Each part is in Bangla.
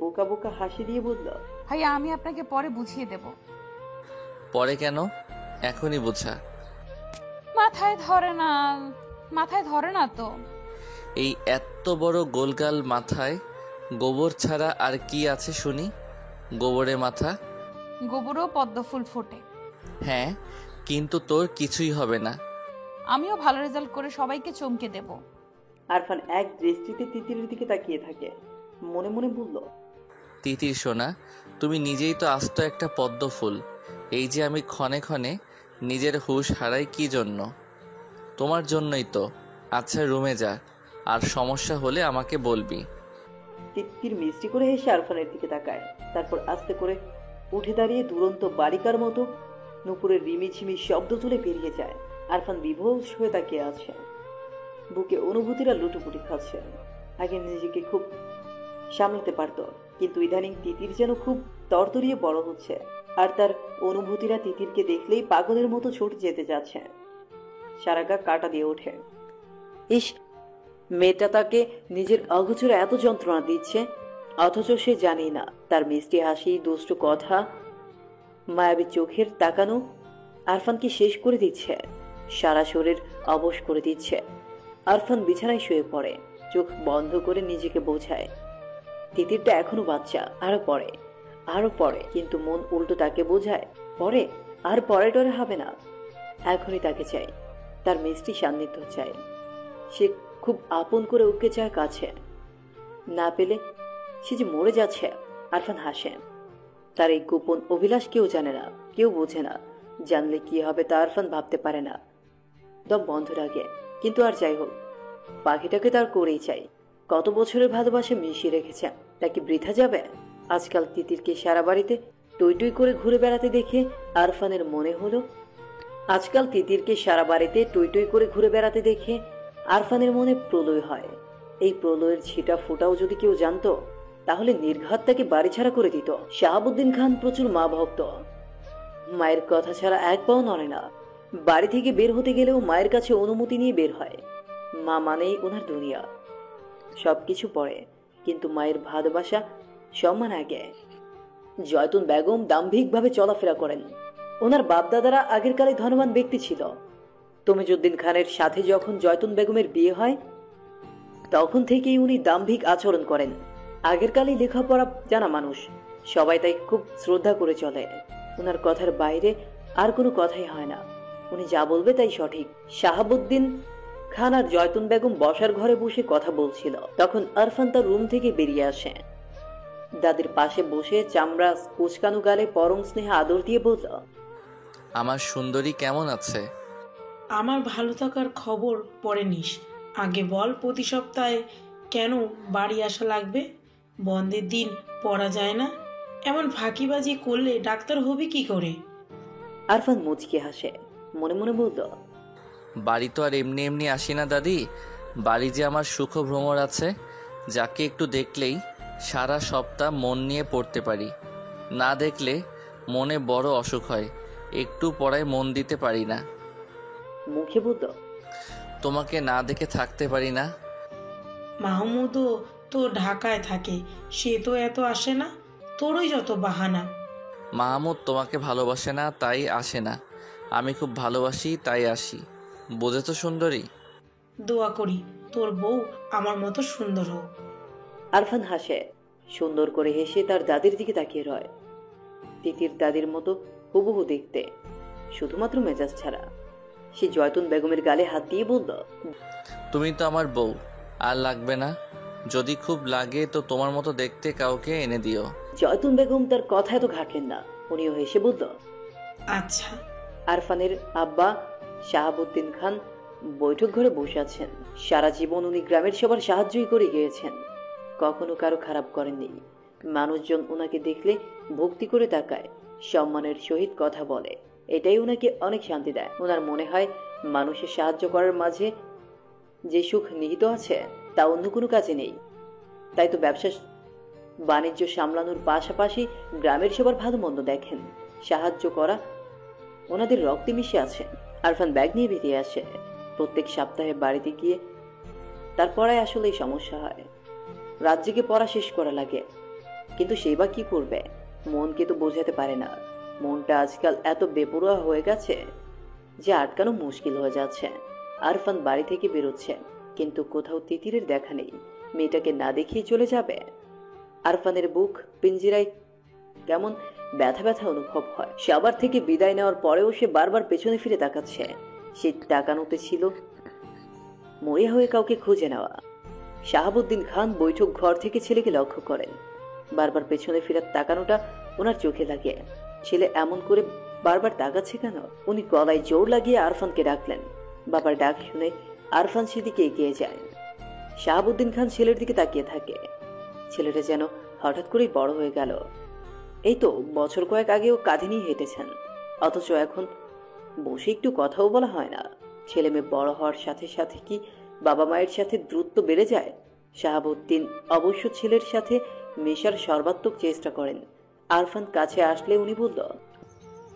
বোকা বোকা হাসি দিয়ে বলল, ভাইয়া আমি আপনাকে পরে বুঝিয়ে দেব। পরে কেন, এখনই বোঝা। মাথায় ধরে না, মাথায় ধরে না তো। এই এত বড় গোলগাল মাথায় গোবর ছাড়া আর কি আছে শুনি? গোবরে মাথা। গোবরেও পদ্ম ফুল ফোটে। হ্যাঁ, কিন্তু তোর কিছুই হবে না। আমিও ভালো রেজাল্ট করে সবাইকে চমকে দেব। আরফান এক দৃষ্টিতে তিতিরের দিকে তাকিয়ে থাকে, মনে মনে বলল, তিতির সোনা, তুমি নিজেই তো আস্ত একটা পদ্ম ফুল। এই যে আমি ক্ষণে ক্ষণে নিজের হুঁশ হারাই কি জন্য? তোমার জন্যই তো। আচ্ছা রুমে যা, আর সমস্যা হলে আমাকে বলবি। তিতির মিষ্টি করে হেসে আরফানের দিকে তাকায়, তারপর আস্তে করে উঠে দাঁড়িয়ে দুরন্ত বালিকার মতো নুপুরের রিমিঝিমি শব্দ তুলে বেরিয়ে যায়। আরফান বিভোষ হয়ে তাকিয়ে আছে, বুকে অনুভূতিরা লুটোপুটি খাচ্ছে। আগে নিজেকে খুব সামলাতে পারত, কিন্তু ইদানিং তিতির যেন খুব তরতরিয়ে বড় হচ্ছে, আর তার অনুভূতিরা তিতিরকে দেখলেই পাগলের মতো ছুটে যেতে যাচ্ছে। সারা গা কাটা দিয়ে ওঠে। ইস, মেয়েটা তাকে নিজের অগোচরে এত যন্ত্রণা দিচ্ছে, অথচ সে জানি না তার মিষ্টি হাসি, দুষ্টু কথা, মায়াবী চোখের তাকানো আরফানকে শেষ করে দিচ্ছে, সারা শরীর অবশ করে দিচ্ছে। আরফান বিছানায় শুয়ে পড়ে, চোখ বন্ধ করে নিজেকে বোঝায় তিতিরটা এখনো বাচ্চা, আরো পরে আরো পরে, কিন্তু মন উল্টো তাকে বোঝায় পরে আর পরে টরে হবে না, এখনই তাকে চাই, তার মিষ্টি সান্নিধ্য চাই। সে খুব আপন করে উঠতে চায় কাছে, না পেলে সে যে মরে যাচ্ছে। আরফান হাসে, তার এই গোপন অভিলাষ কেউ জানে না, কেউ বোঝে না, জানলে কি হবে তা আরফান ভাবতে পারে না। দম বন্ধ রাখে, কিন্তু আর যাই হোক, পাখিটাকে তার করেই চাই। কত বছরের ভালোবাসা মিশিয়ে রেখেছে, তাকে বৃথা যাবে? আজকাল তিতিরকে সারা বাড়িতে টই টই করে ঘুরে বেড়াতে দেখে আরফানের মনে হলো, আজকাল তিতিরকে সারা বাড়িতে টই টই করে ঘুরে বেড়াতে দেখে আরফানের মনে প্রলয় হয়। এই প্রলয়ের ছিটা ফোটাও যদি কেউ জানতো, তাহলে নির্ঘাত তাকে বাড়ি ছাড়া করে দিত। শাহাবুদ্দিন খান প্রচুর মা ভক্ত, মায়ের কথা ছাড়া এক পাও নড়ে না। বাড়ি থেকে বের হতে গেলেও মায়ের কাছে অনুমতি নিয়ে বের হয়। মা মানেই ওনার দুনিয়া, সবকিছু পরে, কিন্তু মায়ের ভালোবাসা সম্মান আগে। জয়তুন বেগম দাম্ভিকভাবে চলাফেরা করেন। ওনার বাপদাদারা আগের কালে ধনবান ব্যক্তি ছিল। তমিজউদ্দিন খানের সাথে যখন জয়তুন বেগমের বিয়ে হয়, তখন থেকেই উনি দাম্ভিক আচরণ করেন। আগের কালে লেখাপড়া জানা মানুষ, সবাই তাই খুব শ্রদ্ধা করে চলে। ওনার কথার বাইরে আর কোনো কথাই হয় না, উনি যা বলবে তাই সঠিক। শাহাবুদ্দিন খান আর জয়তুন বেগম বসার ঘরে বসে কথা বলছিল, তখন আরফান তার রুম থেকে বেরিয়ে আসে। দাদির পাশে বসে চামড়া কুচকানো গালে পরম স্নেহে আদর দিয়ে বলল, আমার সুন্দরী কেমন আছে? আমার ভালো থাকার খবর পরে নিস, আগে বল প্রতি সপ্তাহে কেন বাড়ি আসা লাগবে? বন্ধের দিন পড়া যায় না? এমন ফাঁকিবাজি করলে ডাক্তার হবি কি করে? আরফান মুচকি হাসে, মনে মনে বলল, বাড়ি তো আর এমনি এমনি আসি না দাদি। বাড়ি যে আমার সুখ ভ্রমর আছে, যাকে একটু দেখলেই সারা সপ্তাহ মন নিয়ে পড়তে পারি। না দেখলে মনে বড় অসুখ হয়, একটু পড়ায় মন দিতে পারি না। মুখে বলল, তোমাকে না দেখে থাকতে পারি না। মাহমুদও তো ঢাকায় থাকে, সে তো এত আসে না, তোরই যত বাহানা। মাহমুদ তোমাকে ভালোবাসে না তাই আসে না, আমি খুব ভালোবাসি তাই আসি, বোঝেছো সুন্দরী? দোয়া করি তোর বউ আমার মতো সুন্দর হোক। আরফান হাসে, সুন্দর করে হেসে তার দাদির দিকে তাকিয়ে রয়। তিতির দাদির মতো হুবহু দেখতে, শুধুমাত্র মেজাজ ছাড়া। সে জয়তুন বেগমের গালে হাত দিয়ে বলল, তুমি তো আমার বউ, আর লাগবে না? যদি খুব লাগে তো তোমার মতো দেখতে কাউকে এনে দিও। জয়তুন বেগম তার কথা এত ঘাটলেন না, উনিও হেসে বলল, আচ্ছা। আরফানের আব্বা শাহাবুদ্দিন খান বৈঠক ঘরে বসে আছেন। সারা জীবন উনি গ্রামের সবার সাহায্যই করে গিয়েছেন, কখনো কারো খারাপ করেননি। মানুষজন ওনাকে দেখলে ভক্তি করে তাকায়, সম্মানের সহিত কথা বলে, এটাই ওনাকে অনেক শান্তি দেয়। ওনার মনে হয় মানুষের সাহায্য করার মাঝে যে সুখ নিহিত আছে তা অন্য কোনো কাজে নেই। তাই তো ব্যবসা বাণিজ্য সামলানোর পাশাপাশি গ্রামের সবার ভালো মন্দ দেখেন, সাহায্য করা ওনাদের রক্তে মিশে আছে। আরফান ব্যাগ নিয়ে বেরিয়ে আসে। প্রত্যেক সপ্তাহে বাড়িতে গিয়ে তার পড়ায় আসলে সমস্যা হয়, রাত জেগে পড়া শেষ করা লাগে। কিন্তু সেই বা কি করবে? মনকে তো বোঝাতে পারে না। মনটা আজকাল এত বেপরোয়া হয়ে গেছে যে আটকানো মুশকিল হয়ে যাচ্ছে। আরফান বাড়ি থেকে বেরোচ্ছে, কিন্তু কোথাও তিতিরের দেখা নেই। মেয়েটাকে না দেখিয়ে চলে যাবে? আরফানের বুক পিঞ্জিরায় কেমন ব্যথা ব্যথা অনুভব হয়। সবার থেকে বিদায় নেওয়ার পরেও সে বারবার পেছনে ফিরে তাকাচ্ছে। সে তাকানোতে ছিল মরিয়া হয়ে কাউকে খুঁজে নেওয়া। শাহাবুদ্দিন খান বৈঠক ঘর থেকে ছেলেকে লক্ষ্য করেন। বারবার পেছনে ফিরার তাকানোটা ওনার চোখে লাগে। ছেলে এমন করে বারবার তাকাচ্ছে কেন? উনি গলায় জোর লাগিয়ে আরফানকে ডাকলেন। বাবার ডাক শুনে আরফান সেদিকে এগিয়ে যায়। শাহাবুদ্দিন খান ছেলের দিকে তাকিয়ে থাকে। ছেলেটা যেন হঠাৎ করেই বড় হয়ে গেল। এই তো বছর কয়েক আগেও কাঁধে নিয়ে হেঁটেছেন, অথচ এখন বসে একটু কথাও বলা হয় না। ছেলে মেয়ে বড় হওয়ার সাথে সাথে কি বাবা মায়ের সাথে দ্রুত বেড়ে যায়? শাহাবুদ্দিন অবশ্য ছেলের সাথে মেশার সর্বাত্মক চেষ্টা করেন। আরফান কাছে আসলে উনি বলল,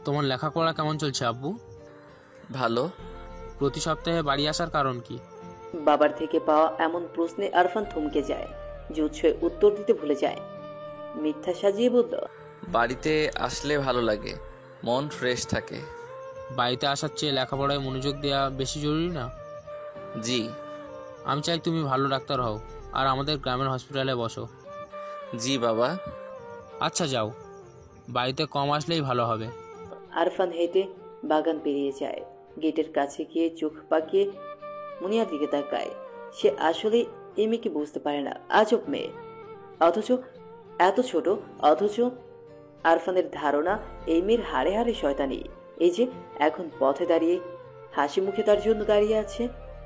তোমার লেখাপড়া কেমন চলছে আব্বু? ভালো। প্রতি সপ্তাহে বাড়ি আসার কারণ কি? বাবার থেকে পাওয়া এমন প্রশ্নে আরফান থমকে যায়। জুৎসয়ে উত্তর দিতে ভুলে যায়। মিথ্যা সাজিয়ে বলল, বাড়িতে আসলে ভালো লাগে, মন ফ্রেশ থাকে। বাড়িতে আসার চেয়ে লেখাপড়ায় মনোযোগ দেওয়া বেশি জরুরি না? জি। আমি চাই তুমি ভালো ডাক্তার হও আর আমাদের গ্রামের হসপিটালে বসো। জি বাবা। আচ্ছা যাও, বাড়িতে কম আসলেই ভালো হবে। আরফান হেঁটে বাগান পেরিয়ে যায়। গেটের কাছে গিয়ে চোখ পাকিয়ে মুনিয়ার দিকে তাকায়। সে আসলে এই মেয়েকে বুঝতে পারে না। আজব মেয়ে, অথচ এত ছোট। অথচ আরফানের ধারণা এই মেয়ের হাড়ে হাড়ে শয়তানি। এই যে এখন পথে দাঁড়িয়ে হাসি মুখে তার জন্য দাঁড়িয়ে আছে,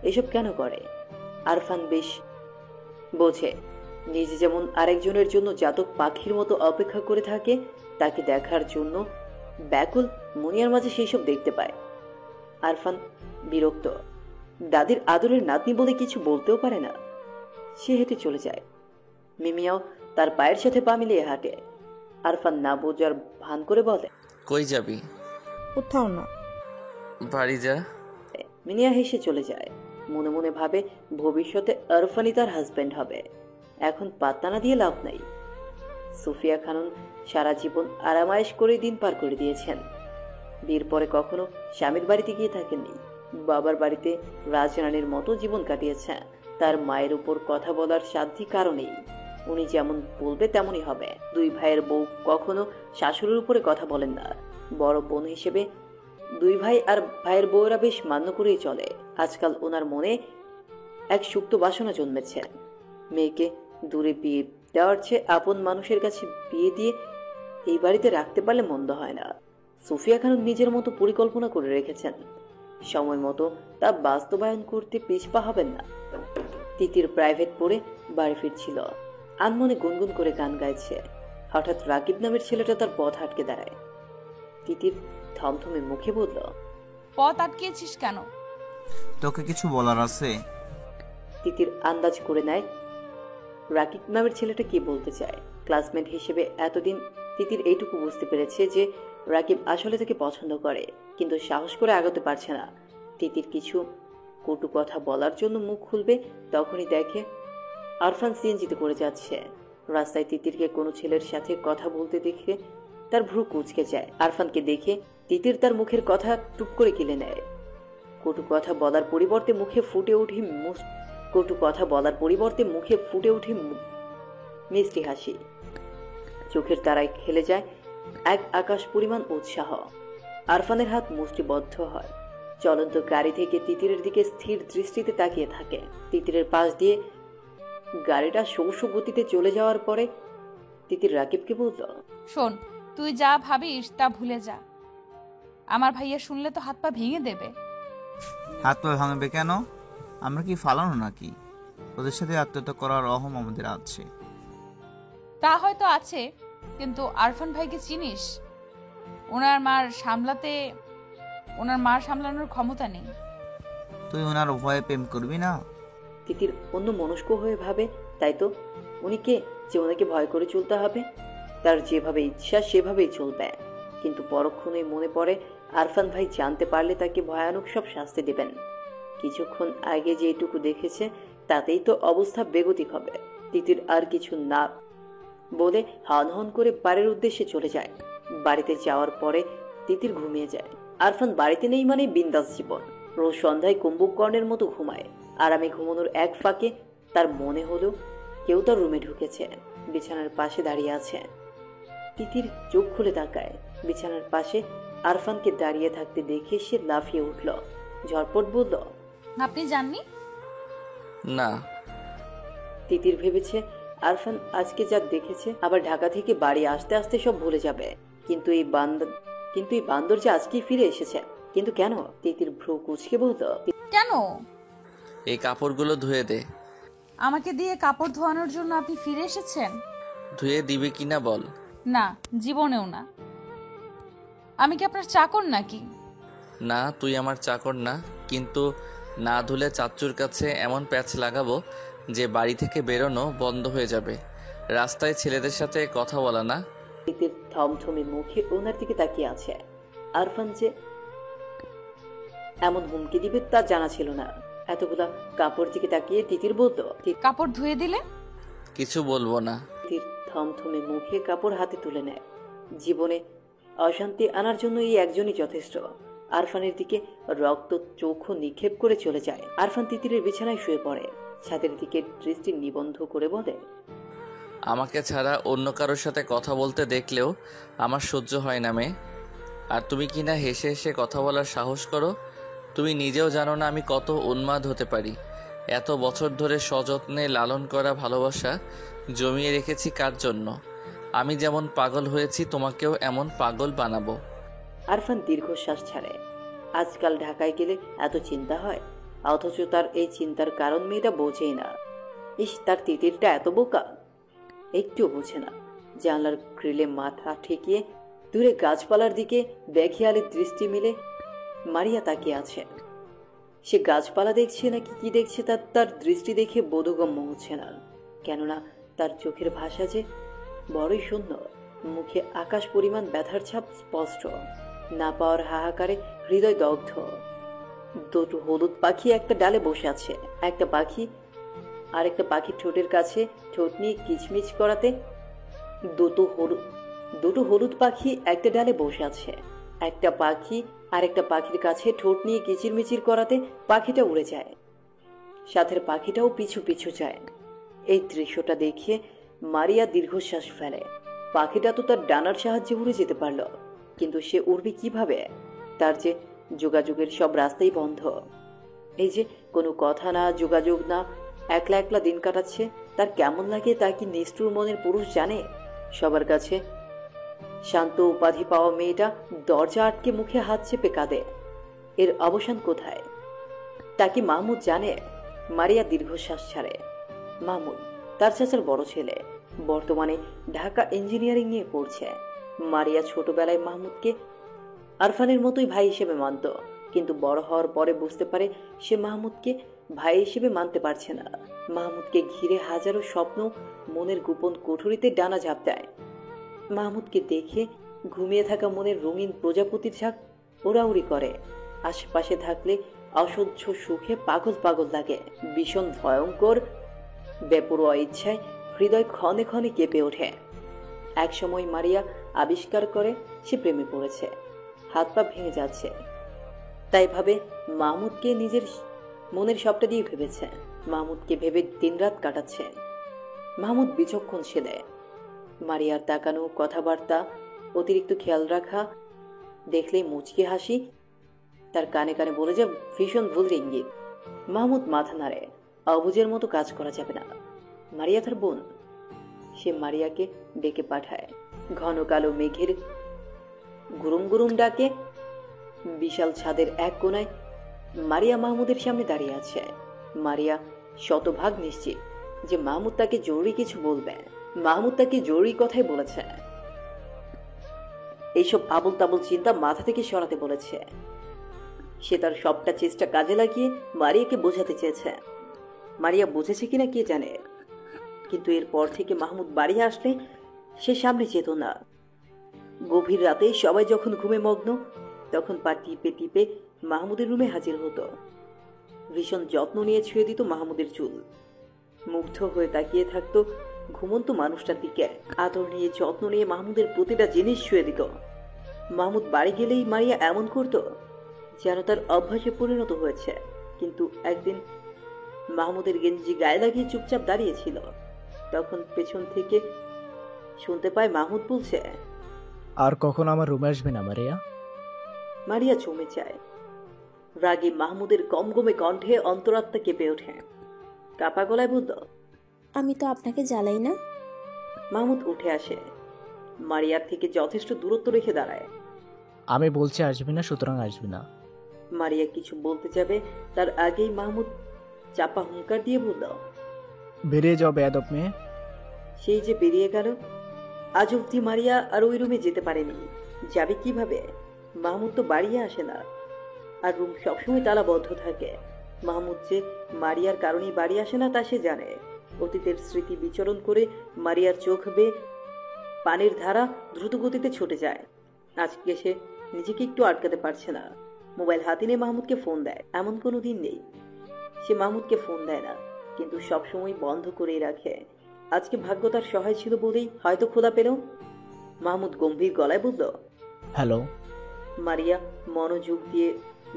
এসব কেন করে? আরফান বেশ বোঝে, নিজে যেমন আরেকজনের জন্য জাতক পাখির মতো অপেক্ষা করে থাকে, তাকে দেখার জন্য ব্যাকুল মুনিয়ার মাঝে সেই সব দেখতে পায়। আরফান বিরক্ত। দাদির আদরের নাতনি বলে কিছু বলতেও পারে না। সে হেঁটে চলে যায়। মিমিয়াও তার পায়ের সাথে পা মিলিয়ে হাঁটে। আরফান না বোঝার ভান করে বলে, কই যাবি? কোথাও না। বাড়ি যা। মিনিয়া হেসে চলে যায়। মনে মনে ভাবে ভবিষ্যতে আরফানই তার হাজবেন্ড হবে। এখন পাত্তা না দিয়ে লাভ নাই। সুফিয়া খানম সারা জীবন আরামায়েশ করে দিন পার করে দিয়েছেন। বিয়ের পরে কখনো স্বামীর বাড়িতে গিয়ে থাকেননি। বাবার বাড়িতে রাজরানীর মতো জীবন কাটিয়েছে। তার মায়ের উপর কথা বলার সাধ্যই কারণেই। উনি যেমন বলবে তেমনই হবে। দুই ভাইয়ের বউ কখনো শাশুড়ির উপরে কথা বলেন না। বড় বোন হিসেবে দুই ভাই আর ভাইয়ের বউরা বেশ মান্য করেই চলে। আজকাল ওনার মনে এক সুপ্ত বাসনা জন্মেছে। মেয়েকে দূরে বিয়ে দেওয়ার চেয়ে আপন মানুষের কাছে বিয়ে দিয়ে এই বাড়িতে রাখতে পারলে মন্দ হয় না। সুফিয়া খানম নিজের মতো পরিকল্পনা করে রেখেছেন। সময় মতো তা বাস্তবায়ন করতে পিছপা হবেন না। তিতির প্রাইভেট পড়ে বাড়ি ফিরছিল। আনমনে গুনগুন করে গান গাইছে। হঠাৎ রাকিব নামের ছেলেটা তার পথ আটকে দাঁড়ায়। তিতির থমথমে মুখে বলল, পথ আটকেছিস কেন? তোকে কিছু বলার আছে? তিতির আন্দাজ করে নেয় রাকিব নামের ছেলেটা কি বলতে চায়। ক্লাসমেট হিসেবে এতদিন তিতির এইটুকু বুঝতে পেরেছে যে রাকিব আসলে তাকে পছন্দ করে, কিন্তু সাহস করে আগাতে পারছে না। তিতির কিছু কটু কথা বলার জন্য মুখ খুলবে, তখনই দেখে আরফান সিএনজিতে করে যাচ্ছে। রাস্তায় তিতিরকে কোনো ছেলের সাথে কথা বলতে দেখে তার ভ্রু কুঁচকে যায়। আরফানকে দেখে তিতির তার মুখের কথা টুপ করে গিলে নেয়। কটু কথা বলার পরিবর্তে মুখে ফুটে ওঠে মিষ্টি হাসি। চোখের তারায় খেলে যায় এক আকাশ পরিমাণ উৎসাহ। আরফানের হাত মুষ্টিবদ্ধ হয়। চলন্ত গাড়ি থেকে তিতিরের দিকে স্থির দৃষ্টিতে তাকিয়ে থাকে। তিতিরের পাশ দিয়ে গাড়িটা শৌষ গতিতে চলে যাওয়ার পরে তিতির রাকিবকে বলল, শোন, তুই যা ভাবিস তা ভুলে যা। আমার ভাইয়া শুনলে তো হাত পা ভেঙে দেবে। হাত পা ভাঙবে কেন? আমরা কি ফালানো নাকি? ওদের সাথে আত্মহত্যা করার অহম আমাদের আছে। তা হয়তো আছে, কিন্তু আরফান ভাইকে চিনিস? ওনার মার সামলানোর ক্ষমতা নেই। তুই ওনার ভয়ে প্রেম করবি না? তিতির অন্য মনস্ক হয়ে ভাবে, তাই তো উনি কে যে ওনাকে ভয় করে চলতে হবে? তার যেভাবে ইচ্ছা সেভাবেই চলবে। কিন্তু পরক্ষণেই মনে পড়ে আরফান ভাই জানতে পারলে তাকে ভয়ানক সব শাস্তি দেবেন। কিছুক্ষণ আগে যেটুকু দেখেছে তাতেই তো অবস্থা বেগতিক হবে। তিতির আর কিছু না বলে হন হন করে বাড়ির উদ্দেশ্যে চলে যায়। বাড়িতে যাওয়ার পরে তিতির ঘুমিয়ে যায়। আরফান বাড়িতে নেই মানে বিন্দাস জীবন। রোজ সন্ধ্যায় কুম্ভকর্ণের মতো ঘুমায়। আরামে ঘুমানোর এক ফাঁকে তার মনে হলো কেউ তার রুমে ঢুকেছে, বিছানার পাশে দাঁড়িয়ে আছে। তিতির চোখ খুলে তাকায়। বিছানার পাশে আরফানকে দাঁড়িয়ে থাকতে দেখে সে লাফিয়ে উঠল, ঝটপট বলল, আপনি জাননি? না। তিতির ভেবেছে আরফান আজকে যা দেখেছে আবার ঢাকা থেকে বাড়ি আসতে আসতে সব ভুলে যাবে। কিন্তু এই বান্দর যে আজকেই ফিরে এসেছে। কিন্তু কেন? তিতির ভ্রু কুঁচকে বলল, কেন? এই কাপড়গুলো ধুয়ে দে। আমাকে দিয়ে কাপড় ধোয়ানোর জন্য আপনি ফিরে এসেছেন? ধুয়ে দিবে কিনা বল। না, জীবনেও না। আমি কি আপনার চাকর নাকি? না, তুই আমার চাকর না, কিন্তু না ধুলে চাচ্চুর কাছে এমন প্যাচ লাগাবো যে বাড়ি থেকে বেরোনো বন্ধ হয়ে যাবে। রাস্তায় ছেলেদের সাথে কথা বলা না। তিতির থমথমে মুখে ওনার দিকে তাকিয়ে আছে। আরফান যে এমন হুমকি দিবে তা জানা ছিল না। এতগুলা কাপড় দিকে তাকিয়ে তিতির বলল, কাপড় ধুয়ে দিলে? কিছু বলবো না। তিতির থমথমে মুখে কাপড় হাতে তুলে নেয়। জীবনে অশান্তি আনার জন্য এই একজনই যথেষ্ট। আরফানের দিকে রক্ত চোখও নিক্ষেপ করে চলে যায়। আরফান তিতিরের বিছানায় শুয়ে পড়ে, ছাদের দিকে দৃষ্টি নিবন্ধ করে বলে, আমাকে ছাড়া অন্য কারোর সাথে কথা বলতে দেখলেও আমার সহ্য হয় না মেয়ে। আর তুমি কি না হেসে হেসে কথা বলার সাহস করো? তুমি নিজেও জানো না আমি কত উন্মাদ হতে পারি। এত বছর ধরে সযত্নে লালন করা ভালোবাসা জমিয়ে রেখেছি কার জন্য? আমি যেমন পাগল হয়েছি তোমাকেও এমন পাগল বানাবো। আরফান দীর্ঘশ্বাস ছাড়ে। আজকাল ঢাকায় গেলে এত চিন্তা হয়, অথচ তার এই চিন্তার কারণ মেয়েটা বোঝেই না। ইস, তার তিতিরটা এত বোকা, একটুও বোঝে না। জানলার গ্রিলে মাথা ঠেকিয়ে দূরে গাছপালার দিকে বেখেয়ালি দৃষ্টি মিলে মারিয়া তাকিয়ে আছে। সে গাছপালা দেখছে নাকি কি দেখছে তার দৃষ্টি দেখে বোধগম্য হচ্ছে না। কেননা তার চোখের ভাষা যে বড়ই শূন্য, মুখে আকাশ পরিমাণ ব্যথার ছাপ স্পষ্ট। না পাওয়ার হাহাকারে হৃদয় দগ্ধ। দুটো হলুদ পাখি একটা ডালে বসে আছে। একটা পাখি আরেকটা পাখির ঠোঁটের কাছে ঠোঁট নিয়ে কিচমিচ করাতে দুটো হলুদ পাখি একটা ডালে বসে আছে। একটা পাখি আরেকটা পাখির কাছে ঠোঁট নিয়ে কিচিরমিচির করাতে পাখিটা উড়ে যায়, সাথের পাখিটাও পিছু পিছু যায়। এই দৃশ্যটা দেখে মারিয়া দীর্ঘশ্বাস ফেলে। পাখিটা তো তার ডানার সাহায্যে উড়ে যেতে পারল, কিন্তু সে উড়বে কিভাবে? তার যে যোগাযোগের সব রাস্তাই বন্ধ। এই যে কোনো কথা না, যোগাযোগ না, একলা একলা দিন কাটাচ্ছে, তার কেমন লাগে তা কি নিষ্ঠুর মনের পুরুষ জানে? সবার কাছে শান্ত উপাধি পাওয়া মেয়েটা দরজা আটকে মুখে হাত চেপে কাঁদে। এর অবসান কোথায় তা কি মাহমুদ জানে? মারিয়া দীর্ঘশ্বাস ছাড়ে। মাহমুদ তার চাচার বড় ছেলে, বর্তমানে ঢাকা ইঞ্জিনিয়ারিং নিয়ে পড়ছে। মারিয়া ছোটবেলায় মাহমুদকে আরফানের মতোই ভাই হিসেবে মানত, কিন্তু বড় হওয়ার পরে বুঝতে পারে সে মাহমুদকে ভাই হিসেবে মানতে পারছে না। মাহমুদকে ঘিরে হাজারো স্বপ্ন মনের গোপন কুঠুরিতে ডানা ঝাঁপ দেয়। মাহমুদকে দেখে ঘুমিয়ে থাকা মনের রঙিন প্রজাপতির ঝাঁক ওড়াউড়ি করে। আশেপাশে থাকলে অসহ্য সুখে পাগল পাগল লাগে। ভীষণ ভয়ঙ্কর বেপরোয়া ইচ্ছায় হৃদয় ক্ষণে ক্ষণে কেঁপে ওঠে। একসময় মারিয়া আবিষ্কার করে সে প্রেমে পড়েছে, হাত পা ভেঙে যাচ্ছে। তাই ভাবে মাহমুদকে নিজের মনের সবটা দিয়ে ভেবেছে। মাহমুদকে ভেবে দিনরাত কাটাচ্ছে। মাহমুদ বিচক্ষণ ছেলে। মারিয়ার তাকানো, কথাবার্তা, অতিরিক্ত খেয়াল রাখা দেখলেই মুচকি হাসি, তার কানে কানে বলে যা ভীষণ ভুল ইঙ্গিত। মাহমুদ মাথা নাড়ে। অবুঝের মতো কাজ করা যাবে না। মারিয়া তার বোন। সে মারিয়াকে ডেকে পাঠায়। ঘন কালো মেঘের গুরুম গুরুম ডাকে বিশাল ছাদের এক কোনায় মারিয়া মাহমুদের সামনে দাঁড়িয়ে আছে। মারিয়া শতভাগ নিশ্চিত যে মাহমুদ তাকে জরুরি কিছু বলবে। মাহমুদ তাকে জরুরি কথাই বলেছে। এইসব আবল তাবল চিন্তা মাথা থেকে সরাতে বলেছে। সে তার সবটা চেষ্টা কাজে লাগিয়ে মারিয়াকে বোঝাতে চেয়েছে। মারিয়া বুঝেছে কিনা কে জানে, কিন্তু এরপর থেকে মাহমুদ বাড়ি আসলে সে সামনে যেত না। গভীর রাতে সবাই যখন ঘুমে মগ্ন, তখন পা টিপে টিপে মাহমুদের রুমে হাজির হতো। ভীষণ যত্ন নিয়ে ছুঁয়ে দিত মাহমুদের চুল। মুগ্ধ হয়ে তাকিয়ে থাকতো ঘুমন্ত মানুষটার দিকে। আদর নিয়ে যত্ন নিয়ে মাহমুদের প্রতিটা জিনিস শুয়ে দিত। মাহমুদ বাড়ি গেলেই মারিয়া এমন করত যেন তার অভ্যাসে পরিণত হয়েছে। কিন্তু একদিন মাহমুদের গেঞ্জি গায়ে লাগিয়ে চুপচাপ দাঁড়িয়েছিল। তখন পেছন থেকে শুনতে পায় মাহমুদ বলছে, আর কখন আমার রুমে আসবে না মারিয়া? মারিয়া চমে যায়। রাগে মাহমুদের গমগমে কণ্ঠে অন্তরাত্মা কেঁপে ওঠে। কাপা গলায় বলল, আমি তো আপনাকে জ্বালাই না। মাহমুদ উঠে আসে, মারিয়ার থেকে যথেষ্ট দূরত্ব রেখে দাঁড়ায়। আমি বলছি আসবি না, সুতরাং আসবি না। মারিয়া কিছু বলতে যাবে, তার আগেই মাহমুদ চাপা হুঙ্কার দিয়ে বলল, বেরিয়ে যাও বেয়াদব মেয়ে। সেই যে বেরিয়ে গেল। আজ অবধি মারিয়া আর ওই রুমে যেতে পারেনি। যাবে কিভাবে? মাহমুদ তো বাড়িয়ে আসে না, আর রুম সবসময় তালাবদ্ধ থাকে। মাহমুদ যে মারিয়ার কারণেই বাড়ি আসে না তা সে জানে। অতীতের স্মৃতি বিচরণ করে মারিয়ার চোখ বেয়ে পানির ধারা দ্রুত গতিতে ছুটে যায়। আজকে সে নিজেকে একটু আটকাতে পারছে না। মোবাইল হাতে নিয়ে মাহমুদকে ফোন দেয়। এমন কোনো দিন নেই সে মাহমুদকে ফোন দেয় না, কিন্তু সবসময় বন্ধ করেই রাখে। আজকে ভাগ্য তার সহায় ছিল বলেই হয়তো খোদা পেল। মাহমুদ গম্ভীর গলায় বলল, হ্যালো। মারিয়া মনোযোগ দিয়ে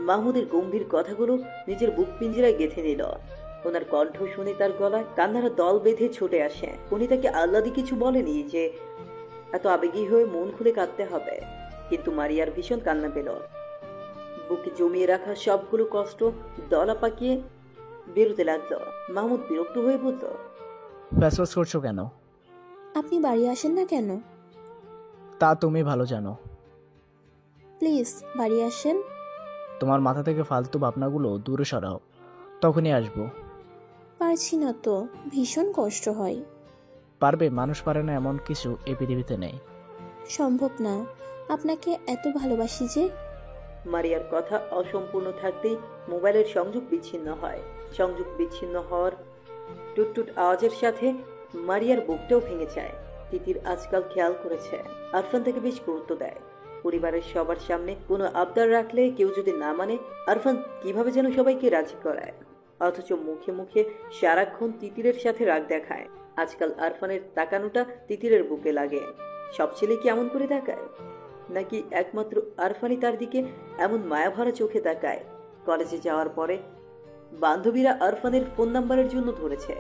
মাহমুদের গম্ভীর কথাগুলো নিজের বুক পিঞ্জরায় গেঁথে নিল। ওনার কণ্ঠ শুনে তার গলায় কান্নার দল বেঁধে ছুটে আসে। উনি তাকে আহ্লাদি কিছু বলেনি যে এত আবেগী হয়ে মন খুলে কাঁদতে হবে, কিন্তু মারিয়ার ভীষণ কান্না পেল। বুকে জমিয়ে রাখা সবগুলো কষ্ট দলা পাকিয়ে বেরোতে লাগলো। মাহমুদ বিরক্ত হয়ে বলল, ফ্যাসফ্যাস করছো কেন? আপনি বাড়ি আসেন না কেন? তা তুমি ভালো জানো। প্লিজ বাড়ি আসেন। তোমার মাথা থেকে ফালতু ভাবনাগুলো দূরে সরাও, তখনই আসবো। পারছি না তো, ভীষণ কষ্ট হয়। পারবে? মানুষ পারে না এমন কিছু এই পৃথিবীতে নেই। সম্ভব না, আপনাকে এত ভালোবাসি যে। মারিয়ার কথা অসম্পূর্ণ থাকতেই মোবাইলের সংযোগ বিচ্ছিন্ন হয়। সংযোগ বিচ্ছিন্ন হওয়ার টুটটুট আওয়াজের সাথে মারিয়ার বুকটাও ভেঙে যায়। তিতির আজকাল খেয়াল করেছে আরফান তাকে বেশ গুরুত্ব দেয়। পরিবারের সবার সামনে কোনো আবদার রাখলে কেউ যদি না মানে, আরফান কিভাবে যেন সবাইকে রাজি করায়, অথচ মুখে মুখে সারাক্ষণ তিতিরের সাথে রাগ দেখায়। আজকাল আরফানের তাকানোটা তিতিরের বুকে লাগে। সব ছেলে কি এমন করে তাকায়, নাকি একমাত্র আরফানই তার দিকে এমন মায়াভরা চোখে তাকায়? কলেজে যাওয়ার পরে বান্ধবীরা আরফানের ফোন নাম্বারের জন্য ধরেছে।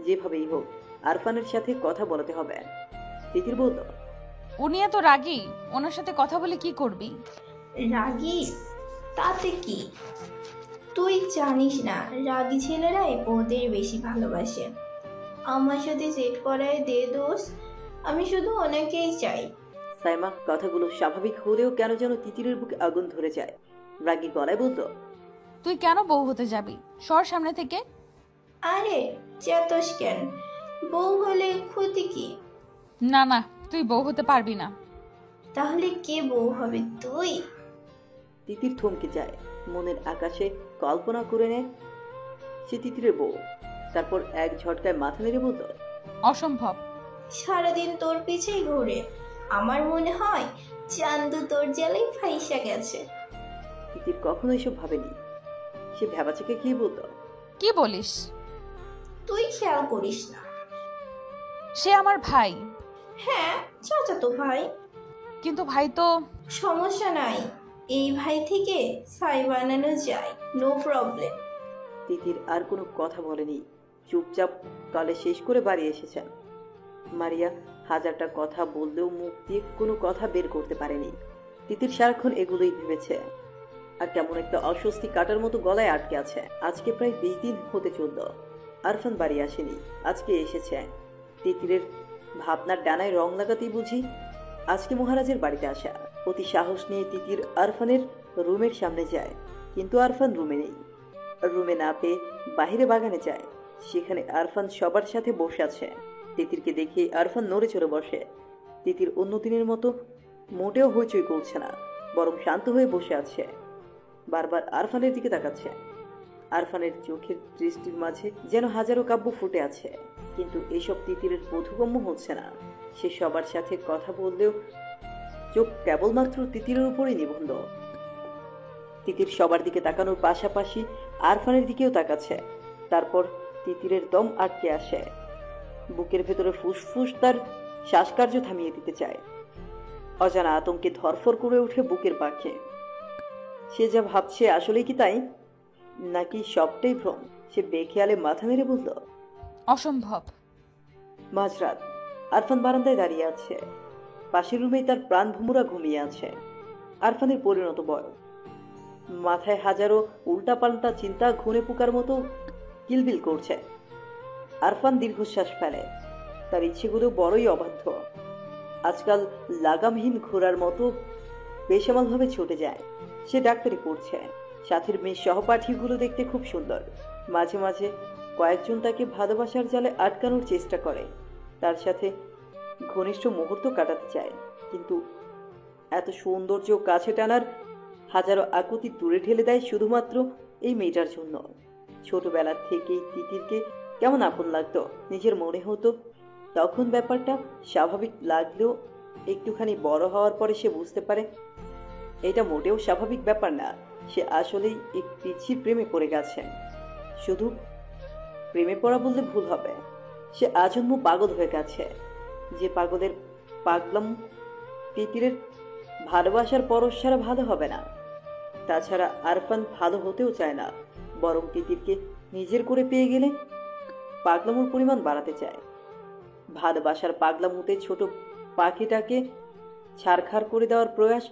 যেভাবেই হোক আরফানের সাথে কথা বলাতে হবে। তিতির বলল, উনি এত রাগী, ওনার সাথে কথা বলে কি করবি? রাগী? তাতে কি? তুই জানিস না রাগী ছেলেরাই বউদের বেশি ভালোবাসে। আমার সাথে সেট করায় দে দোষ, আমি শুধু ওনাকেই চাই। সাইমা কথাগুলো স্বাভাবিক হলেও কেন যেন তিতিরের বুকে আগুন ধরে যায়। রাগী গলায় বলল, তুই কেন বউ হতে যাবি? সর সামনে থেকে। আরে চেতস কেন? বউ হলে ক্ষতি কি? না না, তুই বউ হতে পারবি না। তাহলে কে বউ হবে? তুই? তিতির থমকে যায়। মনের আকাশে কল্পনা করে নেয় সে তিতিরের বউ। তারপর এক ঝটকায় মাথা নেড়ে বলল, অসম্ভব। সারাদিন তোর পিছেই ঘুরে, আমার মনে হয় চান্দু তোর জ্বালাই ফাইসা গেছে। তিতির কখনো এসব ভাবেনি। সে ভেবাচাকে খেয়ে বলল, কি বলিস? তুই খেয়াল করিস না? সে আমার ভাই। হ্যাঁ, চাচাতো ভাই। কিন্তু ভাই তো। সমস্যা নাই, এই ভাই থেকে ছাই বানানো যায়, নো প্রবলেম। তিতির আর কোনো কথা বলেনি, চুপচাপ কলেজ শেষ করে বাড়ি এসেছেন। মারিয়া হাজারটা কথা বললেও মুখ দিয়ে কোনো কথা বের করতে পারেনি। তিতির সারাক্ষণ এগুলোই ভেবেছে, আর কেমন একটা অস্বস্তি কাটার মতো গলায় আটকে আছে। আজকে প্রায় 20 দিন হতে চলল আরফান বাড়ি আসেনি, আজকে এসেছে। তিতিরের ভাবনার ডানায় রং লাগাতেই বুঝি আজকে মহারাজের বাড়িতে আসা। অতি সাহস নিয়ে তিতির আরফানের রুমের সামনে যায়, কিন্তু আরফান রুমে নেই। রুমে না পেয়ে বাহিরে বাগানে যায়, সেখানে আরফান সবার সাথে বসে আছে। তিতিরকে দেখে আরফান নড়ে চড়ে বসে। তিতির অন্য দিনের মতো মোটেও হইচই করছে না, বরং শান্ত হয়ে বসে আছে। বারবার আরফানের দিকে তাকাচ্ছে। আরফানের চোখের দৃষ্টির মাঝে যেন হাজারো কাব্য ফুটে আছে, কিন্তু এসব তিতিরের বোধগম্য হচ্ছে না। সে সবার সাথে কথা বললেও চোখ কেবলমাত্র তিতিরের উপরই নিবন্ধ। তিতির সবার দিকে তাকানোর পাশাপাশি আরফানের দিকেও তাকাচ্ছে। তারপর তিতিরের দম আটকে আসে। বুকের ভেতরে ফুসফুস তার শ্বাসকার্য থামিয়ে দিতে চায়। অজানা আতঙ্কে ধরফর করে ওঠে বুকের পাখে। সে যা ভাবছে আসলেই কি তাই, নাকি সবটাই ভ্রম? সে বেখেয়ালে মাথা মেরে বলল, অসম্ভব। মাঝরাত। আরফান বারান্দায় দাঁড়িয়ে আছে। পাশের রুমেই তার প্রাণ ভুমুরা ঘুমিয়ে আছে। আরফানের পরিণত বয়, মাথায় হাজারো উল্টাপাল্টা চিন্তা ঘুরে পোকার মতো কিলবিল করছে। আরফান দীর্ঘশ্বাস ফেলে। তার ইচ্ছেগুলো বড়ই অবাধ্য। আজকাল লাগামহীন ঘোড়ার মতো বেসামালভাবে ছুটে যায়। সে ডাক্তারি পড়ছে। সাথীর মেয়ে সহপাঠীগুলো দেখতে খুব সুন্দর। মাঝে মাঝে কয়েকজন তাকে ভালোবাসার জালে আটকানোর চেষ্টা করে, তার সাথে ঘনিষ্ঠ মুহূর্ত কাটাতে চায়, কিন্তু এত সৌন্দর্য কাছে টানার হাজারো আকুতি দূরে ঠেলে দেয় শুধুমাত্র এই মেয়েটার জন্য। ছোটবেলা থেকেই তিতিরকে কেমন আপন লাগতো, নিজের মনে হতো। তখন ব্যাপারটা স্বাভাবিক লাগলেও একটুখানি বড় হওয়ার পরে সে বুঝতে পারে এটা মোটেও স্বাভাবিক ব্যাপার না। সে আসলেই এক পিচ্ছির প্রেমে পড়ে গেছে। শুধু প্রেমে পড়া বললে ভুল হবে, সে আজন্ম পাগল হয়ে গেছে। যে পাগলের পাগলাম তিতিরের ভালোবাসার পরশ ছাড়া ভালো হবে না। তাছাড়া আরফান ভালো হতেও চায় না, বরং তিতিরকে নিজের করে পেয়ে গেলে পাগলামোর পরিমাণ বাড়াতে চায়। ভালোবাসার পাগলামোতে ছোট পাখিটাকে ছাড়খাড় করে দেওয়ার প্রয়াস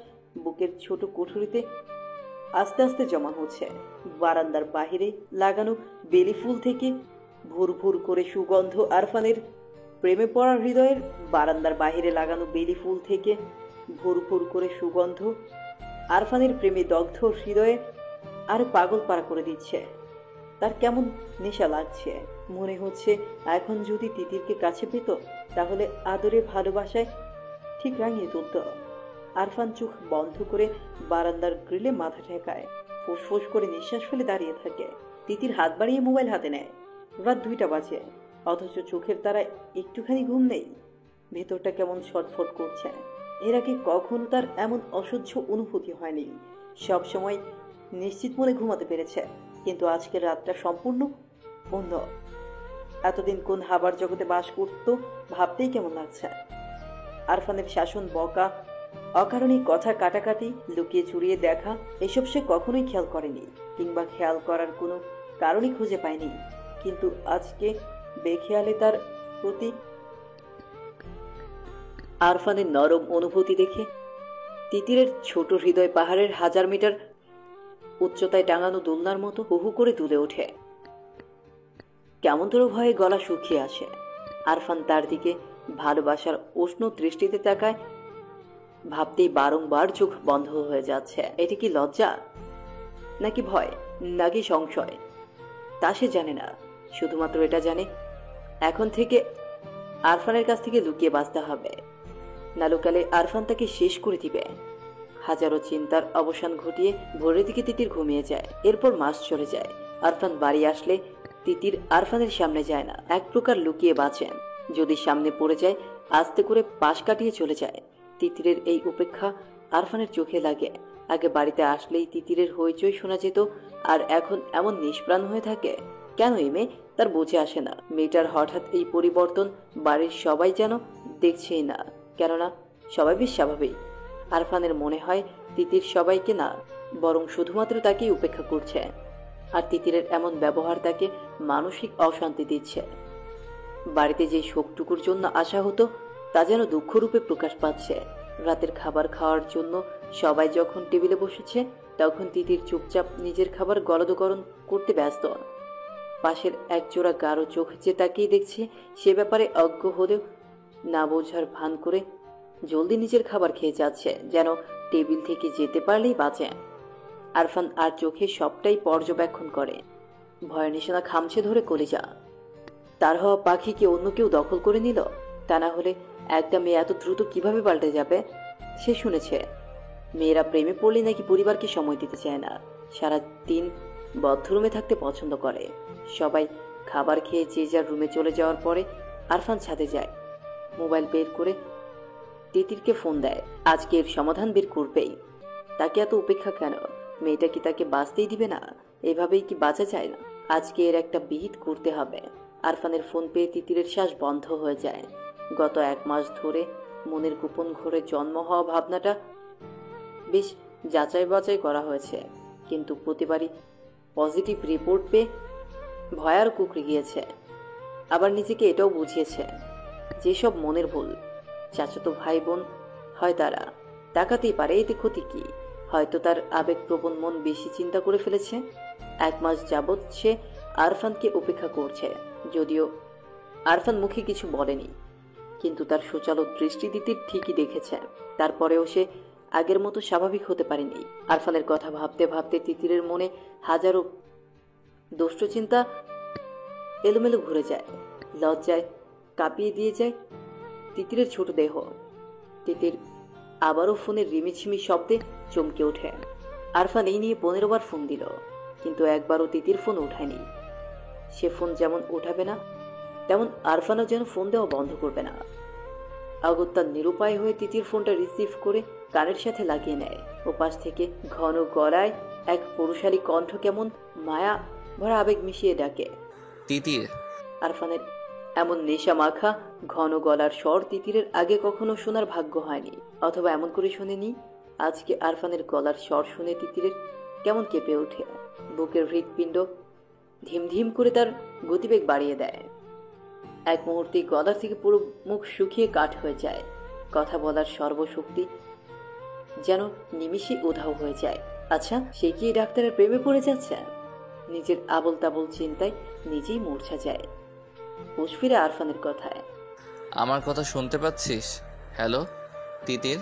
বুকের ছোট কুঠুরিতে আস্তে আস্তে জমা হচ্ছে। বারান্দার বাহিরে লাগানো বেলি ফুল থেকে ভুর ভুর করে সুগন্ধ আরফানের প্রেমে পড়া হৃদয়ের বারান্দার বাহিরে লাগানো বেলি ফুল থেকে ভুর ভুর করে সুগন্ধ আরফানের প্রেমে দগ্ধ হৃদয়ে আরো পাগল পাড়া করে দিচ্ছে। তার কেমন নেশা লাগছে। মনে হচ্ছে এখন যদি তিতিরকে কাছে পেত তাহলে আদরে ভালোবাসায় ঠিক রাঙিয়ে তুলত। আরফান চোখ বন্ধ করে বারান্দার গ্রিলে মাথা ঠেকায়, ফুসফুস করে নিঃশ্বাস ফেলে দাঁড়িয়ে থাকে। তিতির হাত বাড়িয়ে মোবাইল হাতে নেয়। রাত 2টা বাজে, অথচ চোখের তারায় একটুখানি ঘুম নেই। ভেতরটা কেমন ছটফট করছে। এর আগে কখনো তার এমন অসহ্য অনুভূতি হয়নি। সব সময় নিশ্চিত মনে ঘুমাতে পেরেছে, কিন্তু আজকের রাতটা সম্পূর্ণ অন্য। এতদিন কোন হাবার জগতে বাস করত ভাবতেই কেমন লাগছে। আরফানের শাসন, বকা, অকারণে কথা কাটাকাটি, লুকিয়ে চুরিয়ে দেখা, এসব সে কখনোই খেয়াল করেনি, কিংবা খেয়াল করার কোনো কারণই খুঁজে পায়নি। কিন্তু আজকে বেখেয়ালে তার প্রতি আরফানের নরম অনুভূতি দেখে তিতিরের ছোট হৃদয় পাহাড়ের 1000 মিটার উচ্চতায় টাঙানো দোলনার মতো হুহু করে দুলে ওঠে। কেমনতর ভয়ে গলা শুকিয়ে আসে। আরফান তার দিকে ভালোবাসার উষ্ণ দৃষ্টিতে তাকায়। ভাবতেই বারংবার চোখ বন্ধ হয়ে যাচ্ছে। এটি কি লজ্জা, নাকি ভয়, নাকি সংশয়, তা সে জানে না। শুধুমাত্র এটা জানে এখন থেকে আরফানের কাছ থেকে লুকিয়ে বাঁচতে হবে, না লুকালে আরফান তাকে শেষ করে দিবে। হাজারো চিন্তার অবসান ঘটিয়ে ভোরের দিকে তিতির ঘুমিয়ে যায়। এরপর মাস চলে যায়। আরফান বাড়ি আসলে তিতির আরফানের সামনে যায় না, এক প্রকার লুকিয়ে বাঁচেন। যদি সামনে পড়ে যায় আস্তে করে পাশ কাটিয়ে চলে যায়। তিতিরের এই উপেক্ষা আরফানের চোখে লাগে। আগে বাড়িতে আসলেই তিতিরের হইচই শোনা যেত, আর এখন এমন নিষ্প্রাণ হয়ে থাকে। কেন এই মেয়ে তার বুঝে আসে না। মেয়েটার হঠাৎ এই পরিবর্তন বাড়ির সবাই যেন দেখছেই না, কেননা সবাই বেশ স্বাভাবিক। আরফানের মনে হয় তিতির সবাইকে না, বরং শুধুমাত্র তাকেই উপেক্ষা করছে। আর তিতিরের এমন ব্যবহার তাকে মানসিক অশান্তি দিচ্ছে। বাড়িতে যে শোকটুকুর জন্য আসা হতো তা যেন দুঃখরূপে প্রকাশ পাচ্ছে। রাতের খাবার খাওয়ার জন্য সবাই যখন টেবিলে বসেছে তখন তিতির চুপচাপ নিজের খাবার গলদকরণ করতে ব্যস্ত। পাশের একজোড়া গাঢ় চোখ যে তাকেই দেখছে সে ব্যাপারে অজ্ঞ হলেও না বোঝার ভান করে জলদি নিজের খাবার খেয়ে যাচ্ছে, যেন টেবিল থেকে যেতে পারলেই বাঁচে। আরফান আর চোখে সবটাই পর্যবেক্ষণ করে। ভয় নিশানা খামছে ধরে কলিজা। তার হওয়া পাখিকে অন্য কেউ দখল করে নিল, তা না হলে একটা মেয়ে এত দ্রুত কিভাবে পাল্টে যাবে। সে শুনেছে মেয়েরা প্রেমে পড়লে নাকি পরিবারকে সময় দিতে চায় না, সারা দিন বদ্ধ রুমে থাকতে পছন্দ করে। সবাই খাবার খেয়ে যে যার রুমে চলে যাওয়ার পরে আরফান ছাদে যায়। মোবাইল বের করে তিতিরকে ফোন দেয়। আজকে এর সমাধান বের করবেই। তাকে এত উপেক্ষা কেন? মেয়েটা কি তাকে বাঁচতেই দিবে না? এভাবেই কি বাঁচা যায় না? আজকে এর একটা বিহিত করতে হবে। আরফানের ফোন পেয়ে তিতিরের শ্বাস বন্ধ হয়ে যায়। গত 1 মাস ধরে মনের গোপন ঘরে জন্ম হওয়া ভাবনাটা বেশ যাচাই বাছাই করা হয়েছে, কিন্তু প্রতিবারই পজিটিভ রিপোর্ট পেয়ে ভয়ার কুকড়ে গিয়েছে। আবার নিজেকে এটাও বুঝিয়েছে যেসব মনের ভুল চাচাতো ভাই বোন হয় তারা তাকাতেই পারে, এতে ক্ষতি কি? হয়তো তার আবেগপ্রবণ মন বেশি চিন্তা করে ফেলেছে। 1 মাস যাবৎ সে আরফানকে উপেক্ষা করছে, যদিও আরফান মুখে কিছু বলেনি, কিন্তু তার সুচালো দৃষ্টি তিতির ঠিকই দেখেছে। তারপরেও সে আগের মতো স্বাভাবিক হতে পারেনি। আরফানের কথা ভাবতে ভাবতে তিতিরের মনে হাজারো দুষ্টচিন্তা এলোমেলো ঘুরে যায়। লজ্জায় কাঁপিয়ে দিয়ে যায় তিতিরের ছোট দেহ। তিতির আবারও ফোনের রিমিঝিমি শব্দে চমকে ওঠে। আরফান এই নিয়ে 15 বার ফোন দিল, কিন্তু একবারও তিতির ফোন ওঠায়নি। সে ফোন যেমন ওঠাবে না, তেমন আরফানও যেন ফোন দেওয়া বন্ধ করবে না। অগত্যা নিরুপায় হয়ে তিতির ফোনটা রিসিভ করে কানের সাথে লাগিয়ে নেয়। ওপাশ থেকে ঘন গলায় এক পুরুষালী কণ্ঠ কেমন মায়া ভরা আবেগ মিশিয়ে ডাকে, তিতির। আরফানের এমন নেশা মাখা ঘন গলার স্বর তিতিরের আগে কখনো শোনার ভাগ্য হয়নি, অথবা এমন করে শোনেনি। আজকে আরফানের গলার স্বর শুনে তিতিরের কেমন কেঁপে ওঠে। বুকের হৃৎপিণ্ড ধিমধিম করে তার গতিবেগ বাড়িয়ে দেয়। এক মুহূর্তে গলা থেকে পুরো মুখ শুকিয়ে কাঠ হয়ে যায়। কথা বলার সর্বশক্তি যেন নিমিষে উধাও হয়ে যায়। আচ্ছা, সে কি ডাক্তারের প্রেমে পড়ে যাচ্ছে? নিজের আবল তাবল চিন্তায় নিজেই মূর্ছা যায়। হুঁশ ফিরে আরফানের কথায়, আমার কথা শুনতে পাচ্ছিস? হ্যালো তিতির,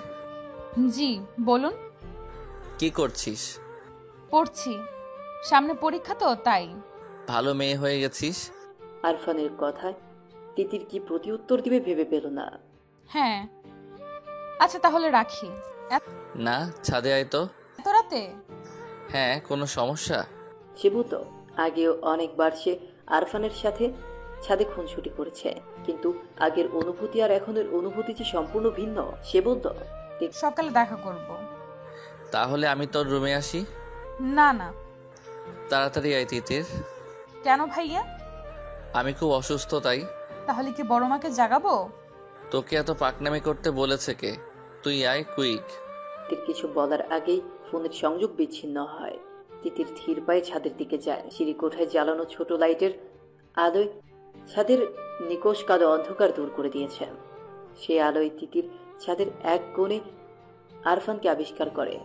জি বলুন। কি করছিস? পড়ছি, সামনে পরীক্ষা তো তাই। ভালো মেয়ে হয়ে গেছিস। আরফানের কথায় তিতির কি প্রতি উত্তর দিবে ভেবে পেল না। হ্যাঁ, আচ্ছা তাহলে রাখি। না, ছাদে আয় তো। এত রাতে? হ্যাঁ, কোনো সমস্যা? সে বুঝতো আগেও অনেকবার সে আরফানের সাথে ছাদে খুনসুটি করেছে, কিন্তু আগের অনুভূতি আর এখনের অনুভূতি যে সম্পূর্ণ ভিন্ন। সে বলতো, সকালে দেখা করব। তাহলে আমি তোর রুমে আসি? না না। তাড়াতাড়ি আয় তিতির। কেন ভাইয়া? আমি খুব অসুস্থ, তাই। তাহলে কি বড় মাকে জাগাবো? তোকে এত পাকনামি করতে বলেছে কে? তুই আয় কুইক। তিতির কিছু বলার আগেই ফোনের সংযোগ বিচ্ছিন্ন হয়। তিতির ধীর পায়ে ছাদের দিকে যায়। সিঁড়ি কোঠায় জ্বালানো ছোট লাইটের আলোয় ছাদের নিকোষ কালো অন্ধকার দূর করে দিয়েছে। সে আলোয় তিতির ছাদের এক কোণে আরফানকে আবিষ্কার করে।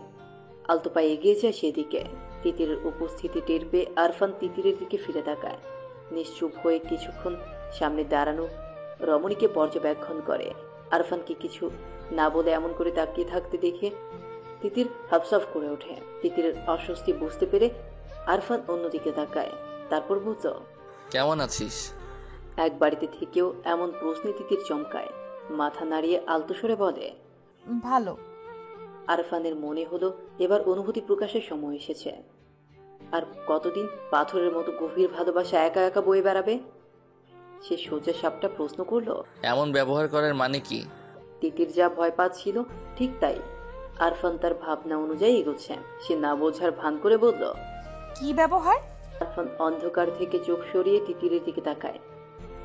আলতো পায়ে এগিয়ে যায় সেদিকে। তিতিরের উপস্থিতি টের পেয়ে আরফান তিতিরের দিকে ফিরে তাকায়। নিশ্চুপ হয়ে কিছুক্ষণ সামনে দাঁড়ানো রমণীকে পর্যবেক্ষণ করে। আরফানকে কিছু না বলে এমন করে তাকিয়ে থাকতে দেখে তিতির হাফসাফ করে ওঠে। তিতিরের অস্বস্তি বুঝতে পেরে আরফান অন্যদিকে তাকায়। তারপর বুঝল, কেমন আছিস? এক বাড়িতে থেকেও এমন প্রশ্নে তিতির চমকায়। মাথা নাড়িয়ে আলতো স্বরে বলে, ভালো। আরফানের মনে হলো এবার অনুভূতি প্রকাশের সময় এসেছে। আর কতদিন পাথরের মতো গভীর ভালোবাসা একা একা বয়ে বেড়াবে? সে সোজা সাপটা প্রশ্ন করলো, এমন ব্যবহার করার মানে কি? তিতির যা ভয় পাচ্ছিল ঠিক তাই। আরফান তার ভাবনা অনুযায়ী এগোচ্ছে। সে না বোঝার ভান করে বলল, কি ব্যবহার? আরফান অন্ধকার থেকে চোখ সরিয়ে তিতিরের দিকে তাকায়।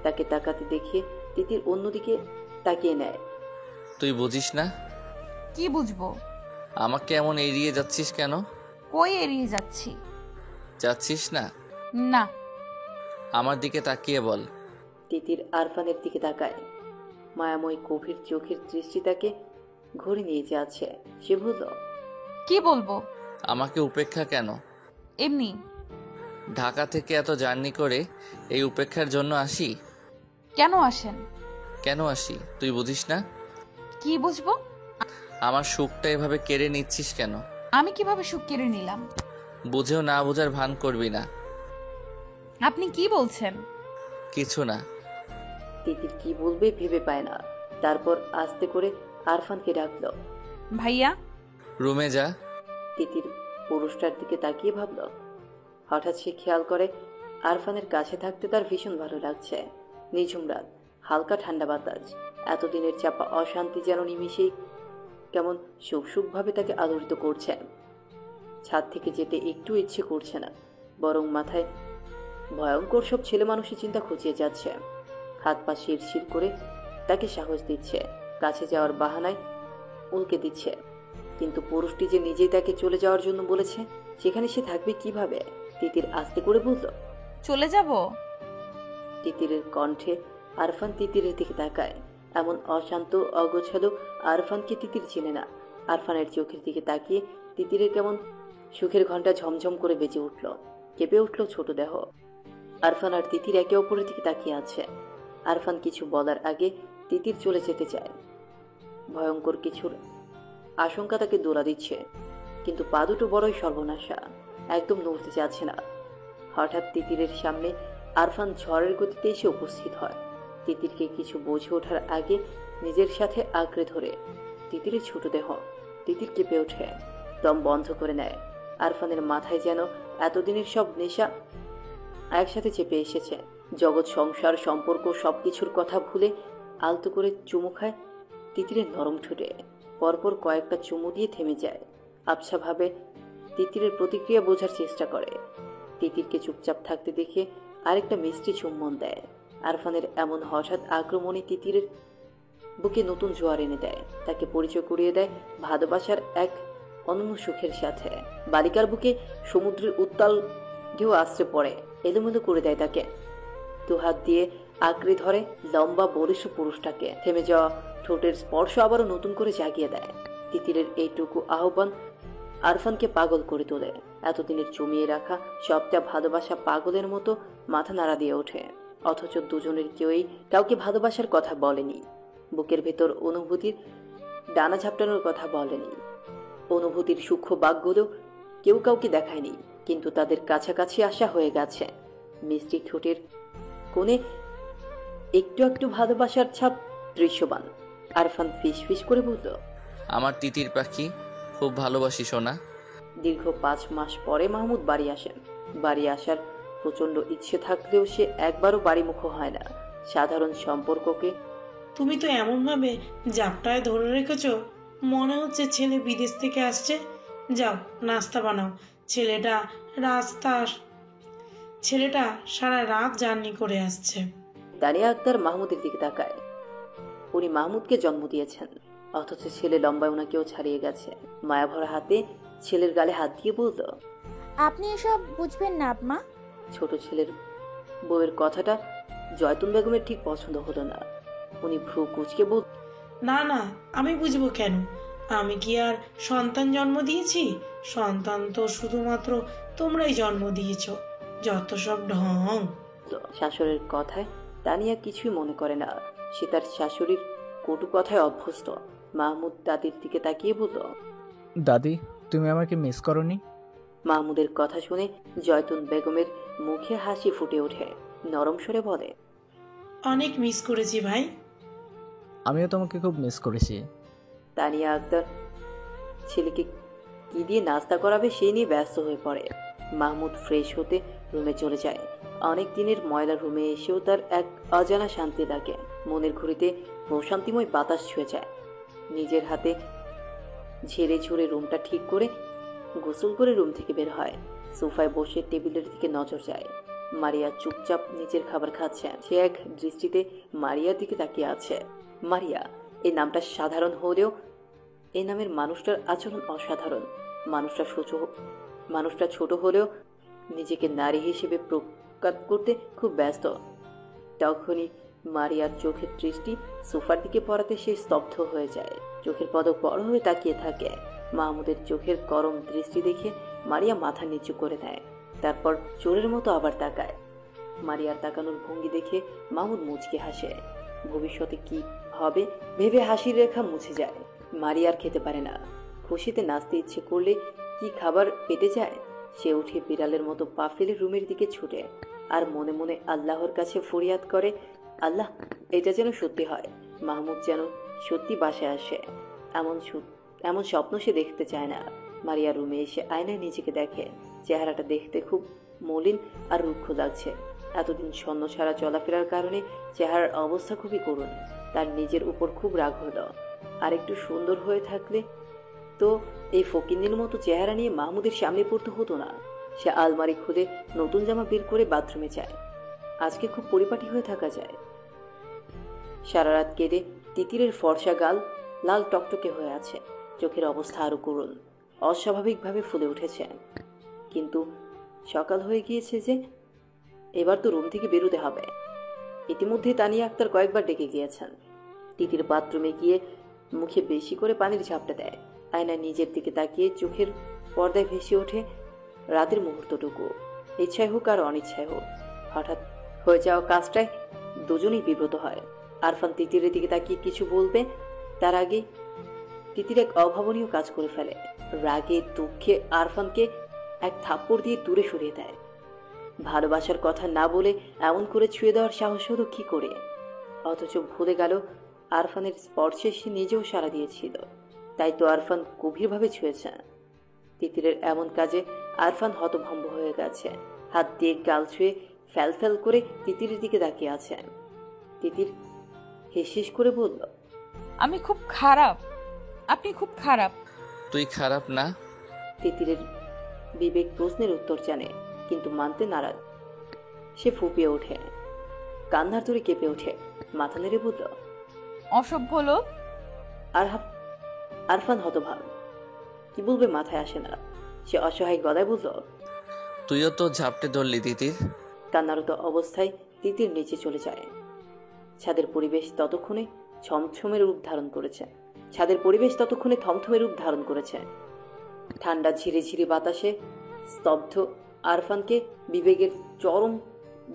তাকে তাকাতে দেখে তিতির অন্যদিকে তাকিয়ে নেয়। তুই বুঝিস না? কি বুঝবো? আমাকে এমন এড়িয়ে যাচ্ছিস কেন? কই এড়িয়ে যাচ্ছি? যাচ্ছিস না? না। আমার দিকে তাকিয়ে বল। তিতির আরফানের দিকে তাকায়। মায়াময় গভীর চোখের দৃষ্টি তাকে ঘুরে নিয়ে যাচ্ছে। সে বলল, কি বলবো? আমাকে উপেক্ষা কেন? এমনি। ঢাকা থেকে এত জার্নি করে এই উপেক্ষার জন্য আসি? কেন আসেন? কেন আসি তুই বুঝিস না? কি বুঝবো? আমার সুখটা এভাবে কেড়ে নিচ্ছিস কেন? আমি কিভাবে সুখ কেড়ে নিলাম? বুঝেও না বুঝার ভান করবি না। আপনি কি বলছেন? কিছু না। তিতির কি বলবে ভেবে পায় না। তারপর আস্তে করে আরফানকে ডাকলো, ভাইয়া। রুমে যা। তিতির পুরুষটার দিকে তাকিয়ে ভাবল। হঠাৎ সে খেয়াল করে আরফানের কাছে থাকতে তার ভীষণ ভালো লাগছে। নিঝুম রাত, হালকা ঠান্ডা বাতাস, এতদিনের চাপা অশান্তি যেন নিমিষেই কেমন সুখ সুখভাবে তাকে আলোড়িত করছে। ছাদ থেকে যেতে একটু ইচ্ছে করছে না, বরং মাথায় ভয়ঙ্কর সব ছেলে মানুষের চিন্তা খুঁজিয়ে যাচ্ছে। হাত পা শিরশির করে তাকে সাহস দিচ্ছে, কাছে যাওয়ার বাহানায় উল্কে দিচ্ছে। কিন্তু পুরুষটি যে নিজেই তাকে চলে যাওয়ার জন্য বলেছে, সেখানে সে থাকবে কিভাবে? তিতির আস্তে করে বলল। চলে যাব? তিতিরের কণ্ঠে আরফান তিতিরের দিকে তাকায়। এমন অশান্ত অগোছালো আরফানকে তিতির চেনে না। আরফানের চোখের দিকে তাকিয়ে তিতিরের কেমন সুখের ঘন্টা ঝমঝম করে বেজে উঠল, কেঁপে উঠল ছোট দেহ। আরফান আর তিতির একে অপরের দিকে তাকিয়ে আছে। আরফান কিছু বলার আগে তিতির চলে যেতে চায়। ভয়ঙ্কর কিছুর আশঙ্কা তাকে দোলা দিচ্ছে, কিন্তু পা দুটো বড়ই সর্বনাশা, একদম নড়তে চাচ্ছে না। হঠাৎ তিতিরের সামনে আরফান ঝড়ের গতিতে এসে উপস্থিত হয়। তিতিরকে কিছু বুঝে ওঠার আগে নিজের সাথে আঁকড়ে ধরে তিতিরের ছোট দেহ। তিতির কেঁপে ওঠে, দম বন্ধ করে নেয়। আরফানের মাথায় যেন এতদিনের সব নেশা একসাথে চেপে এসেছে। জগৎ, সংসার, সম্পর্ক সবকিছুর কথা ভুলে আলতো করে চুমু খায় তিতিরের নরম ঠোঁটে। পরপর কয়েকটা চুমু দিয়ে থেমে যায়। আবছাভাবে তিতিরের প্রতিক্রিয়া বোঝার চেষ্টা করে। তিতিরকে চুপচাপ থাকতে দেখে আরেকটা মিষ্টি চুম্বন দেয়। আরফানের এমন হঠাৎ আক্রমণে তিতিরের বুকে নতুন জোয়ার এনে দেয়। তাকে পরিচয় করিয়ে দেয় ভালোবাসার এক অনন্য সুখের সাথে। বালিকার বুকে সমুদ্রের উত্তাল ঢেউ আশ্রে পড়ে, এলোমেলো করে দেয় তাকে। দুহাত দিয়ে আঁকড়ে ধরে লম্বা বলিষ্ঠ পুরুষটাকে। থেমে যাওয়া ঠোঁটের স্পর্শ আবারও নতুন করে জাগিয়ে দেয়। তিতিরের এইটুকু আহ্বান আরফানকে পাগল করে তোলে। এতদিনের জমিয়ে রাখা সবটা ভালোবাসা পাগলের মতো মাথা নাড়া দিয়ে ওঠে। অথচ দুজনের কেউই কাউকে ভালোবাসার কথা বলেনি, বুকের ভেতর অনুভূতির ডানা ঝাপটানোর কথা বলেনি। অনুভূতির সূক্ষ্ম বাকগুলো কেউ কাউকে দেখায়নি, কিন্তু তাদের কাছাকাছি আসা হয়ে গেছে। মিষ্টি ঠোঁটের কোণে একটু একটু ভালোবাসার ছাপ দৃশ্যমান। আরফান ফিস ফিস করে বলল, আমার তিতির পাখি, খুব ভালোবাসি সোনা। দীর্ঘ 5 মাস পরে মাহমুদ বাড়ি আসেন। বাড়ি আসার প্রচন্ড ইচ্ছে থাকলেও সে একবারও বাড়িমুখ হয় না। সাধারণ সম্পর্ককে তুমি তো এমনভাবে জাপটায় ধরে রেখেছ, মনে হচ্ছে ছেলে বিদেশ থেকে আসছে। যাও, নাস্তা বানাও। ছেলেটা সারা রাত জার্নি করে আসছে। দানিয়া আক্তার মাহমুদের দিকে তাকায়। উনি মাহমুদকে জন্ম দিয়েছেন, অথচ ছেলে লম্বায় ওনাকেও ছাড়িয়ে গেছে। মায়াভরা হাতে ছেলের গালে হাত দিয়ে বলল, আপনি এসব বুঝবেন না আম্মা। ছোট ছেলের বউয়ের কথাটা জয়তুন বেগমের ঠিক পছন্দ হলো না। উনি ভ্রু কুঁচকে বল, না না, আমি বুঝবো কেন? আমি কি আর সন্তান জন্ম দিয়েছি? সন্তান তো শুধুমাত্র তোমরাই জন্ম দিয়েছ। যত সব ঢং। শাশুড়ির কথায় তানিয়া কিছুই মনে করে না। সে তার শাশুড়ির কটু কথায় অভ্যস্ত। মাহমুদ দাদির দিকে তাকিয়ে বলল, দাদি, তুমি আমাকে মিস করনি? মাহমুদের কথা শুনে জয়তুন বেগমের মুখে হাসি ফুটে ওঠে। নরম স্বরে বলে, অনেক মিস করেছি ভাই। আমিও তোমাকে খুব মিস করেছি। তানিয়া আক্তার ছেলেকে কি দিয়ে নাস্তা করাবে সেই নিয়ে ব্যস্ত হয়ে পড়ে। মাহমুদ ফ্রেশ হতে রুমে চলে যায়। অনেক দিনের ময়লা রুমে এসেও তার এক অজানা শান্তি লাগে। মনের ঘুরিতে প্রশান্তিময় বাতাস ছুঁয়ে যায়। নিজের হাতে ঝেড়ে ঝুড়ে রুমটা ঠিক করে গোসল করে রুম থেকে বের হয়। সোফায় বসে টেবিলের দিকে নজর যায়। মারিয়া চুপচাপ নিজের খাবার খাচ্ছে। সে এক দৃষ্টিতে মারিয়ার দিকে তাকিয়ে আছে। মারিয়া, এই নামটা সাধারণ হলেও এই নামের মানুষটার আচরণ অসাধারণ। মানুষটা ছোট হলেও নিজেকে নারী হিসেবে প্রকাশ করতে খুব ব্যস্ত। তখনই মারিয়ার চোখের দৃষ্টি সোফার দিকে পড়াতে সে স্তব্ধ হয়ে যায়। চোখের পলক বড় হয়ে তাকিয়ে থাকে। মাহমুদের চোখের গরম দৃষ্টি দেখে মারিয়া মাথা নিচু করে দেয়। তারপর চোরের মতো আবার তাকায়। মারিয়ার তাকানোর ভঙ্গি দেখে মাহমুদ মুচকে হাসে। ভবিষ্যতে কি হবে ভেবে হাসির রেখা মুছে যায়। মারিয়ার খেতে পারে না। খুশিতে নাচতে ইচ্ছে করলে কি খাবার পেটে যায়। সে উঠে বিড়ালের মতো পা ফেলে রুমের দিকে ছুটে আর মনে মনে আল্লাহর কাছে ফরিয়াদ করে, আল্লাহ, এটা যেন সত্যি হয়। মাহমুদ যেন সত্যি বাসায় আসে। এমন স্বপ্ন সে দেখতে চায় না। মারিয়া রুমে এসে আয়নায় নিজেকে দেখে। চেহারাটা দেখতে খুব মলিন আর রুক্ষ লাগছে। এতদিন ছন্ন ছাড়া চলাফেরার কারণে চেহারার অবস্থা খুবই করুণ। তার নিজের উপর খুব রাগ হলো। আর একটু সুন্দর হয়ে থাকলে তো এই ফকিন্নির মতো চেহারা নিয়ে মাহমুদের সামনে পড়তে হতো না। সে আলমারি খুলে নতুন জামা বের করে বাথরুমে যায়। আজকে খুব পরিপাটি হয়ে থাকা যায়। সারা রাত কেঁদে তিতিরের ফর্সা গাল লাল টকটকে হয়ে আছে, চোখের অবস্থা আরো করুণ, অস্বাভাবিকভাবে ফুলে উঠেছে। কিন্তু সকাল হয়ে গিয়েছে যে, এবার তো রুম থেকে বেরোতে হবে। ইতিমধ্যে তানিয়া আক্তার কয়েকবার ডেকে গিয়েছেন। তিতির বাথরুমে গিয়ে মুখে বেশি করে পানির ঝাপটা দেয়। আয়নায় নিজের দিকে তাকিয়ে চোখের পর্দায় ভেসে ওঠে রাতের মুহূর্তটুকু। ইচ্ছায় হোক আর অনিচ্ছায় হোক, হঠাৎ হয়ে যাওয়া কাজটায় দুজনেই বিব্রত হয়। আরফান তিতিরের দিকে তাকিয়ে কিছু বলবে, তার আগে তিতির এক অভাবনীয় কাজ করে ফেলে। রাগে দুঃখে আরফানকে এক থাপ্পড় দিয়ে দূরে সরিয়ে দেয়। ভালোবাসার কথা না বলে এমন করে ছুঁয়ে দেওয়ার সাহস হলো কি করে? অথচ ভুলে গেল আরফানের স্পর্শে সে নিজেও সাড়া দিয়েছিল, তাই তো আরফান গভীরভাবে ছুঁয়েছে। তিতিরের এমন কাজে আরফান হতভম্ব হয়ে গেছে। হাত দিয়ে গাল ছুঁয়ে ফ্যাল ফ্যাল করে তিতিরের দিকে তাকিয়ে আছে। তিতির হিসহিস করে বলল, আমি খুব খারাপ, আপনি খুব খারাপ। তুই খারাপ না। তিতিরের বিবেক প্রশ্নের উত্তর জানে, কিন্তু মানতে নারাজ। সে ফুপিয়ে ওঠে, কান্নার ধরে কেঁপে ওঠে, মাথা নেড়ে বলল, অসভ্য লোক। আরফান হতভাগ, কি বলবে মাথায় আসে না। সে অসহায় গলায় বলল, তুইও তো ঝাপটে ধরলি তিতির। কান্নারত অবস্থায় তিতির নিচে চলে যায়। ছাদের পরিবেশ ততক্ষণে ছমছমের রূপ ধারণ করেছে। ঠান্ডা ঝিরিঝিরি বাতাসে স্তব্ধ আরফানকে বিবেকের চরম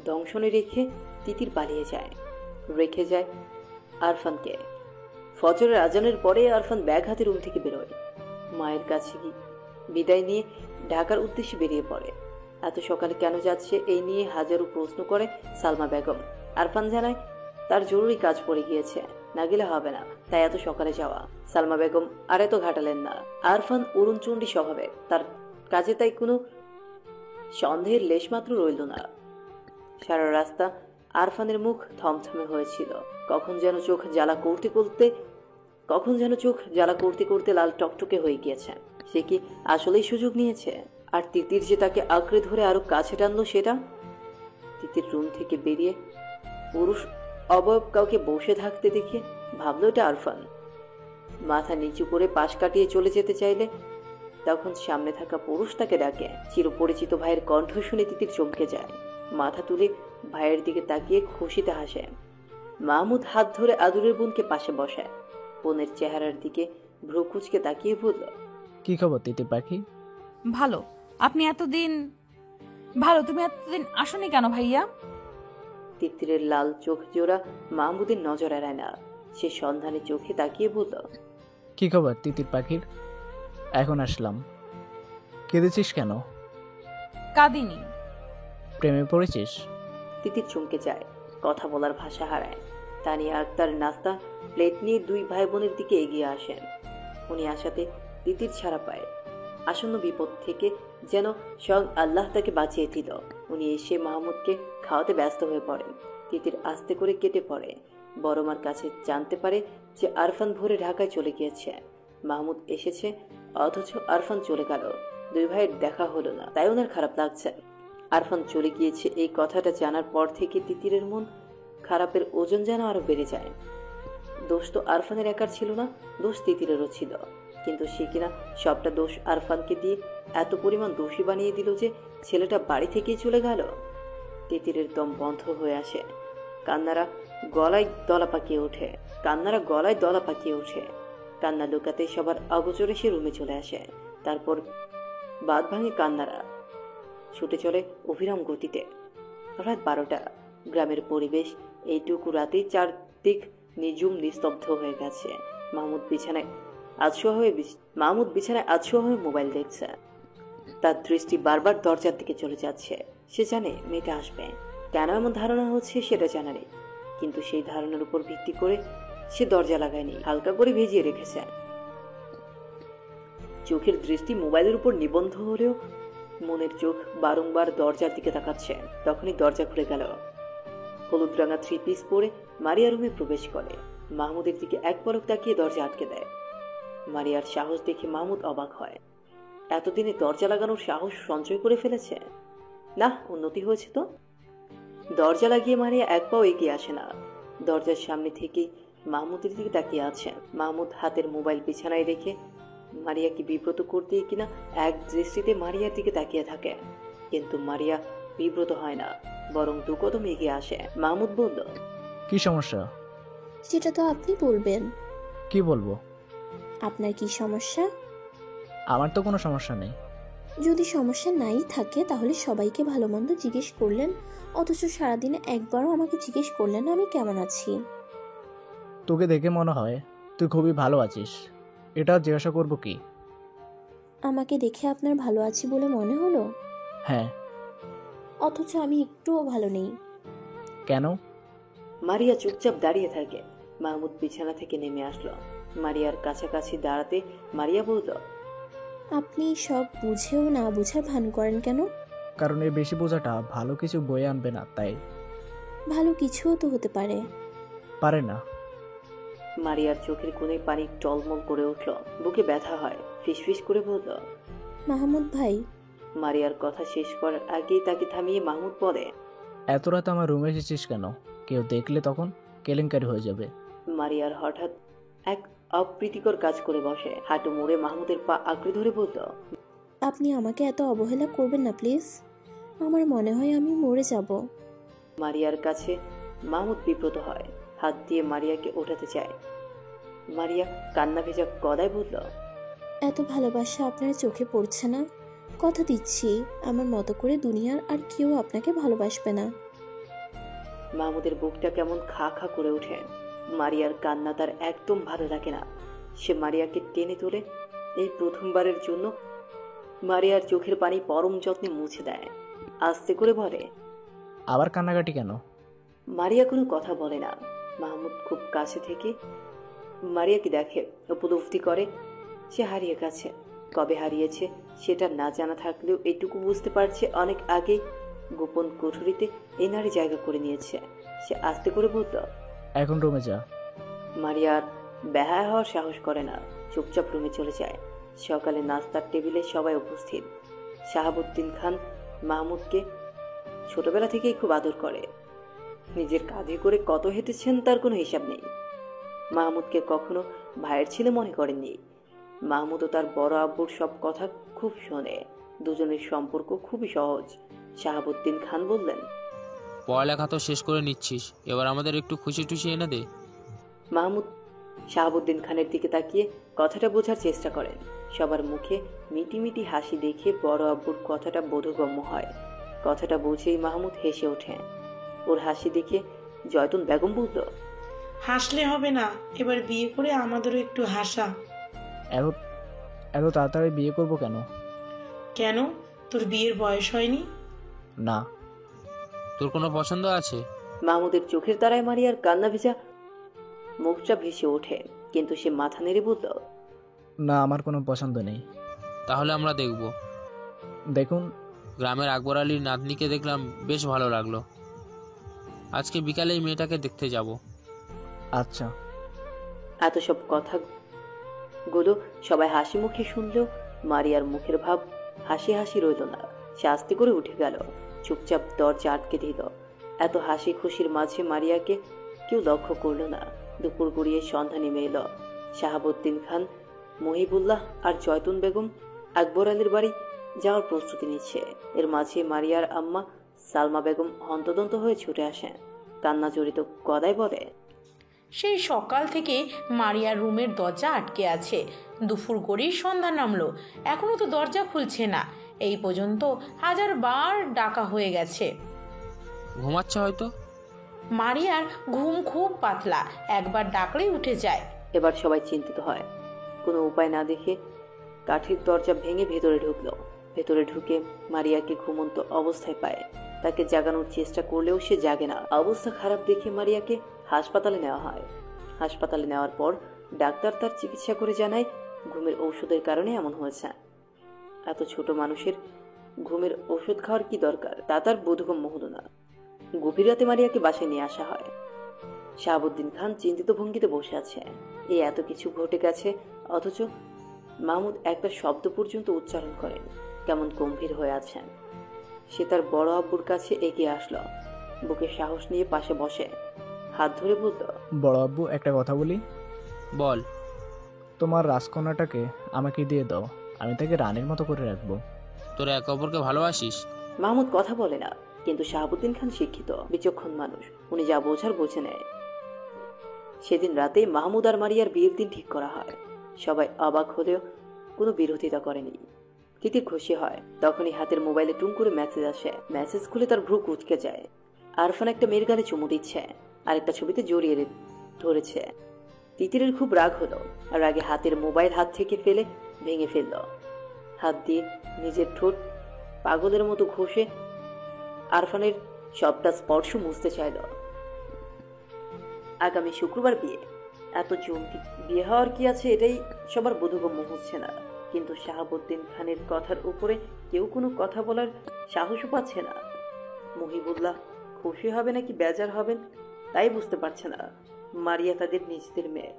দংশনে রেখে তিতির পালিয়ে যায়। রেখে যায় আরফানকে। ফজরের আজানের পরে আরফান ব্যাগ হাতে রুম থেকে বেরোয়। মায়ের কাছে বিদায় নিয়ে ঢাকার উদ্দেশ্যে বেরিয়ে পড়ে। এত সকালে কেন যাচ্ছে এই নিয়ে হাজারো প্রশ্ন করে সালমা বেগম। আরফান জানায় তার জরুরি কাজ পড়ে গিয়েছে, না গেলে হবে না, তাই এত সকালে যাওয়া। সালমা বেগম আর এত ঘাটালেন না। আরফান অরুণচণ্ডী স্বভাবে, তার কাজে তাই কোনো সন্দেহের লেশমাত্র রইল না। সারা রাস্তা আরফানের মুখ থমথমে হয়েছিল। কখন যেন চোখ জ্বালা করতে করতে লাল টকটকে হয়ে গিয়েছে। সে কি আসলেই সুযোগ নিয়েছে? আর তিতির যে তাকে আঁকড়ে ধরে আরো কাছে টানলো সেটা? তিতির রুম থেকে বেরিয়ে পুরুষ অবয়ব কাউকে বসে থাকতে দেখে ভাবলো এটা আরফান। মাথা নিচু করে পাশ কাটিয়ে চলে যেতে চাইলে তখন সামনে থাকা পুরুষ তাকে ডাকে। চিরপরিচিত ভাইয়ের কণ্ঠ শুনে তিতির চমকে যায়। মাথা তুলে ভাইয়ের দিকে তাকিয়ে খুশিতে হাসে। মাহমুদ হাত ধরে আদুরের বোনকে পাশে বসায়। বোনের চেহারার দিকে ভ্রু কুঁচকে তাকিয়ে বলল, কি খবর তিতির পাখি? ভালো। তুমি এতদিন আসনি কেন ভাইয়া? তিতিরের লাল চোখ জোড়া মাহমুদের নজর এড়ায় না। সে সন্ধানী চোখে তাকিয়ে বলল, কি খবর তিতির পাখির? এখন আসলাম। কেঁদেছিস কেন? কাঁদিনি। প্রেমে পড়েছিস? তিতির চমকে যায়, কথা বলার ভাষা হারায়। তানিয়া আক্তার নাস্তা প্লেট নিয়ে দুই ভাই বোনের দিকে এগিয়ে আসেন। উনি আসাতে তিতির ছাড়া পায়। আসন্ন বিপদ থেকে যেন স্বয়ং আল্লাহ তাকে বাঁচিয়ে দিল। উনি এসে মাহমুদকে খাওয়াতে ব্যস্ত হয়ে পড়েন। তিতির আস্তে করে কেটে পড়ে। বড় মার কাছে জানতে পারে যে আরফান ভোরে ঢাকায় চলে গিয়েছে। মাহমুদ এসেছে, অথচ আরফান চলে গেল। দুই ভাইয়ের দেখা হলো না, তাই ওনার খারাপ লাগছে। আরফান চলে গিয়েছে এই কথাটা জানার পর থেকে তিতিরের মন খারাপের ওজন যেন আরো বেড়ে যায়। দোষ তো আরফানের একার ছিল না, দোষ তিতিরেরও ছিল। কিন্তু সে কিনা সবটা দোষ আরফানকে দিয়ে এত পরিমাণ দোষী বানিয়ে দিল যে ছেলেটা বাড়ি থেকেই চলে গেল। তিতিরের দম বন্ধ হয়ে আসে। কান্নারা গলায় দলা পাকিয়ে ওঠে। কান্না লুকাতে সবার অগোচরে সে রুমে চলে আসে। তারপর বাদ ভাঙে কান্নারা, ছুটে চলে অভিরাম গতিতে। রাত 12টা। গ্রামের পরিবেশ এইটুকু রাতেই চারদিক নিঝুম নিস্তব্ধ হয়ে গেছে। মাহমুদ বিছানায় আধশোয়া হয়ে মোবাইল দেখছে। তার দৃষ্টি বারবার দরজার দিকে চলে যাচ্ছে। সে জানে মেয়েটা আসবে। কেন এমন ধারণা হচ্ছে সেটা জানা নেই, কিন্তু সেই ধারণার উপর ভিত্তি করে সে দরজা লাগায়নি, হালকা করে ভিজিয়ে রেখেছে। চোখের দৃষ্টি মোবাইলের উপর নিবন্ধ হলেও মনের চোখ বারংবার দরজার দিকে তাকাচ্ছে। তখনই দরজা খুলে গেল। হলুদ রাঙা 3 পিস পরে মারিয়া রুমে প্রবেশ করে। মাহমুদের দিকে এক পলক তাকিয়ে দরজা আটকে দেয়। মারিয়ার সাহস দেখে মাহমুদ অবাক হয়। এতদিনে দরজা লাগানোর সাহস সঞ্চয় করে ফেলেছে। না, উন্নতি হয়েছে তো। দরজা লাগিয়ে মারিয়া এক পাও এগিয়ে আসে না। দরজার সামনে থেকেই মাহমুদের দিকে তাকিয়ে আছে। মাহমুদ হাতের মোবাইল বিছানায় রেখে মারিয়াকে বিব্রত করতেই কিনা এক দৃষ্টিতে মারিয়ার দিকে তাকিয়ে থাকে, কিন্তু মারিয়া বিব্রত হয় না, বরং দু কদম এগিয়ে আসে। মাহমুদ বলল, কি সমস্যা? সেটা তো আপনি বলবেন। কি বলবো? আপনার কি সমস্যা? আমার তো কোনো সমস্যা নেই। যদি সমস্যা নাই থাকে তাহলে সবাইকে ভালো মন্দ জিজ্ঞেস করলেন, অথচ সারাদিনে একবারও আমাকে জিজ্ঞেস করলেন না আমি কেমন আছি। তোকে দেখে মনে হয় তুই খুবই ভালো আছিস, এটা জিজ্ঞাসা করবো কি? আমাকে দেখে আপনার ভালো আছি বলে মনে হলো, হ্যাঁ। অথচ আমি একটুও ভালো নেই। কেন? মারিয়া চুপচাপ দাঁড়িয়ে থাকে। মাহমুদ বিছানা থেকে নেমে আসলো। মারিয়ার কাছাকাছি দাঁড়াতে মারিয়া বলল, আপনি সব বুঝেও না বুঝার ভান করেন কেন? কারণ এই বেশি বোঝাটা ভালো কিছু বয়ে আনবে না, তাই। ভালো কিছুও তো হতে পারে। পারে না। মারিয়ার চোখের কোণে পানি টলমল করে উঠল, বুকে ব্যথা হয়। ফিসফিস করে বলল, মাহমুদ ভাই। মারিয়ার কথা শেষ করার আগেই তাকে থামিয়ে মাহমুদ বলে, এত রাত আমার রুমে এসেছিস কেন? কেউ দেখলে তখন কেলেঙ্কারি হয়ে যাবে। মারিয়ার হঠাৎ এক অপ্রীতিকর কাজ করে বসে। হাঁটু মুড়ে মাহমুদের পা আঁকড়ে ধরে বলল, আপনি আমাকে এত অবহেলা করবেন না প্লিজ। আমার মনে হয় আমি মরে যাব। মারিয়ার কাছে মাহমুদ বিব্রত হয়, হাত দিয়ে মারিয়াকে ওঠাতে চায়। মারিয়া কান্না ভেজা গলায় বলল, এত ভালোবাসা আপনার চোখে পড়ছে না? কথা দিচ্ছি আমার মতো করে দুনিয়ার আর কেউ আপনাকে ভালোবাসবে না। মাহমুদের বুকটা কেমন খা খা করে ওঠে। মারিয়ার কান্না তার একদম ভালো লাগে না। সে মারিয়াকে টেনে তোলে। এই প্রথমবারের জন্য মারিয়ার চোখের পানি পরম যত্নে মুছে দেয়। আস্তে করে বলে, আবার কান্নাকাটি কেন? মারিয়া কোনো কথা বলে না। মাহমুদ খুব কাছে থেকে মারিয়াকে দেখে, উপলব্ধি করে সে হারিয়ে গেছে। কবে হারিয়েছে সেটা না জানা থাকলেও এটুকু বুঝতে পারছে অনেক আগেই গোপন কুঠুরিতে এই নারী জায়গা করে নিয়েছে। সে আস্তে করে বলল, এখন রুমে যা। মারিয়ার বেহায়া হওয়ার সাহস করে না, চুপচাপ রুমে চলে যায়। সকালে নাস্তার টেবিলে সবাই উপস্থিত। শাহাবুদ্দিন খান মাহমুদকে ছোটবেলা থেকেই খুব আদর করে। নিজের কাঁধে করে কত হেঁটেছেন তার কোনো হিসাব নেই। মাহমুদকে কখনো ভাইয়ের ছেলে মনে করেননি। মাহমুদও তার বড় আব্বুর সব কথা খুব শোনে। দুজনের সম্পর্ক খুবই সহজ। শাহাবুদ্দিন খান বললেন, পড়ালেখা তো শেষ করে নিচ্ছিস, এবার আমাদের একটু খুশি টুশি এনে দে। মাহমুদ শাহাবুদ্দিন খানের দিকে তাকিয়ে কথাটা বোঝার চেষ্টা করেন। সবার মুখে মিটি মিটি হাসি দেখে বড় আব্বুর কথাটা বোধগম্য হয়। কথাটা বুঝেই মাহমুদ হেসে ওঠে। ওর হাসি দেখে জয়তুন বেগম বলল, হাসলে হবে না, এবার বিয়ে করে আমাদেরও একটু হাসা। এত এত তাড়াতাড়ি বিয়ে করব কেন? কেন, তোর বিয়ের বয়স হয়নি? না। তোর কোনো পছন্দ আছে? মাহমুদের চোখের তারায় মারিয়ার কান্না ভেজা মুখটা ভেসে ওঠে, কিন্তু সে মাথা নেড়ে বলল, না, আমার কোনো পছন্দ নেই। তাহলে আমরা দেখব। দেখুন, গ্রামের আকবর আলীর নাতনিকে দেখলাম, বেশ ভালো লাগলো। আজকে বিকালে এই মেয়েটাকে দেখতে যাব। আচ্ছা। এত সব কথাগুলো সবাই হাসি মুখে শুনলেও মারিয়ার মুখের ভাব হাসি হাসি রইল না। সে আস্তে করে উঠে গেল, চুপচাপ দরজা আটকে দিল। এত হাসি খুশির মাঝে মারিয়াকে কেউ লক্ষ্য করল না। দুপুর গড়িয়ে সন্ধ্যা নেমে এলো। শাহাবুদ্দিন খান, মহিবুল্লাহ আর জয়তুন বেগম আকবর আলীর বাড়ি যাওয়ার প্রস্তুতি নিচ্ছে। এর মাঝে মারিয়ার আম্মা সালমা বেগম হন্তদন্ত হয়ে ছুটে আসেন। কান্না জড়িত গলায় বলে, সেই সকাল থেকে মারিয়ার রুমের দরজা আটকে আছে। দুপুর গড়িয়ে সন্ধ্যা নামলো, এখনো তো দরজা খুলছে না। এই পর্যন্ত 1000 বার ডাকা হয়ে গেছে। ঘুমাচ্ছে হয়তো। মারিয়ার ঘুম খুব পাতলা, একবার ডাকলেই উঠে যায়। এবার সবাই চিন্তিত হয়। কোনো উপায় না দেখে কাঠের দরজা ভেঙে ভেতরে ঢুকলো। ভেতরে ঢুকে মারিয়াকে ঘুমন্ত অবস্থায় পায়। তাকে জাগানোর চেষ্টা করলেও সে জাগে না। অবস্থা খারাপ দেখে মারিয়াকে হাসপাতালে নেওয়া হয়। হাসপাতালে নেওয়ার পর ডাক্তার তার চিকিৎসা করে জানায় ঘুমের ঔষধের কারণে এমন হয়েছে। এত ছোট মানুষের ঘুমের ওষুধ খাওয়ার কি দরকার, তা তার বোধগম্য হলো না। গভীর রাতে মারিয়াকে বাসায় নিয়ে আসা হয়। শাহাবুদ্দিন খান চিন্তিত ভঙ্গিতে বসে আছে। এত কিছু ঘটে গেছে, অথচ মাহমুদ একটা শব্দ পর্যন্ত উচ্চারণ করেন, কেমন গম্ভীর হয়ে আছেন। সে তার বড় আব্বুর কাছে এগিয়ে আসলো, বুকে সাহস নিয়ে পাশে বসে হাত ধরে বলল, বড় আব্বু, একটা কথা বলি। বল। তোমার রাজকন্যাটাকে আমাকে দিয়ে দাও, আমি তাকে রানীর মতো করে রাখবো। তোরা একে অপরকে ভালোবাসিস? মাহমুদ কথা বলে না, কিন্তু শাহাবুদ্দিন খান শিক্ষিত, বিচক্ষণ মানুষ। উনি যা বোঝার বুঝে নেয়। সেদিন রাতে মাহমুদ আর মারিয়ার বিয়ের দিন ঠিক করা হয়। সবাই অবাক হলেও কোনো বিরোধিতা করেনি। তিতির খুশি হয়। তখনই হাতের মোবাইলে টুং করে মেসেজ আসে। মেসেজ খুলে তার ভ্রু কুঁচকে যায়। আরফান একটা মেয়ের গালে চুমু দিচ্ছে, আরেকটা ছবিতে জড়িয়ে ধরেছে। তিতিরের খুব রাগ হলো, আর রাগে হাতের মোবাইল হাত থেকে ফেলে ভেঙে ফেলল। হাত দিয়ে নিজের ঠোঁট পাগলের মতো ঘষে আরফানের সবটা স্পর্শ মুছতে চাইল। আগামী শুক্রবার বিয়ে। এত জলদি বিয়ে হওয়ার কি আছে, এটাই সবার বোধগম্য হচ্ছে না। কিন্তু শাহাবুদ্দিন খানের কথার উপরে কেউ কোনো কথা বলার সাহসও পাচ্ছে না। মহিবুল্লাহ খুশি হবে নাকি বেজার হবেন তাই বুঝতে পারছে না। মারিয়া তাদের নিজেদের মেয়ে,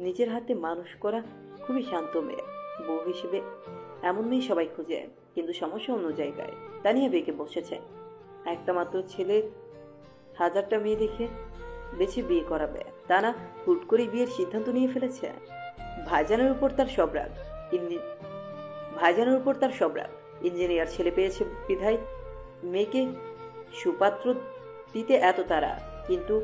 নিজের হাতে মানুষ করা, খুবই শান্ত মেয়ে। বউ হিসেবে এমন মেয়ে সবাই খুঁজে, কিন্তু সমস্যা অন্য জায়গায়। তানিয়া বেঁকে বসেছে। একটা মাত্র ছেলে, হাজারটা মেয়ে দেখে বেছে বিয়ে করাবে, তা না হুট করে বিয়ের সিদ্ধান্ত নিয়ে ফেলেছে। ভাইজানের উপর তার সব রাগ। ইঞ্জিনিয়ার ছেলে পেয়েছে বিধায় মেয়েকে সুপাত্র দিতে এত তারা, কিন্তু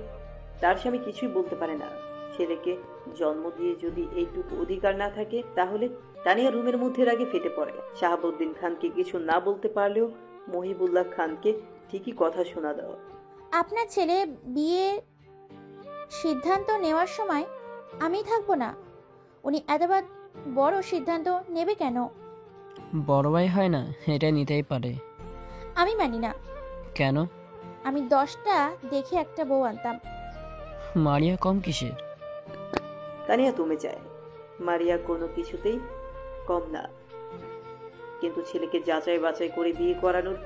তার স্বামী কিছুই বলতে পারে না। ছেলেকে জন্ম দিয়ে যদি এইটুকু অধিকার না থাকে, তাহলে তানিয়া রুমের মধ্যে রাগে ফেটে পড়ে। শাহাবুদ্দিন খানকে কিছু না বলতে পারলেও মহিবুল্লাহ খানকে ঠিকই কথা শোনা দাও। আপনার ছেলে বিয়ে সিদ্ধান্ত নেওয়ার সময় আমি থাকবো না। উনি এতবার বড় সিদ্ধান্ত নেবে কেন? বড় ভাই হয় না, এটা নিতেই পারে। আমি মানি না। কেন? আমি 10টা দেখে একটা বউ আনতাম। মারিয়া কম কিসের? তানিয়া তুমি চায়, মারিয়া কোনো কিছুতেই কম না, কিন্তু ছেলেকে যাচাই বাছাই করে বিয়ে করানোর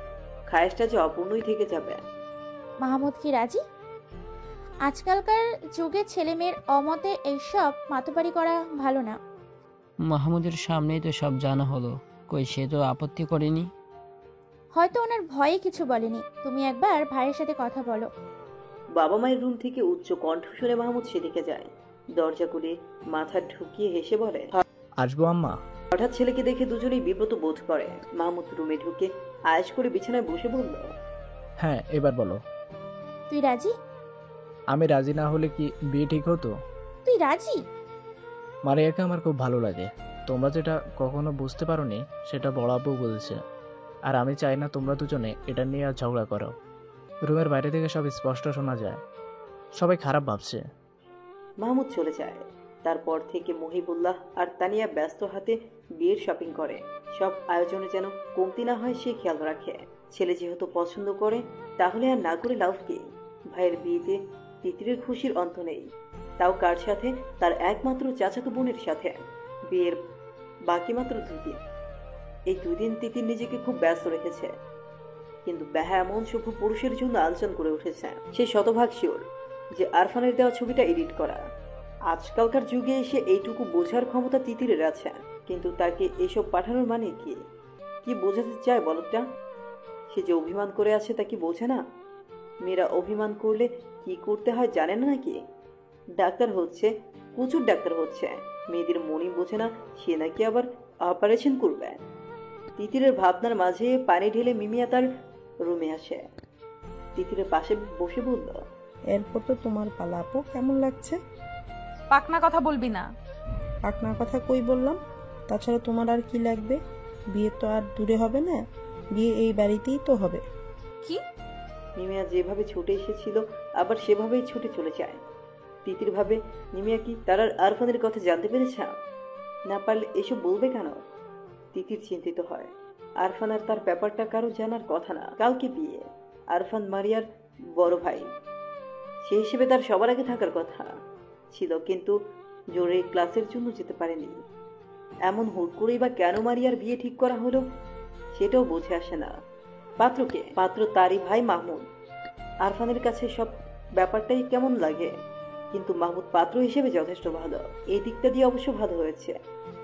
খায়েশটা যে অপূর্ণই থেকে যাবে। মাহমুদ কি রাজি? আজকালকার যুগে ছেলে মেয়ের অমতে এইসব মাতবাড়ি করা ভালো না। মাহমুদের সামনেই তো সব জানা হলো, কই সে তো আপত্তি করেনি। হয়তো ওনার ভয়ে কিছু বলেনি। তুমি একবার ভাইয়ের সাথে কথা বলো। বাবা মায়ের রুম থেকে উচ্চ কণ্ঠ শুনে মাহমুদ সেদিকে যায়। দরজা খুলে মাথা ঢুকিয়ে হেসে বলে, আসবো আম্মা? হঠাৎ ছেলেকে দেখে দুজনেই বিব্রত বোধ করে। মাহমুদ রুমে ঢুকে আয়েশ করে বিছানায় বসে বলল, হ্যাঁ, এবার বলো। তুই রাজি? আমি রাজি না হলে কি বিয়ে ঠিক হতো? তুই রাজি? মারিয়াকে আমার খুব ভালো লাগে। তোমরা যেটা কখনো বুঝতে পারোনি সেটা বড় আব্বু বলছে, আর আমি চাই না তোমরা দুজনে এটা নিয়ে আর ঝগড়া করো। রুমের বাইরে থেকে সব স্পষ্ট শোনা যায়, সবাই খারাপ ভাবছে। মাহমুদ চলে যায়। তারপর থেকে মহিবুল্লাহ আর তানিয়া ব্যস্ত হাতে বিয়ের শপিং করে। সব আয়োজনে যেন কমতি না হয় সে খেয়াল রাখে। ছেলে যেহেতু পছন্দ করে, তাহলে আর না করে লাভ কি? ভাইয়ের বিয়েতে তিতিরের খুশির অন্ত নেই, তাও কার সাথে? তার একমাত্র চাচাতো বোনের সাথে। বিয়ের বাকি মাত্র 2 দিন। এই 2 দিন তিতির নিজেকে খুব ব্যস্ত রেখেছে, কিন্তু বেহা এমন শুভ পুরুষের জন্য আলোচনা করে উঠেছে। সে শতভাগ শিওর যে আরফানের দেওয়া ছবিটা এডিট করা। আজকালকার যুগে এসে এইটুকু বোঝার ক্ষমতা তিতিরের আছে, কিন্তু তাকে এসব পাঠানোর মানে কি? কি বোঝাতে চায় বলটা? সে যে অভিমান করে আছে তা কি বোঝে না? মেয়েরা অভিমান করলে কি করতে হয় জানে না নাকি? ডাক্তার হচ্ছে, প্রচুর ডাক্তার হচ্ছে, মেয়েদের মনই বোঝে না সে নাকি আবার অপারেশন করবে। তিতিরের ভাবনার মাঝে পানি ঢেলে মিমিয়া তার রুমে আসে। তিতিরের পাশে বসে বলল, এরপর তো তোমার পালা আপু, কেমন লাগছে? পাকনা কথা বলবি না। পাকনা কথা কই বললাম? তাছাড়া তোমার আর কি লাগবে? বিয়ে তো আর দূরে হবে না, বিয়ে এই বাড়িতেই তো হবে। কি? নিমিয়া যেভাবে ছুটে এসেছিল আবার সেভাবেই ছুটে চলে যায়। তিতির ভাবে, নিমিয়া কি তার আর আরফানের কথা জানতে পেরেছে? না পারলে এসব বলবে কেন? তিতির চিন্তিত হয়। আরফান আর তার ব্যাপারটা কারো জানার কথা না। কালকে বিয়ে, আরফান মারিয়ার বড় ভাই, সে হিসেবে তার সবার আগে থাকার কথা ছিল, কিন্তু জোরে ক্লাসের জন্য যেতে পারেনি। এমন হুট করেই বা কেন মারিয়ার বিয়ে ঠিক করা হলো সেটাও বুঝে আসে না। পাত্রকে? পাত্র তারই ভাই মাহমুদ। আরফানের কাছে সব ব্যাপারটাই কেমন লাগে। কিন্তু মাহমুদ পাত্র হিসেবে যথেষ্ট ভালো। এই দিকটা দিয়ে অবশ্য ভালো হয়েছে।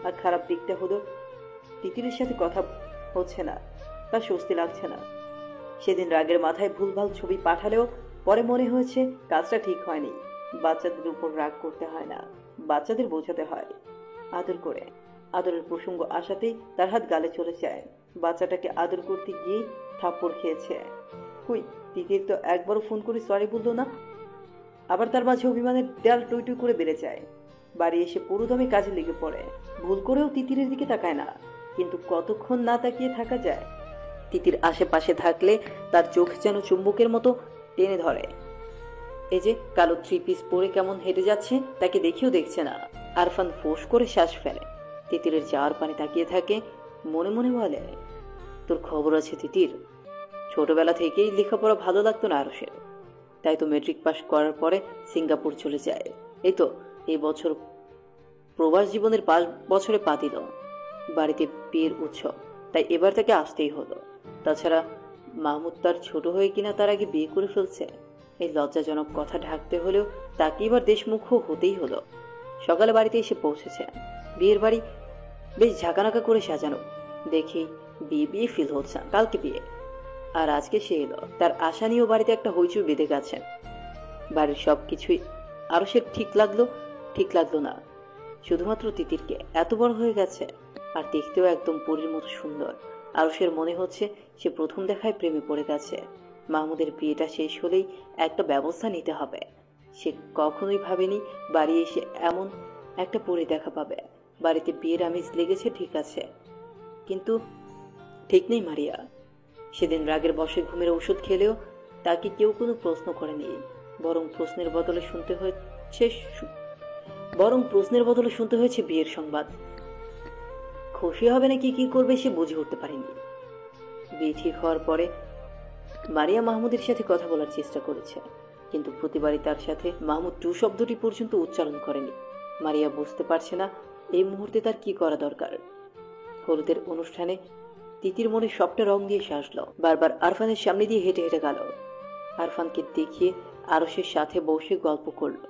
আর খারাপ দিকটা হলো তিতিরের সাথে কথা হচ্ছে না, তার স্বস্তি লাগছে না। সেদিন রাগের মাথায় ভুলভাল ছবি পাঠালেও পরে মনে হয়েছে কাজটা ঠিক হয়নি। বাচ্চাদের উপর রাগ করতে হয় না, বাচ্চাদের বোঝাতে হয় আদর করে। আদরের প্রসঙ্গ আসাতেই তার হাত গালে চলে যায়। বাচ্চাটাকে আদর করতে গিয়ে থাপ্পড় খেয়েছে। কই, তিতির তো একবারও ফোন করে সরি বললো না। আবার তার মাঝে অভিমানের দেয়াল টুই টুই করে বেড়ে যায়। বাড়ি এসে পুরোদমে কাজে লেগে পড়ে। ভুল করেও তিতিরের দিকে তাকায় না, কিন্তু কতক্ষণ না তাকিয়ে থাকা যায়। তিতির আশেপাশে থাকলে তার চোখ যেন চুম্বকের মতো টেনে ধরে। এই যে কালো 3 পিস পরে কেমন হেঁটে যাচ্ছে, তাকে দেখেও দেখছে না। আরফান ফোঁস করে শ্বাস ফেলে। তিতিরের যাওয়ার পানে তাকিয়ে থাকে, মনে মনে বলে, তোর খবর আছে তিতির? ছোটবেলা থেকেই লেখাপড়া ভালো লাগতো না আরশের, তাই তো মেট্রিক পাস করার পরে সিঙ্গাপুর চলে যায়। এই তো এই বছর প্রবাস জীবনের 5 বছরে পা দিল। বাড়িতে বিয়ের উৎসব, তাই এবার তাকে আসতেই হলো। তাছাড়া মাহমুদ তার ছোট হয়ে কিনা তার আগে বিয়ে করে ফেলছে। এই লজ্জাজনক কথা ঢাকতে হলেও তাকে এবার দেশমুখ হতেই হলো। সকালে বাড়িতে এসে পৌঁছেছে। বিয়ের বাড়ি বেশ ঝাঁকানাকা করে সাজানো। দেখি বিয়ে বিয়ে ফিল হচ্ছে, কালকে বিয়ে আর আজকে সে এলো। তার আশা নিয়েও বাড়িতে একটা হইচই বেঁধে গেছে। বাড়ির সব কিছুই আরো সে ঠিক লাগলো না। শুধুমাত্র তিতিরকে এত বড় হয়ে গেছে, আর দেখতেও একদম পরীর মতো সুন্দর। আরশের মনে হচ্ছে সে প্রথম দেখায় প্রেমে পড়ে গেছে। মাহমুদের বিয়েটা শেষ হলেই একটা ব্যবস্থা নিতে হবে। সে কখনোই ভাবেনি বাড়ি এসে এমন একটা পরী দেখা পাবে। বাড়িতে বিয়ের আমেজ লেগেছে ঠিক আছে, কিন্তু ঠিক নেই মারিয়া। সেদিন রাগের বশে ঘুমের ওষুধ খেলেও তাকে কেউ কোনো প্রশ্ন করেনি, বরং প্রশ্নের বদলে শুনতে হয়েছে বিয়ের সংবাদ। খুশি হবে নাকি কি করবে সে বুঝে উঠতে পারেনি। বিয়ে ঠিক হওয়ার পরে মারিয়া মাহমুদের সাথে কথা বলার চেষ্টা করেছে, কিন্তু প্রতিবারই তার সাথে মাহমুদ 2 শব্দটি পর্যন্ত উচ্চারণ করেনি। মারিয়া বুঝতে পারছে না এই মুহূর্তে তার কি করা দরকার। হলুদের অনুষ্ঠানে তিতির মনে সবটা রং দিয়ে সাজল। বারবার আরফানের সামনে দিয়ে হেঁটে হেঁটে গেল। আরফানকে দেখিয়ে আরশের সাথে বসে গল্প করল।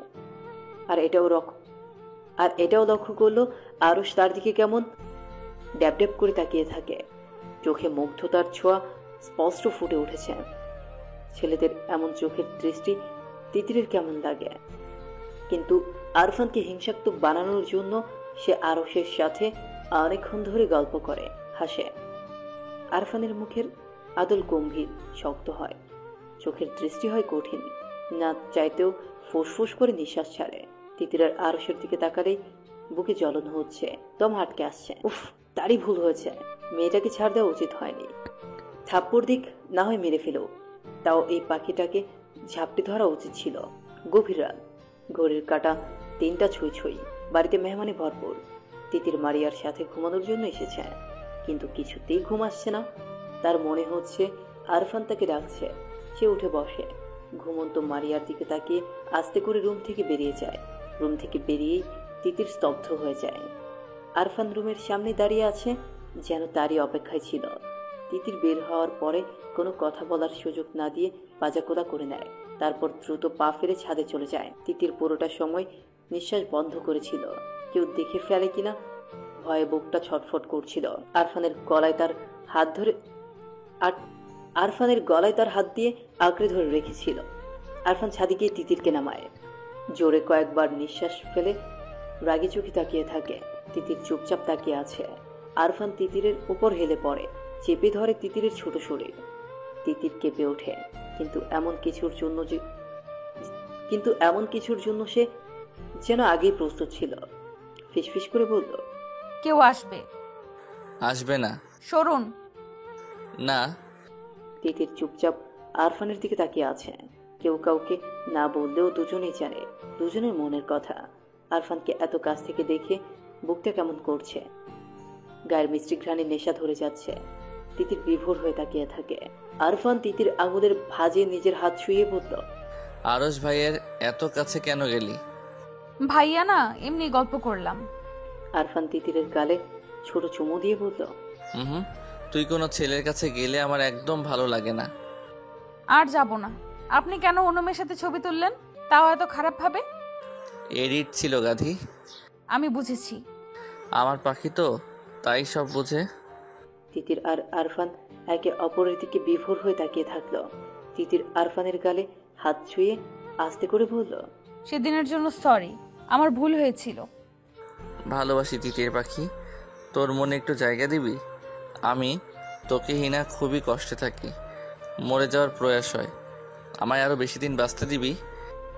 আর এটাও লক্ষ্য করলো আরশ তার দিকে কেমন ড্যাব ড্যাব করে তাকিয়ে থাকে। চোখে মুগ্ধতার ছোঁয়া স্পষ্ট ফুটে উঠেছে। ছেলেদের এমন চোখের দৃষ্টি তিতিরের কেমন লাগে, কিন্তু আরফানকে হিংসাত্মক বানানোর জন্য সে আরশের সাথে অনেকক্ষণ ধরে গল্প করে, হাসে। আরফানের মুখের আদল গম্ভীর শক্ত হয়, চোখের দৃষ্টি হয় কঠিন, না চাইতেও ফুসফুস করে নিঃশ্বাস ছাড়ে। তিতিরের আরশের দিকে তাকালেই বুকে জ্বলন হচ্ছে, দম আটকে আসছে। উফ, তারই ভুল হয়েছে, মেয়েটাকে ছাড় দেওয়া উচিত হয়নি। থাপ্পড় দিক না হয় মেরে ফেলো, তাও এই পাখিটাকে ঝাপটে ধরা উচিত ছিল। গভীর রাত, ঘড়ির কাঁটা 3টা ছুঁই ছুঁই। বাড়িতে মেহমানে ভরপুর। তিতির মারিয়ার সাথে ঘুমানোর জন্য এসেছে, কিন্তু কিছুতেই ঘুম আসছে না। তার মনে হচ্ছে আরফান তাকে ডাকছে। সে উঠে বসে, ঘুমন্ত মারিয়ার দিকে তাকিয়ে আস্তে করে রুম থেকে বেরিয়ে যায়। রুম থেকে বেরিয়েই তিতির স্তব্ধ হয়ে যায়। আরফান রুমের সামনে দাঁড়িয়ে আছে, যেন তারই অপেক্ষায় ছিল। তিতির বের হওয়ার পরে কোনো কথা বলার সুযোগ না দিয়ে পাজাকোলা করে নেয়, তারপর দ্রুত পা ফেলে ছাদে চলে যায়। তিতির পুরোটা সময় নিঃশ্বাস বন্ধ করেছিল, কেউ দেখে ফেলে কিনা ভয়ে বুকটা ছটফট করছিল। আরফানের গলায় তার হাত দিয়ে আঁকড়ে ধরে রেখেছিল। আরফান ছাদে গিয়ে তিতিরকে নামায়, জোরে কয়েকবার নিঃশ্বাস ফেলে রাগি চোখে তাকিয়ে থাকে। তিতির চুপচাপ তাকিয়ে আছে। আরফান তিতিরের উপর হেলে পড়ে, চেপে ধরে তিতিরের ছোট শরীর। তিতির কেঁপে ওঠে, কিন্তু এমন কিছুর জন্য সে যেন আগেই প্রস্তুত ছিল। ফিসফিস করে বলল, কেউ আসবে না। সরুন না। তিতির চুপচাপ আরফানের দিকে তাকিয়ে আছে। কেউ কাউকে না বললেও দুজনেই জানে দুজনের মনের কথা। আরফানকে এত কাছ থেকে দেখে বুকটা কেমন করছে, গায়ের মিষ্টি ঘ্রাণে নেশা ধরে যাচ্ছে। তিতির বিভোর হয়ে তাকিয়ে থাকে। আরফান তিতির আঙুলের ভাঁজে নিজের হাত শুয়ে বলল, আরশ ভাইয়ের এত কাছে কেন গেলি? ভাইয়া না, এমনি গল্প করলাম। আরফান তিতিরের গালে ছোট চুমু দিয়ে বলল, তুই কোনো ছেলের কাছে গেলে আমার একদম ভালো লাগে না। আর যাব না। আপনি কেন অন্য মেয়ের সাথে ছবি তুললেন, তাও এত খারাপ ভাবে? এডিট ছিল গাধি। আমি বুঝেছি। আমার পাখি তো, তাই সব বুঝে। তিতির আর আরফান একে অপরের দিকে বিভোর হয়ে তাকিয়ে থাকলো। তিতির আরফানের গালে হাত ছুঁয়ে আস্তে করে বলল, সেদিনের জন্য সরি, আমার ভুল হয়েছিল। ভালোবাসি তিতির পাখি, তোর মনে একটু জায়গা দিবি? আমি তোকে হিনা খুবই কষ্টে থাকি, মরে যাওয়ার প্রয়াস হয়, আমায় আরো বেশি দিন বাঁচতে দিবি?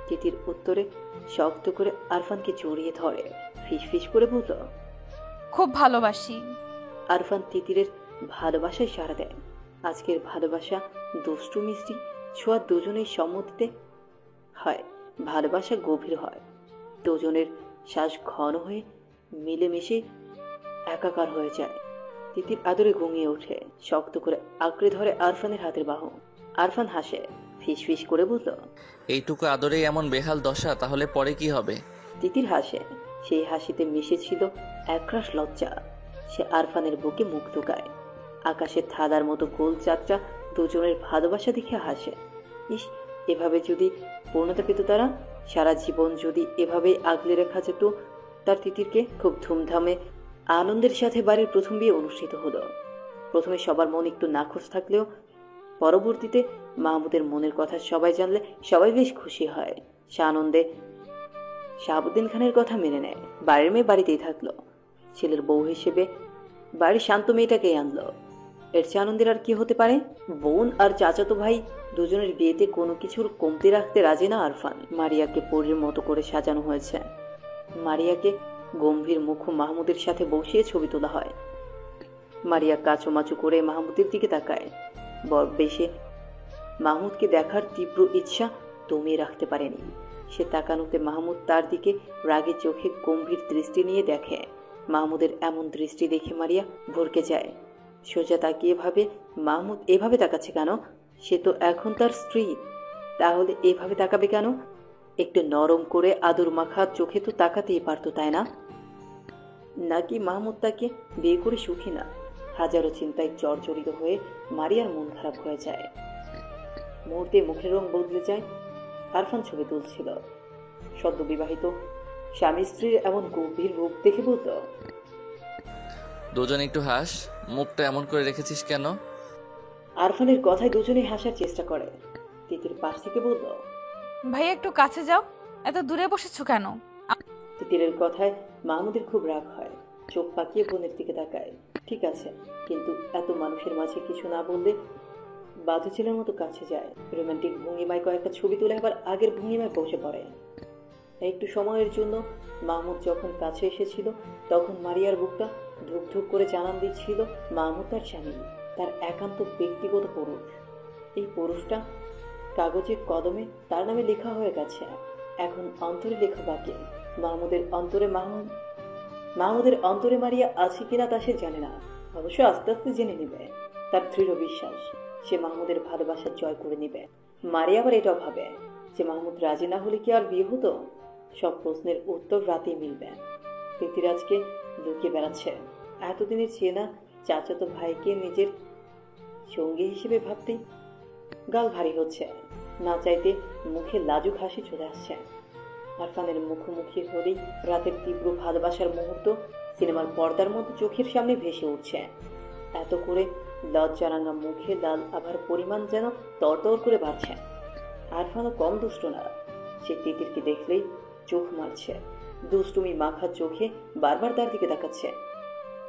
তিতির উত্তরে শক্ত করে আরফানকে জড়িয়ে ধরে ফিস ফিস করে বলল, খুব ভালোবাসি। আরফান তিতিরের ভালোবাসায় সাড়া দেয়। আজকের ভালোবাসা দুষ্টু মিষ্টি ছোঁয়া দুজনের সম্মতিতে হয়, ভালোবাসা গভীর হয়, দুজনের শ্বাস ঘন হয়ে মিলেমিশে একাকার হয়ে যায়। তিতির আদরে ঘুমিয়ে ওঠে, শক্ত করে আঁকড়ে ধরে আরফানের হাতের বাহু। আরফান হাসে, ফিস ফিস করে বলল, এইটুকু আদরেই এমন বেহাল দশা, তাহলে পরে কি হবে? তিতির হাসে, সেই হাসিতে মিশেছিল একরাশ লজ্জা। সে আরফানের বুকে মুখ ঢুকায়, আকাশের থালার মতো গোল চাকচা দুজনের ভালোবাসা দেখে হাসে। ইস, এভাবে যদি পূর্ণতা পেত তারা, সারা জীবন যদি এভাবেই আগলে রাখা যেত তার তিতিরকে। খুব ধুমধামে আনন্দের সাথে বাড়ির প্রথম বিয়ে অনুষ্ঠিত হলো। প্রথমে সবার মন একটু নাখোশ থাকলেও পরবর্তীতে মাহমুদের মনের কথা সবাই জানলে সবাই বেশ খুশি হয়। সে আনন্দে শাহাবুদ্দিন খানের কথা মেনে নেয়। বাড়ির মেয়ে বাড়িতেই থাকলো, ছেলের বউ হিসেবে বাড়ির শান্ত মেয়েটাকেই আনলো। এর চেয়ে আনন্দের আর কি হতে পারে? বোন আর চাচাতো ভাই দুজনের বিয়েতে কোনো কিছুর কমতি রাখতে রাজি না আরফান। মারিয়াকে পরীর মতো করে সাজানো হয়েছে। মারিয়াকে গম্ভীর মুখ মাহমুদের সাথে বসিয়ে ছবি তোলা হয়। মারিয়া কাচুমাচু করে মাহমুদের দিকে তাকায়। বেশে মাহমুদকে দেখার তীব্র ইচ্ছা দমিয়ে রাখতে পারেনি। সে তাকানোতে মাহমুদ তার দিকে রাগে চোখে গম্ভীর দৃষ্টি নিয়ে দেখে। মাহমুদের এমন দৃষ্টি দেখে মারিয়া ভরকে যায়। সোজা তাকিয়ে ভাবে, মাহমুদ এভাবে তাকাচ্ছে কেন? সে তো এখন তার স্ত্রী, তাহলে এভাবে তাকাবে কেন? একটু নরম করে আদর মাখা চোখে তো তাকাতেই পারত, তাই না? নাকি মাহমুদ তাকে বিয়ে করে সুখী না? হাজারো চিন্তায় জর্জরিত হয়ে মারিয়ার মন খারাপ হয়ে যায়। মুহূর্তে মুখের রং বদলে যায়। আরফান ছবি তুলছিল। সদ্য বিবাহিত স্বামী স্ত্রীর এমন গভীর রূপ দেখে বলল, দুজন একটু হাস, মুখটা এমন করে রেখেছিস কেন? আরফানের কথায় দুজনেই হাসার চেষ্টা করে। তিতির পাশ থেকে বলল, ভাইয়া একটু কাছে যাও, এত দূরে বসেছো কেন? তিতিরের কথায় মাহমুদের খুব রাগ হয়। চোখ পাকিয়ে বোনের দিকে তাকায়। ঠিক আছে, কিন্তু এত মানুষের মাঝে কিছু না বললে বাধু ছেলের মতো কাছে যায়। রোমান্টিক ভঙ্গিমায় কয়েকটা ছবি তুলে আবার আগের ভঙ্গিমায় বসে পড়ে। একটু সময়ের জন্য মাহমুদ যখন কাছে এসেছিল তখন মারিয়ার বুকটা ধুক ধুক করে জানান দিচ্ছিল মাহমুদ তার স্বামী, তার একান্ত ব্যক্তিগত পুরুষ। এই পুরুষটা কাগজে কদমে তার নামে লেখা হয়ে গেছে, এখন অন্তরে লেখা বাকি। মাহমুদের অন্তরে মারিয়া আছে কিনা তা সে জানে না, অবশ্য আস্তে আস্তে জেনে নেবে। তার দৃঢ় বিশ্বাস সে মাহমুদের ভালোবাসা জয় করে নেবে। মারিয়া আবার এটাও ভাবে যে মাহমুদ রাজি না হলে কি আর বিয়ে হতো? সব প্রশ্নের উত্তর রাতেই মিলবে। পৃথ্বীরাজকে লুকিয়ে বেড়াচ্ছে। এতদিনের চেনা চাচাতো ভাইকে নিজের সঙ্গী হিসেবে ভাবতেই গাল ভারী হচ্ছে। না চাইতে মুখে লাজুক হাসি চলে আসছে। আরফানের মুখোমুখি হলেই রাতের তীব্র ভালোবাসার মুহূর্ত সিনেমার পর্দার মতো চোখের সামনে ভেসে উঠছে। এত করে লজ্জা রাঙা মুখে লাল আভার পরিমাণ যেন তরতর করে বাড়ছে। আরফানও কম দুষ্ট না, সে তিতিরকে দেখলেই চোখ মারছে, দুষ্টুমি মাখা চোখে বারবার তার দিকে তাকাচ্ছে।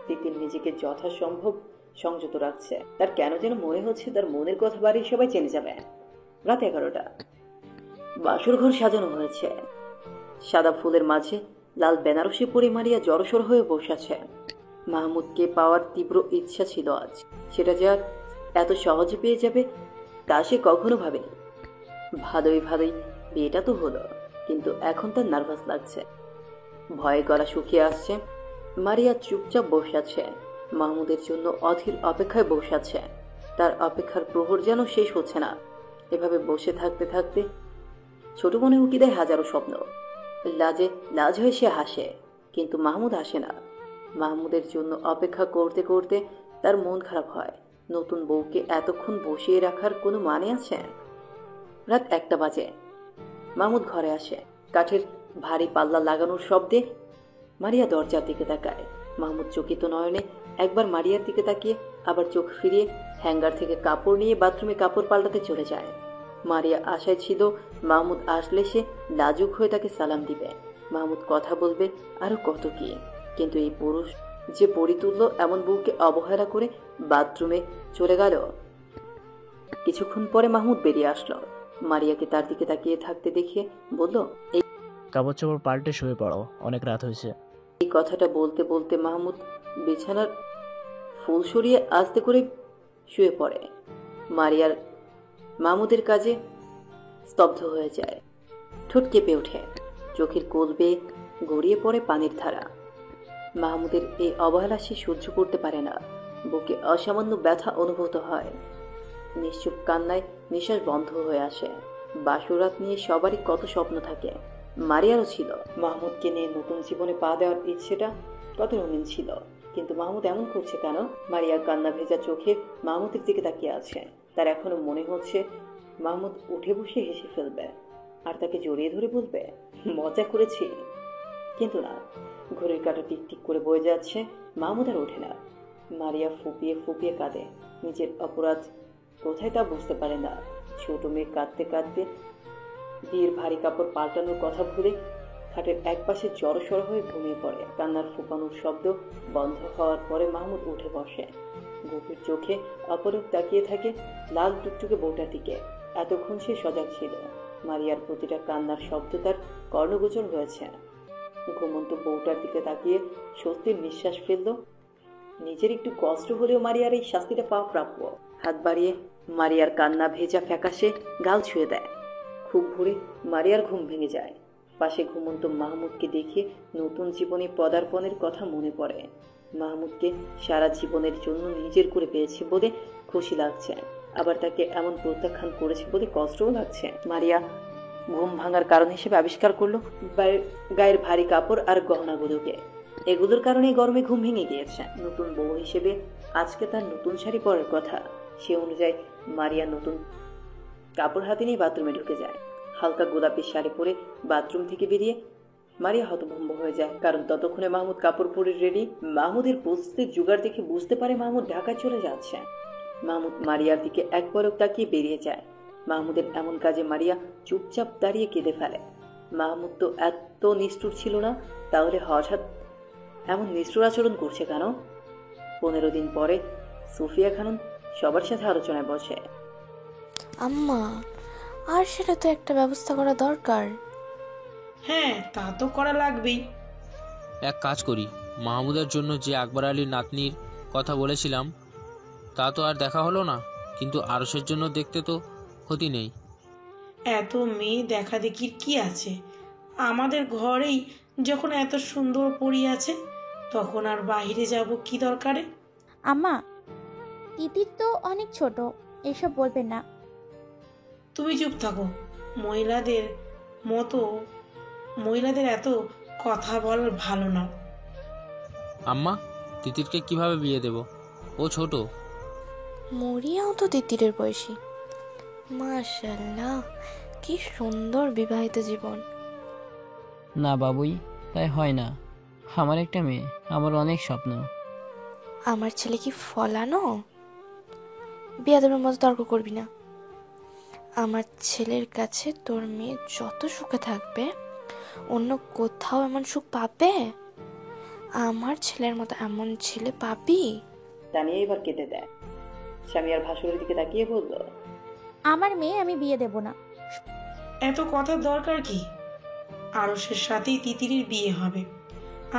তিতির নিজেকে যথাসম্ভব সংযত রাখছে। তার কেন যেন মনে হচ্ছে তার মনের কথা বাড়ি সবাই জেনে যাবে। রাত 11টা। বাসর ঘর সাজানো হয়েছে। সাদা ফুলের মাঝে লাল বেনারসি পরে মারিয়া জড়সড় হয়ে বসে আছে। মাহমুদকে পাওয়ার তীব্র ইচ্ছা ছিল আজ, সেটা যে আর এত সহজে পেয়ে যাবে তা সে কখনো ভাবেনি। ভালোই বিয়েটা তো হলো, কিন্তু এখন তার নার্ভাস লাগছে, ভয়ে গলা শুকিয়ে আসছে। মারিয়া চুপচাপ বসে আছে, মাহমুদের জন্য অধীর অপেক্ষায় বসে আছে। তার অপেক্ষার প্রহর যেন শেষ হচ্ছে না। এভাবে বসে থাকতে থাকতে ছোট মনে উকি দেয় হাজারো স্বপ্ন। লাজ হয়ে সে হাসে, কিন্তু মাহমুদ হাসে না। মাহমুদের জন্য অপেক্ষা করতে করতে তার মন খারাপ হয়। নতুন বউকে এতক্ষণ বসিয়ে রাখার কোনো মানে আছে? রাত 1টা বাজে। মাহমুদ ঘরে আসে। কাঠের ভারী পাল্লা লাগানোর শব্দে মারিয়া দরজার দিকে তাকায়। মাহমুদ চকিত নয়নে একবার মারিয়ার দিকে তাকিয়ে আবার চোখ ফিরিয়ে হ্যাঙ্গার থেকে কাপড় নিয়ে বাথরুমে কাপড় পাল্টাতে চলে যায়। মারিয়া আশায় ছিল মাহমুদ আসলে সে লাজুক হয়ে তাকে সালাম দিবে, মাহমুদ কথা বলবে, আরো কত কি। কিন্তু এই পুরুষ যে পরি তুলল এমন বউকে অবহেলা করে বাথরুমে চলে গেল। কিছুক্ষণ পরে মাহমুদ বেরিয়ে আসলো। মারিয়াকে তার দিকে তাকিয়ে থাকতে দেখিয়ে বলল, এই কাপড় চোপড় পাল্টে শুয়ে পড়ো, অনেক রাত হয়েছে। এই কথাটা বলতে বলতে মাহমুদ বিছানার ফুল সরিয়ে আস্তে করে শুয়ে পড়ে। মারিয়ার মাহমুদের কাজে স্তব্ধ হয়ে যায়, ঠোঁট কেঁপে ওঠে, চোখের কোল বেয়ে গড়িয়ে পড়ে পানির ধারা। মাহমুদের এই অবহেলা সে সহ্য করতে পারে না, বুকে অসামান্য ব্যথা অনুভূত হয়। নিশ্চুপ কান্নায় নিঃশ্বাস বন্ধ হয়ে আসে। বাসরাত নিয়ে সবারই কত স্বপ্ন থাকে, মারিয়ারও ছিল। মাহমুদকে নিয়ে নতুন জীবনে পা দেওয়ার ইচ্ছেটা কত রঙিন ছিল, কিন্তু মাহমুদ এমন করছে কেন? মারিয়ার কান্না ভেজা চোখে মাহমুদের দিকে তাকিয়ে আছে। তার এখনো মনে হচ্ছে মাহমুদ উঠে বসে হেসে ফেলবে আর তাকে জড়িয়ে ধরে বলবে, মজা করেছি। কিন্তু না, ঘড়ির কাঁটা টিকটিক করে বয়ে যাচ্ছে, মাহমুদ আর ওঠে না। মারিয়া ফুপিয়ে ফুপিয়ে কাঁদে, নিজের অপরাধ কোথায় তা বুঝতে পারে না। ছোট মেয়ে কাঁদতে কাঁদতে বিয়ের ভারী কাপড় পাল্টানোর কথা ভুলে খাটের একপাশে জড়সড় হয়ে ঘুমিয়ে পড়ে। কান্নার ফুপানোর শব্দ বন্ধ হওয়ার পরে মাহমুদ উঠে বসে, গভীর চোখে অপরূপ তাকিয়ে থাকে লাল টুকটুকে বউটার দিকে। এতক্ষণ সে সজাগ ছিল, মারিয়ার প্রতিটা কান্নার শব্দ তার কর্ণগোচর হয়েছে। ঘুমন্ত বউটার দিকে তাকিয়ে স্বস্তির নিঃশ্বাস ফেলল। নিজের একটু কষ্ট হলেও মারিয়ার এই শাস্তিটা পাওয়া প্রাপ্য। হাত বাড়িয়ে মারিয়ার কান্না ভেজা ফ্যাকাশে গাল ছুঁয়ে দেয়। খুব ভোরে মারিয়ার ঘুম ভেঙে যায়। পাশে ঘুমন্ত মাহমুদকে দেখে নতুন জীবনে পদার্পণের কথা মনে পড়ে। মাহমুদকে সারা জীবনের জন্য নিজের করে পেয়েছে বলে খুশি লাগছে, আবার তাকে এমন প্রত্যাখ্যান করেছে বলে কষ্টও লাগছে। মারিয়া ঘুম ভাঙার কারণ হিসেবে আবিষ্কার করলো গায়ের ভারী কাপড় আর গহনাগুলোকে। এগুলোর কারণে গরমে ঘুম ভেঙে গিয়েছে। নতুন বউ হিসেবে আজকে তার নতুন শাড়ি পরার কথা। সে অনুযায়ী মারিয়া নতুন কাপড় হাতে নিয়ে বাথরুমে ঢুকে যায়। হালকা গোলাপি শাড়ি পরে বাথরুম থেকে বেরিয়ে মারিয়া হতভম্ব হয়ে যায়, কারণ ততক্ষণে মাহমুদ কাপড় পরে রেডি। মাহমুদের প্রস্তুতির জোগাড় দেখে বুঝতে পারে মাহমুদ ঢাকায় চলে যাচ্ছে। মাহমুদ মারিয়ার দিকে এক পলক তাকিয়ে বেরিয়ে যায়। মাহমুদের এমন কাজে মারিয়া চুপচাপ দাঁড়িয়ে কেঁদে ফেলে। মাহমুদ তো এত নিষ্ঠুর ছিল না, তাহলে হঠাৎ এমন নিষ্ঠুর আচরণ করছে কেন? 15 দিন পরে সুফিয়া খানম সবার সাথে আলোচনায় বসে। আম্মা, আর সেটা তো একটা ব্যবস্থা করা দরকার। হ্যাঁ, তা তো করা লাগবেই। এক কাজ করি, মাহমুদের জন্য যে আকবর আলীর নাতনির কথা বলেছিলাম তা তো আর দেখা হলো না, কিন্তু আরসের জন্য দেখতে তো ক্ষতি নেই। এত মেয়ে দেখা দেখির কি আছে? আমাদের ঘরেই যখন এত সুন্দর পরি আছে, তখন আর বাইরে যাব কি দরকারে? আম্মা, তিতির তো অনেক ছোট, এসব বলবেন না। তুমি চুপ থাকো। মহিলাদের এত কথা বল ভালো না। আম্মা, তিতিরকে কিভাবে বিয়ে দেব? ও ছোট। মরিয়াও তো তিতিরের বয়সী। মাশাআল্লাহ, কি সুন্দর বিবাহিত জীবন। না বাবুই, তাই হয় না। আমার একটা মেয়ে, আমার অনেক স্বপ্ন। আমার ছেলে কি ফলানো? বিয়াদবের মতো তর্ক করবি না। আমার ছেলের কাছে তোর মেয়ে যত সুখে থাকবে, অন্য কোথাও এমন সুখ পাবে? আমার ছেলের মতো এমন ছেলে পাবি? জানিয়ে এবার কেটে দেয়। স্বামীর ভাসুরের দিকে তাকিয়ে বলল, আমার মেয়ে আমি বিয়ে দেব না। এত কথার দরকার কি? আরসের সাথেই তিতিরের বিয়ে হবে,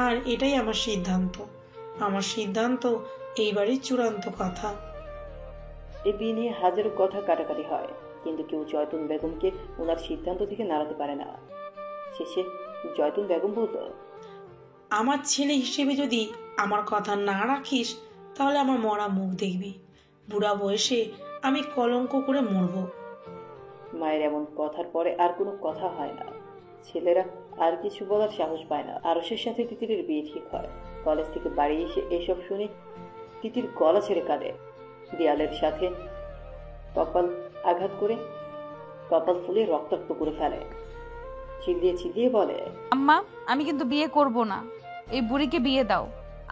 আর এটাই আমার সিদ্ধান্ত। আমার সিদ্ধান্ত এইবারই চূড়ান্ত কথা। এই বিয়ে নিয়ে হাজারো কথা কাটাকাটি হয়, কিন্তু কেউ জয়তুন বেগমকে ওনার সিদ্ধান্ত থেকে নাড়াতে পারে না। শেষে জয়তুন বেগম বলল, আমার ছেলে হিসেবে যদি আমার কথা না রাখিস, তাহলে আমার মরা মুখ দেখবি। বুড়া বয়সে আমি কলঙ্ক করে মরব। মায়ের এমন কথার পরে আর কোনো কথা হয় না। ছেলেরা আর কিছু বলার সাহস পায় না। আরসের সাথে তিতিরের বিয়ে ঠিক হয়। কলেজ থেকে বাড়ি এসে এসব শুনে তিতির গলা ছেড়ে কাঁদে। দেয়ালের সাথে কপাল আঘাত করে কপাল ফুলে রক্তাক্ত করে ফেলে। চিল্লিয়ে চিল্লিয়ে বলে, আম্মা, আমি কিন্তু বিয়ে করব না। এই বুড়িকে বিয়ে দাও।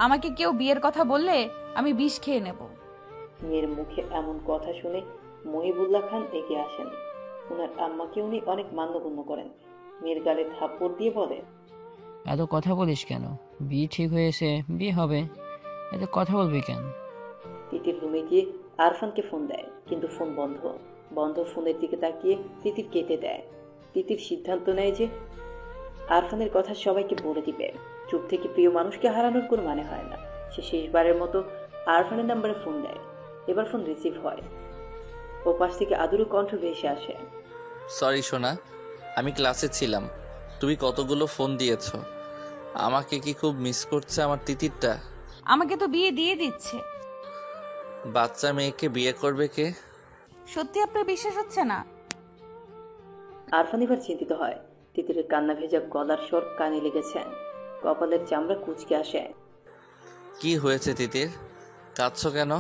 আমাকে কেউ বিয়ের কথা বললে আমি বিষ খেয়ে নেব। মেয়ের মুখে এমন কথা শুনে মহিবুল্লাহ খান এগিয়ে আসেন। ওনার আম্মাকে উনি অনেক মান্যগণ্য করেন। মেয়ের গালে থাপ্পড় দিয়ে বলে, এত কথা বলিস কেন? বিয়ে ঠিক হয়েছে, বিয়ে হবে, এত কথা বলবি কেন? তিতির রুমে গিয়ে আরফানকে ফোন দেয়, কিন্তু ফোন বন্ধ ফোনের দিকে তাকিয়ে তিতির কেটে দেয়। তিতির সিদ্ধান্ত নেয় যে আরফানের কথা সবাইকে বলে দিবে। চুপ থেকে প্রিয় মানুষকে হারানোর কোনো মানে হয় না। সে শেষবারের মতো আরফানের নাম্বারে ফোন দেয়। এবার ফোন রিসিভ হয়। ও পাশ থেকে আদুরু কণ্ঠ ভেসে আসে, সরি সোনা, আমি ক্লাসে ছিলাম। তুমি কতগুলো ফোন দিয়েছো। আমাকে কি খুব মিস করছে আমার তিতিরটা? আমাকে তো বিয়ে দিয়ে দিচ্ছে। বাচ্চা মেয়েকে বিয়ে করবে কে? সত্যি আপনার বিশ্বাস হচ্ছে না? আরফান এবার চিন্তিত হয়। তিতিরের কান্না ভেজা গলার স্বর কানে লেগেছে। কপালের চামড়া কুঁচকে আসে। কি হয়েছে তিতির? কাঁদছো কেন?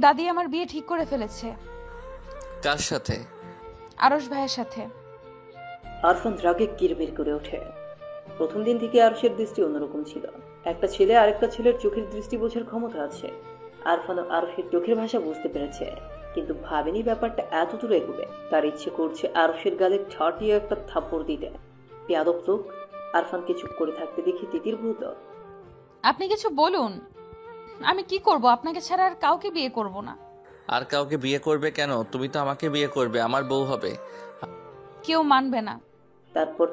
দাদি আমার বিয়ে ঠিক করে ফেলেছে। কার সাথে? আরশ ভাইয়ের সাথে। আরফান রাগে কিরবির করে ওঠে। প্রথম দিন থেকে আরশের দৃষ্টি অন্যরকম ছিল। একটা ছেলে আরেকটা ছেলের চোখের দৃষ্টি বোঝার ক্ষমতা আছে। আরফান আরশের চোখের ভাষা বুঝতে পেরেছে, কিন্তু ভাবেনি ব্যাপারটা এত দূর এগোবে। তার ইচ্ছে করছে আরশের গালে ছাটিয়ে একটা থাপ্পড় দিতে। বেয়াদব লোক। আরফানকে চুপ করে থাকতে দেখে তিতির বলল, আপনি কিছু বলুন। আমি কি করব? আপনাকে ছাড়া আর কাউকে বিয়ে করব না। আর কাউকে বিয়ে করবে কেন? তুমি তো আমাকে বিয়ে করবে, আমার বউ হবে। কেউ মানবে না। তারপর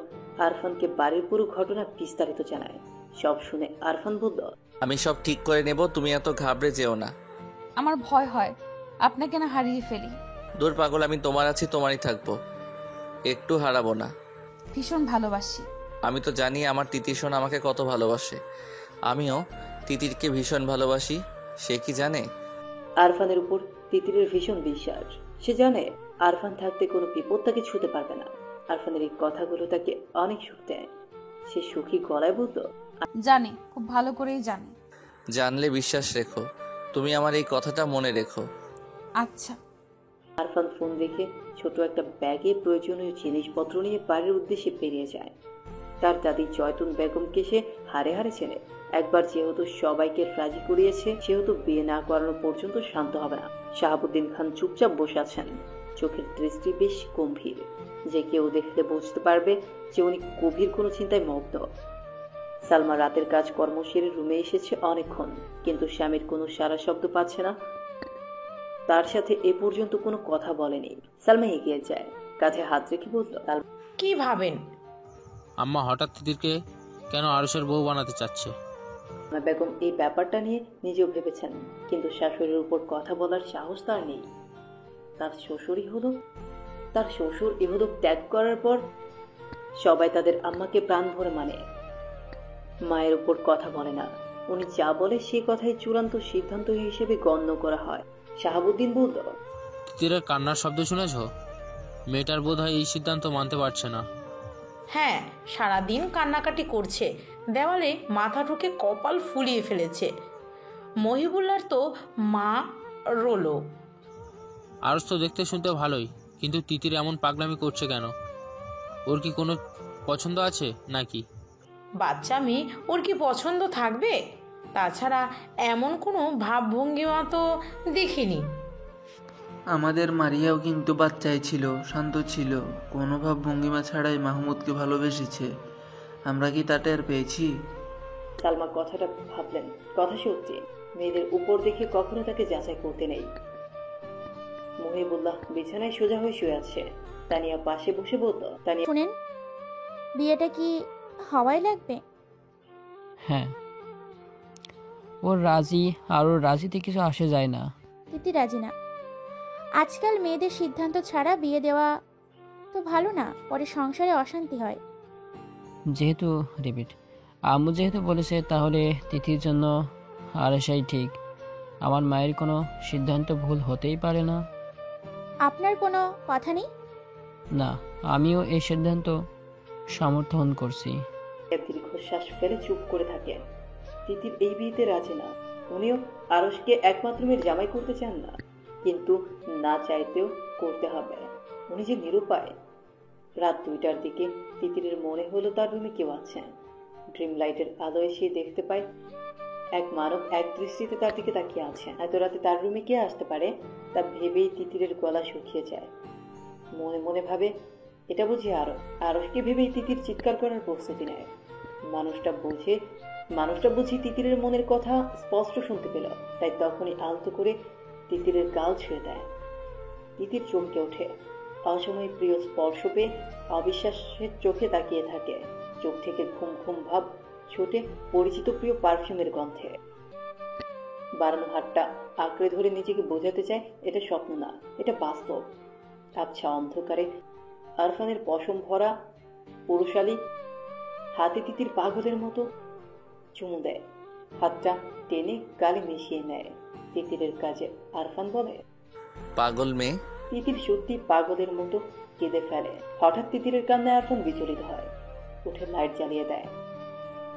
আরফানকে বাড়ির পুরো ঘটনা বিস্তারিত জানায়। সব শুনে আরফান বলল, আমি সব ঠিক করে নেব, তুমি এত ঘাবড়ে যেও না। আমার ভয় হয় আপনাকে না হারিয়ে ফেলি। দূর পাগল, আমি তোমার আছি, তোমারই থাকবো, একটু হারাবো না। ভীষণ ভালোবাসি। আমি তো জানি আমার তিতির সোনা আমাকে কত ভালোবাসে। আমিও তিতিরকে ভীষণ ভালোবাসি। সে কি জানে? আরফানের উপর তিতিরের ভীষণ বিশ্বাস। সে জানে আরফান থাকতে কোনো বিপদ তাকে ছুঁতে পারবে না। আরফানের এই কথাগুলো তাকে অনেক সুখ দেয়। সে সুখী গলায় বলল, জানি, খুব ভালো করেই জানি। জানলে বিশ্বাস রেখো, তুমি আমার এই কথাটা মনে রেখো। আচ্ছা। আরফান ফোন রেখে ছোট একটা ব্যাগে প্রয়োজনীয় জিনিসপত্র নিয়ে বাড়ির উদ্দেশ্যে বেরিয়ে যায়। তার দাদি জয়তুন বেগমকে সে হারে হারে ছেড়ে। একবার যেহেতু সবাইকে রাজি করিয়েছে, সেহেতু বিয়ে না করানো পর্যন্ত শান্ত হবে না। শাহাবুদ্দিন খান চুপচাপ বসে আছেন। চোখের দৃষ্টি বেশ গম্ভীর, যে কেউ দেখলে বুঝতে পারবে যে উনি গভীর কোনো চিন্তায় মগ্ন। সালমা রাতের কাজ কর্ম সেরে রুমে এসেছে অনেকক্ষণ, কিন্তু স্বামীর কোনো সারা শব্দ পাচ্ছে না। তার সাথে এ পর্যন্ত কোনো কথা বলেনি। সালমা এগিয়ে যায়, কাঁধে হাত রেখে বলল, কি ভাবেন? আম্মা হঠাৎ তিতিরকে কেন আরশের বউ বানাতে চাচ্ছে? বেগম এই ব্যাপারটা নিয়ে নিজেও ভেবেছেন, কিন্তু শাশুড়ির উপর কথা বলার সাহস তার নেই। তার শ্বশুর ইহুদক ত্যাগ করার পর সবাই তাদের আম্মাকে প্রাণ ভরে মানে। মায়ের উপর কথা বলে না। উনি যা বলে সে কথাই চূড়ান্ত সিদ্ধান্ত হিসেবে গণ্য করা হয়। শাহাবুদ্দিন বলল, তিতিরের কান্নার শব্দ শুনেছ? মেয়েটার বোধ হয় এই সিদ্ধান্ত মানতে পারছে না। হ্যাঁ, সারাদিন কান্নাকাটি করছে, দেওয়ালে মাথা ঠুকে কপাল ফুলিয়ে ফেলেছে। মহিবুল্লার তো মা রোলো। আরশ তো দেখতে শুনতে ভালোই, কিন্তু তিতির এমন পাগলামি করছে কেন? ওর কি কোনো পছন্দ আছে নাকি? বাচ্চা মেয়ে, ওর কি পছন্দ থাকবে? তাছাড়া এমন কোনো ভাবভঙ্গিমা তো দেখিনি। আমাদের মারিয়াও কিন্তু বাচ্চাই ছিল, শান্ত ছিল, কোনো ভাব ভঙ্গিমা ছাড়াই মাহমুদকে ভালোবেসেছে। আমরা কি তা টের পেয়েছি? সালমা কথাটা ভাবলেন। কথা সত্যি, মেয়েদের উপর দেখে কখনো তাকে যাচাই করতে নেই। মহিবুল্লাহ বিছানায় সোজা হয়ে শুয়ে আছে। তানিয়া পাশে বসে বলল, তানিয়া, শুনেন, বিয়েটা কি হওয়াই লাগবে? হ্যাঁ, ওর রাজি আর ওর রাজিতে কিছু আসে যায় না। তিতি রাজি না। আজকাল মেয়েদের সিদ্ধান্ত ছাড়া বিয়ে দেওয়া তো ভালো না, পরে সংসারে অশান্তি হয়। যেহেতু আম্মু যেহেতু বলেছে, তাহলে তিথির জন্য আরেশাই ঠিক। আমার মায়ের কোনো সিদ্ধান্ত ভুল হতেই পারে না। আপনার কোনো কথা নেই? না, আমিও এই সিদ্ধান্ত সমর্থন করছি। দীর্ঘশ্বাস ফেলে চুপ করে থাকেন। তিতির এই বিয়েতে রাজি না। উনিও আরশকে একমাত্র মেয়ের জামাই করতে চান না, কিন্তু না চাইতেও করতে হবে। উনি যে নিরুপায়। রাত 2টার দিকে তিতিরের মনে হলো তার রুমে কেউ আছে। ড্রিম লাইটের আলোয় সে দেখতে পায় এক মানব এক দৃষ্টিতে তার দিকে তাকিয়ে আছে। এত রাতে তার রুমে কে আসতে পারে তা ভেবেই তিতিরের গলা শুকিয়ে যায়। মনে মনে ভাবে এটা বুঝি আরশকে ভেবেই তিতির চিৎকার করার প্রস্তুতি নেয়। মানুষটা বুঝি তিতিরের মনের কথা স্পষ্ট শুনতে পেল, তাই তখনই আলতো করে তিতিরের গাল ছুঁয়ে দেয়। তিতির চমকে ওঠে। অসময়ে প্রিয় স্পর্শ পেয়ে অবিশ্বাসের চোখে তাকিয়ে থাকে। চোখ থেকে ঘুম ঘুম ভাব ছুটে পরিচিত প্রিয় পারফিউমের গন্ধে। বাড়ানো হাতটা আঁকড়ে ধরে নিজেকে বোঝাতে চায় এটা স্বপ্ন না, এটা বাস্তব। আবছা অন্ধকারে আরফানের পশম ভরা পুরুষালী হাতে তিতির পাগলের মতো চুমু দেয়। হাতটা টেনে গালে মিশিয়ে নেয়। তিতিরের কাজে আরফান বলে, পাগল মেয়ে। তিতির সত্যি পাগলের মতো কেঁদে ফেলে। হঠাৎ তিতিরের কান্নায় আরফান বিচলিত হয়, উঠে লাইট জ্বালিয়ে দেয়।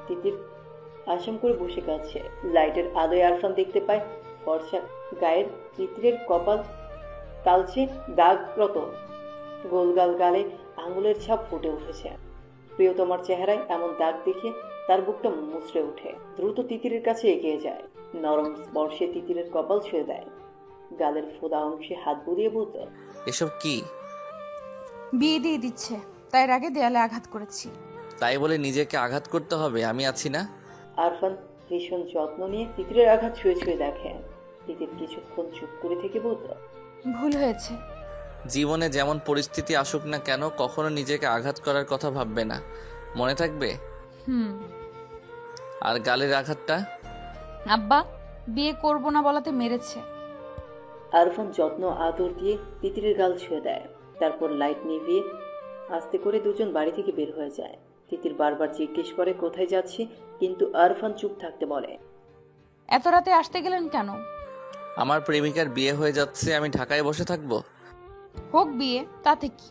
তিতির আসাম করে বসে কাঁদছে। লাইটের আলোয় আরফান দেখতে পায় ফর্সা গায়ের তিতিরের কপাল কালচে দাগরত, গোলগাল গালে আঙুলের ছাপ ফুটে উঠেছে। প্রিয়তমার চেহারায় এমন দাগ দেখে তার বুকটা মুচড়ে ওঠে। দ্রুত তিতিরের কাছে এগিয়ে যায়, নরম স্পর্শে তিতিরের কপাল ছুঁয়ে দেয়। গালের ফোদা অংশে হাত বুলিয়ে বলল, এসব কি? বিয়ে দিয়ে দিচ্ছে, তাই আগে দেয়ালে আঘাত করেছি। তাই বলে নিজেকে আঘাত করতে হবে? আমি আছি না। আরফান ভীষণ যত্ন নিয়ে তিতিরের আঘাত ছুঁয়ে ছুঁয়ে দেখে। তিতির কিছুক্ষণ চুপ করে থেকে বলল, ভুল হয়েছে। জীবনে যেমন পরিস্থিতি আসুক না কেন কখনো নিজেকে আঘাত করার কথা ভাববে না, মনে থাকবে? আর গালের আঘাতটা? আব্বা বিয়ে করব না বলাতে মেরেছে। আরফান যত্ন আদর দিয়ে তিতিরের গাল ছুঁয়ে দেয়। তারপর লাইট নিভিয়ে আস্তে করে দুজন বাড়ি থেকে বের হয়ে যায়। তিতির বারবার জিজ্ঞেস করে কোথায় যাচ্ছে, কিন্তু আরফান চুপ থাকতে বলে। এত রাতে আসতে গেলেন কেন? আমার প্রেমিকার বিয়ে হয়ে যাচ্ছে, আমি ঢাকায় বসে থাকবো? হোক বিয়ে, তাতে কি?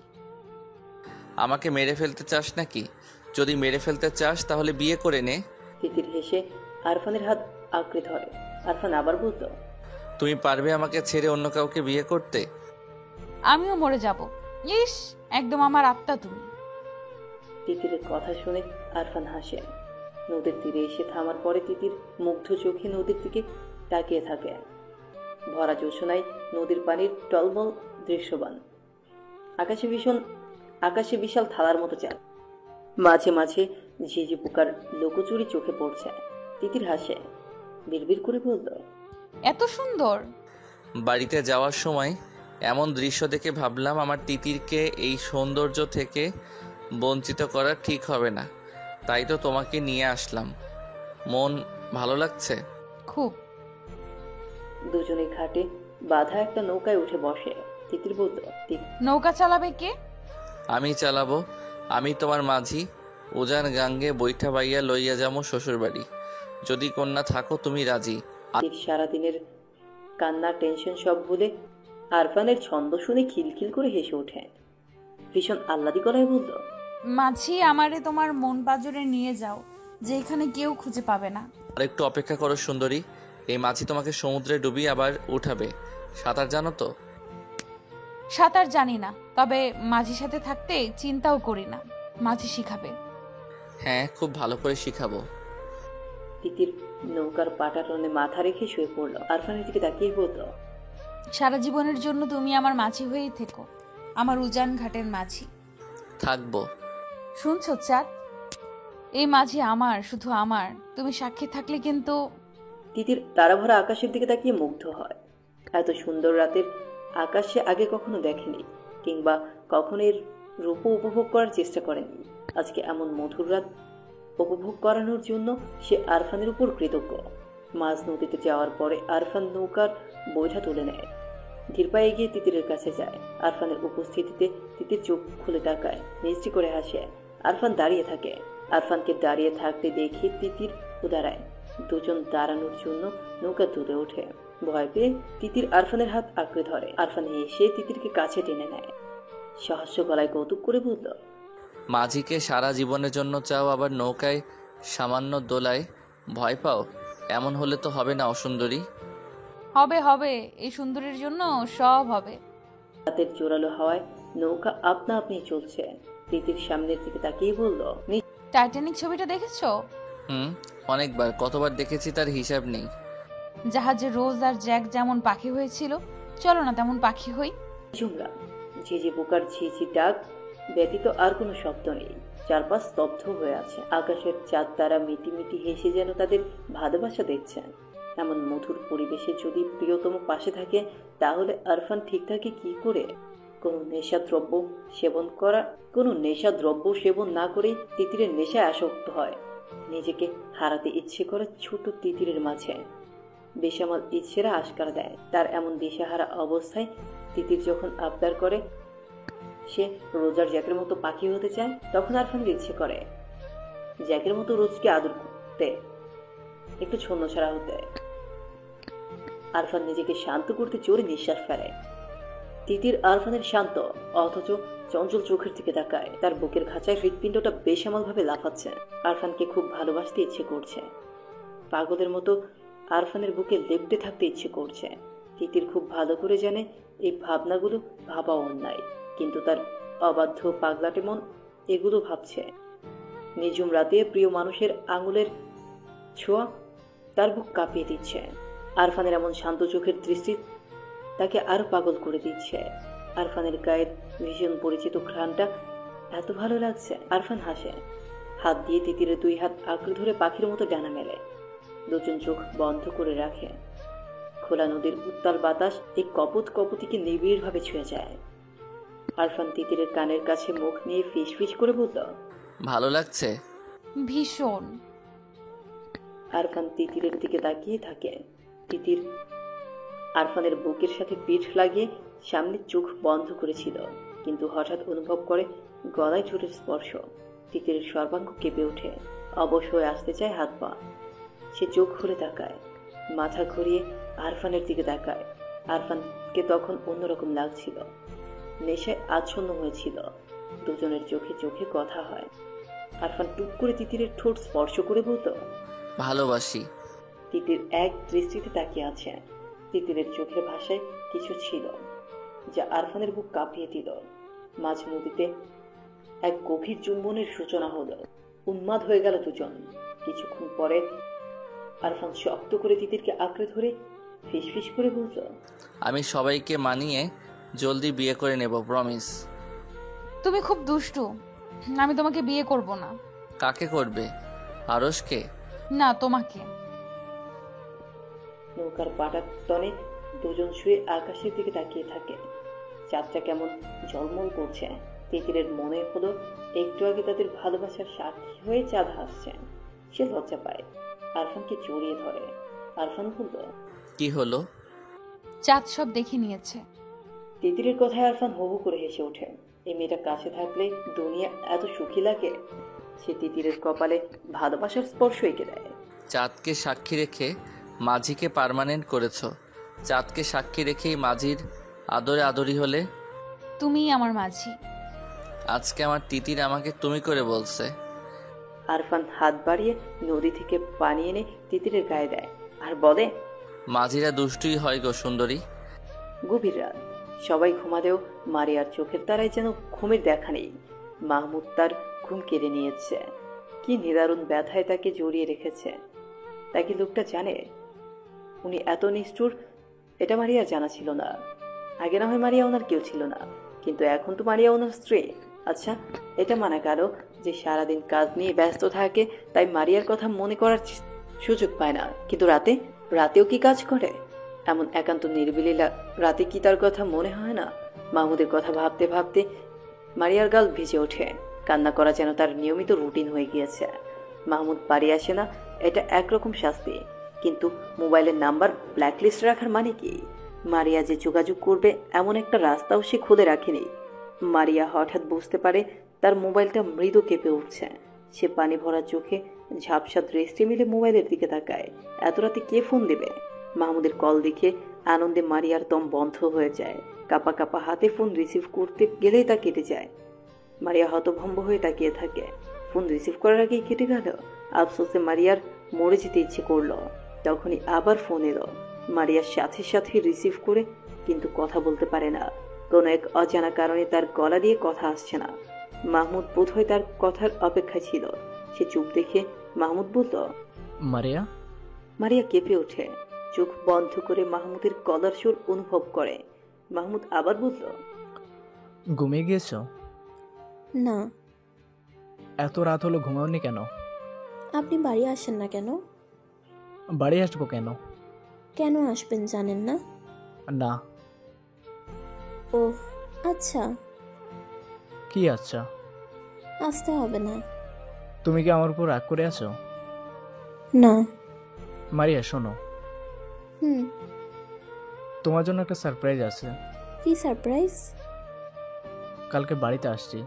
আমাকে মেরে ফেলতে চাস নাকি? যদি মেরে ফেলতে চাস তাহলে বিয়ে করে নে। তিতির হেসে আরফানের হাত আঁকড়ে ধরে। আরফান আবার বলল, তুমি পারবে আমাকে ছেড়ে অন্য কাউকে বিয়ে করতে? আমিও মরে যাব। ইস, একদম আমার আত্মা তুমি। তিতিরের কথা শুনে আরফান হাসে। নদীর তীরে এসে থামার পরে তিতির মুগ্ধ চোখে নদীর দিকে তাকিয়ে থাকে। ভরা জোছনায় নদীর পানির টলমল দৃশ্যবান। আকাশে বিশাল থালার মতো চাঁদ। মাঝে মাঝে ঝিঝি পোকার লোকচুরি চোখে পড়ছে। তিতির হাসে, বিড়বিড় করে বলল, এত সুন্দর। বাড়িতে যাওয়ার সময় এমন দৃশ্য দেখে ভাবলাম আমার তিতিরকে এই সৌন্দর্য থেকে বঞ্চিত করা ঠিক হবে না, তাই তো তোমাকে নিয়ে আসলাম। মন ভালো লাগছে? খুব। দুজনে ঘাটে বাঁধা একটা নৌকায় উঠে বসে। তিতির বলল, নৌকা চালাবে কে? আমি চালাবো। আমি তোমার মাঝি। উজান গাঙ্গে বৈঠা বাইয়া লইয়া যাবো শ্বশুর বাড়ি। যদি কন্যা থাকো তুমি রাজি? সারাদিনের কান্না টেনশন সব ভুলে আরফানের ছন্দ শুনে খিলখিল করে হেসে ওঠে। ভীষণ আহ্লাদি গলায় বলল, মাঝি আমারে তোমার মন পাজরে নিয়ে যাও, যেখানে কেউ খুঁজে পাবে না। আর একটু অপেক্ষা করো সুন্দরী, এই মাঝি তোমাকে সমুদ্রে ডুবিয়ে আবার উঠাবে। সাঁতার জানো তো? সাঁতার জানি না, তবে মাঝির সাথে থাকতে চিন্তাও করি না। মাঝি শিখাবে। হ্যাঁ, খুব ভালো করে শিখাবো। তিতির নৌকার পাটারনে মাথা রেখে শুয়ে পড়ল। আরফানের দিকে তাকিয়ে বলল, সারা জীবনের জন্য তুমি আমার মাঝি হয়েই থেকো, আমার উজান ঘাটের মাঝি। থাকবো। শুনছো চাঁদ, এই মাঝি আমার, শুধু আমার। তুমি সাক্ষী থাকলে কিন্তু। তিতির তারাভরা আকাশের দিকে তাকিয়ে মুগ্ধ হয়। এত সুন্দর রাতের আকাশে আগে কখনো দেখেনি, কিংবা কখনো এর রূপ উপভোগ করার চেষ্টা করেনি। আজকে এমন মধুর রাত উপভোগ করানোর জন্য সে আরফানের উপর কৃতজ্ঞ। মাঝ নদীতে যাওয়ার পরে আরফান নৌকার বোঝা তুলে নেয়। ধীর পায়ে গিয়ে তিতিরের কাছে যায়। আরফানের উপস্থিতিতে তিতির চোখ খুলে তাকায়, মিষ্টি করে হাসে। আরফান দাঁড়িয়ে থাকে। আরফানকে দাঁড়িয়ে থাকতে দেখে তিতির দাঁড়ায়। দুজন দাঁড়ানোর জন্য নৌকা তুলে ওঠে। ভয় পেয়ে তিতির আরফানের হাত আঁকড়ে ধরে। আরফান হেসে তিতিরকে কাছে টেনে নেয়। সহস্য গলায় কৌতুক করে বলল, মাঝিকে সারা জীবনের জন্য চাও, আবার নৌকায় সামান্য দোলায় ভয় পাও? এমন হলে তো হবে না অসুন্দরী। হবে হবে, এই সুন্দরীর জন্য সব হবে। রাতের জোরালো হাওয়ায় নৌকা আপনা আপনি চলছে। তিতির সামনের দিকে তাকিয়ে বলল, টাইটানিক ছবিটা দেখেছো? অনেকবার, কতবার দেখেছি তার হিসাব নেই। জাহাজে রোজ আর জ্যাক যেমন পাখি হয়েছিল, চলো না তেমন পাখি হই। ঝুমরা ঝিঝি পোকার ঝিঝি ডাক ব্যতীত আর কোনো শব্দ নেই। চারপাশ স্তব্ধ হয়ে আছে। আকাশের চাঁদ তারা মিটিমিটি হেসে যেন তাদের ভালোবাসা দেখছেন। এমন মধুর পরিবেশে যদি প্রিয়তম পাশে থাকে, তাহলে আরফান ঠিক থাকে কি করে? কোনো নেশাদ্রব্য সেবন না করে তিতিরের নেশায় আসক্ত হয়। নিজেকে হারাতে ইচ্ছে করে ছোট তিতিরের মাঝে বেসামাল ইচ্ছেরা আশকারা দেয়। তার এমন দিশেহারা অবস্থায় তিতির যখন আবদার করে সে রোজার জ্যাকের মতো পাখি হতে চায়, তখন আরফানের ইচ্ছে করে জ্যাকের মতো রোজকে আদর করতে, একটু ছন্ন ছাড়া হতে। আরফান নিজেকে শান্ত করতে জোরে নিঃশ্বাস ফেলে। তিতির আরফানের শান্ত অথচ চঞ্চল চোখের দিকে তাকায়। তার বুকের খাঁচায় হৃৎপিণ্ডটা বেসামাল ভাবে লাফাচ্ছে। আরফানকে খুব ভালোবাসতে ইচ্ছে করছে, পাগলের মতো আরফানের বুকে লেপটে থাকতে ইচ্ছে করছে। তিতির খুব ভালো করে জানে এই ভাবনাগুলো ভাবা অন্যায়, কিন্তু তার অবাধ্য পাগলাটে মন এগুলো ভাবছে। নিঝুম রাতে প্রিয় মানুষের আঙুলের ছোঁয়া তার বুক কাঁপিয়ে দিচ্ছে। আরফানের এমন শান্ত চোখের দৃষ্টি তাকে আরো পাগল করে দিচ্ছে। আরফানের গায়ের ভীষণ পরিচিত ঘ্রাণটা এত ভালো লাগছে। আরফান হাসে, হাত দিয়ে তিতিরের দুই হাত আঁকড়ে ধরে পাখির মতো ডানা মেলে, দুজন চোখ বন্ধ করে রাখে। খোলা নদীর উত্তাল বাতাস এই কপত কপতিকে নিবিড় ভাবে ছুঁয়ে যায়। আরফান তিতিরের কানের কাছে মুখ নিয়ে ফিস ফিস করে বলল, ভালো লাগছে? ভীষণ। আরফান তিতিরের দিকে তাকিয়ে থাকে। তিতির আরফানের বুকের সাথে পিঠ লাগিয়ে সামনে চোখ বন্ধ করেছিল, কিন্তু হঠাৎ অনুভব করে গলায় ঠোঁটের স্পর্শ। তিতিরের সর্বাঙ্গ কেঁপে ওঠে, অবশ হয়ে আসতে চায় হাত পা। সে চোখ খুলে তাকায়, মাথা ঘুরিয়ে আরফানের দিকে তাকায়। আরফানকে তখন অন্যরকম লাগছিল, নেশায় আচ্ছন্ন হয়েছিল। দুজনের চোখে চোখে কথা হয়। আরফান টুক করে তিতিরের ঠোঁট স্পর্শ করে বলল, ভালোবাসি। তিতির এক দৃষ্টিতে তাকিয়ে আছে। তিতিরের চোখের ভাষায় কিছু ছিল যা আরফানের বুক কাঁপিয়ে দিল। মাঝ নদীতে এক গভীর চুম্বনের সূচনা হলো। উন্মাদ হয়ে গেল দুজন। কিছুক্ষণ পরে আরফান শক্ত করে তিতিরকে আঁকড়ে ধরে ফিসফিস করে বলল, আমি সবাইকে মানিয়ে জলদি বিয়ে করে নেব, প্রমিস। তুমি খুব দুষ্টু, আমি তোমাকে বিয়ে করব না। কাকে করবে? আরশকে? না, তোমাকে। নৌকার পাটার তনে দুজন শুয়ে আকাশের দিকে তাকিয়ে থাকে। চাঁদটা কেমন ঝলমল করছে। তিতিরের মনে হলো একটু আগে তাদের ভালোবাসার সাক্ষী হয়ে চাঁদ হাসছে। সে লজ্জা পায়, আরফানকে জড়িয়ে ধরে। আরফান বলল, কি হলো? চাঁদ সব দেখে নিয়েছে। তিতিরের কথায় আরফান হু হু করে হেসে ওঠে। এই মেয়েটা কাছে থাকলে দুনিয়া এত সুখী লাগে। সে তিতিরের কপালে ভালোবাসার স্পর্শ এঁকে দেয়। চাঁদকে সাক্ষী রেখে মাঝিকে পার্মানেন্ট করেছ। চাঁদকে সাক্ষী রেখেই মাঝির আদরে আদরি হলে। তুমিই আমার মাঝি। আজকে আমার তিতির আমাকে তুমি করে বলছে। আরফান হাত বাড়িয়ে নদী থেকে পানি এনে তিতিরের গায়ে দেয় আর বলে, মাঝিরা দুষ্টুই হয় গো সুন্দরী। গভীর রাত, সবাই ঘুমালেও মারিয়ার চোখের তারায় যেন ঘুমের দেখা নেই। মাহমুদ তার ঘুম কেড়ে নিয়েছে। কি নিদারুণ ব্যথায় তাকে জড়িয়ে রেখেছে। তাকে লোকটা জানে উনি এত নিষ্ঠুর, এটা মারিয়ার জানা ছিল না। আগে না হয় মারিয়া ওনার কেউ ছিল না, কিন্তু এখন তো মারিয়া ওনার স্ত্রী। আচ্ছা, এটা মানা গেল যে সারাদিন কাজ নিয়ে ব্যস্ত থাকে, তাই মারিয়ার কথা মনে করার সুযোগ পায় না। কিন্তু রাতেও কি কাজ করে? এমন একান্ত নিরিবিলি রাতে কি তার কথা মনে হয় না? মাহমুদের কথা ভাবতে ভাবতে মারিয়ার গাল ভিজে ওঠে। কান্না করা যেন তার নিয়মিত রুটিন হয়ে গিয়েছে। মাহমুদ বাড়ি আসে না, এটা একরকম শাস্তি, কিন্তু মোবাইলের নাম্বার ব্ল্যাকলিস্ট রাখার মানে কি? মারিয়া যে যোগাযোগ করবে এমন একটা রাস্তাও সে খুলে রাখেনি। মারিয়া হঠাৎ বুঝতে পারে তার মোবাইলটা মৃদু কেঁপে উঠছে। সে পানি ভরা চোখে ঝাপসা দৃষ্টি মিলে মোবাইলের দিকে তাকায়। এত রাতে কে ফোন দেবে? মাহমুদের কল দেখে আনন্দে মারিয়ার দম বন্ধ হয়ে যায়। কাপা কাপা হাতে ফোন রিসিভ করতে গেলেই তা কেটে যায়। মারিয়া হতভম্ব হয়ে তাকিয়ে থাকে। ফোন রিসিভ করার আগেই কেটে গেল। আফসোসে মারিয়ার মরে যেতে ইচ্ছে করলো। তখনই আবার ফোন এলো। মারিয়ার সাথে সাথে রিসিভ করে, কিন্তু কথা বলতে পারে না। কোনো এক অজানা কারণে তার গলা দিয়ে কথা আসছে না। মাহমুদ বোধহয় তার কথার অপেক্ষায় ছিল। সে চুপ দেখে মাহমুদ বলল, মারিয়া। মারিয়া কেঁপে ওঠে, চোখ বন্ধ করে মাহমুদের গলার সুর অনুভব করে। মাহমুদ আবার বলল, ঘুমিয়ে গিয়েছ? না। এত রাত হলো, ঘুমাওনি কেন? আপনি বাড়ি আসেন না কেন? বাড়ি আসবো কেন? কেন আসবেন জানেন না? না। ও আচ্ছা। কি আচ্ছা? আসতে হবে না। তুমি কি আমার উপর রাগ করে আছো? না। মারিয়া শোনো, হুম। তোমার জন্য একটা সারপ্রাইজ আছে। কি সারপ্রাইজ? কালকে বাড়িতে আসছি।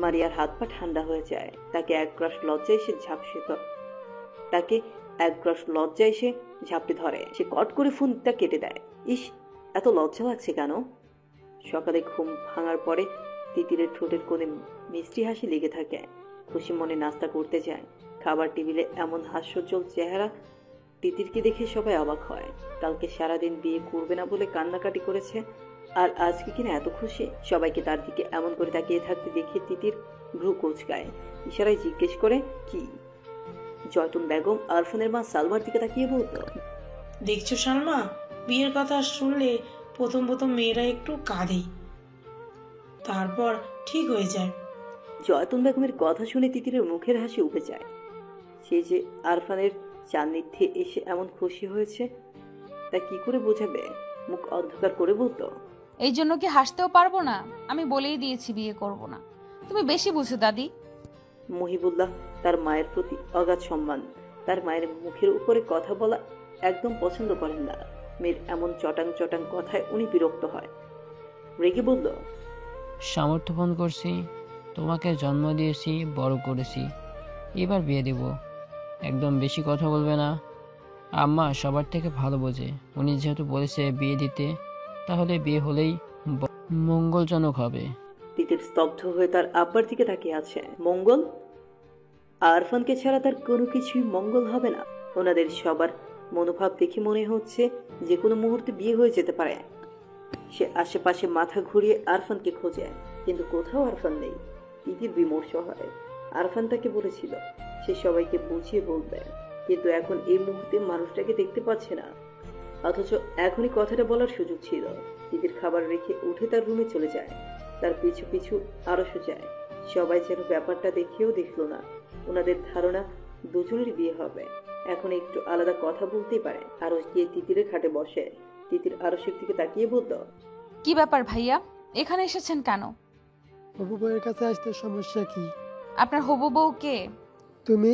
মারিয়ার হাত পা ঠান্ডা হয়ে যায়। তাকে এক গ্রাস লজ্জা এসে ঝাঁপটে ধরে। সে কট করে ফোনটা কেটে দেয়। ইস, এত লজ্জা লাগছে কেন? সকালে ঘুম ভাঙার পরে তিতিরের ঠোঁটের কোণে মিষ্টি হাসি লেগে থাকে। খুশি মনে নাস্তা করতে যায়। খাবার টেবিলে এমন হাস্যোজ্জ্বল চেহারা তিতিরকে দেখে সবাই অবাক হয়। কালকে সারাদিন বিয়ে করবে না বলে কান্নাকাটি করেছে, আর আজকে কিনা এত খুশি। সবাইকে তার দিকে এমন করে তাকিয়ে থাকতে দেখে তিতির ভ্রু কোঁচকায়। ইশারায় জিজ্ঞেস করে, কি? জয়তুন বেগম আরফানের মা সালমার দিকে তাকিয়ে বলল, দেখছো সালমা, বিয়ের কথা শুনলে প্রথম প্রথম মেয়েরা একটু কাঁদে, তারপর ঠিক হয়ে যায়। জয়তুন বেগমের কথা শুনে তিতিরের মুখের হাসি উঠে যায়। সে যে আরফানের সান্নিধ্যে এসে এমন খুশি হয়েছে তা কি করে বোঝাবে? মুখ অন্ধকার করে বলতো, এই জন্য কি হাসতেও পারবো না? আমি বলেই দিয়েছি বিয়ে করব না। তুমি বেশি বুঝো দাদি। মহিবুল্লাহ তার মায়ের প্রতি অগাধ সম্মান। তার মায়ের মুখের উপরে কথা বলা একদম পছন্দ করেন না। মেয়ের এমন চটাং চটাং কথায় উনি বিরক্ত হয়। রেগে বলল, সামর্থ্যপণ করছি, তোমাকে জন্ম দিয়েছি, বড় করেছি, এবার বিয়ে দেব। একদম বেশি কথা বলবে না। আম্মা সবার থেকে ভালো বোঝে। উনি যেহেতু বলেছে বিয়ে দিতে, তাহলে বিয়ে হলেই মঙ্গলজনক হবে। তিতির স্তব্ধ হয়ে তার আব্বার দিকে তাকিয়ে আছে। মঙ্গল? আরফানকে ছাড়া তার কোনো কিছুই মঙ্গল হবে না। ওনাদের সবার মনোভাব দেখে মনে হচ্ছে যে কোনো মুহূর্তে বিয়ে হয়ে যেতে পারে। সে আশেপাশে মাথা ঘুরিয়ে আরফানকে খোঁজে, কিন্তু কোথাও আরফান নেই। তিতির বিমর্ষ হয়। আরফান তাকে বলেছিল সে সবাইকে বুঝিয়ে বলবে, কিন্তু এখন এই মুহূর্তে মানুষটাকে দেখতে পাচ্ছে না। অথচ এখনই কথাটা বলার সুযোগ ছিল। তিতির খাবার রেখে উঠে তার রুমে চলে যায়। তার পিছু পিছু আরশও যায়। সবাই যেন ব্যাপারটা দেখেও দেখলো না। ওনাদের ধারণা দুজনেরই বিয়ে হবে। এখন একটু আলাদা কথা বলতেই পারে। আরশ গিয়ে তিতিরের খাটে বসে। তিতির আরশের দিকে তাকিয়ে বলল, কি ব্যাপার ভাইয়া, এখানে এসেছেন কেন? হবু বউয়ের কাছে আসতে সমস্যা কি? আপনার হবু বউ কে? তুমি?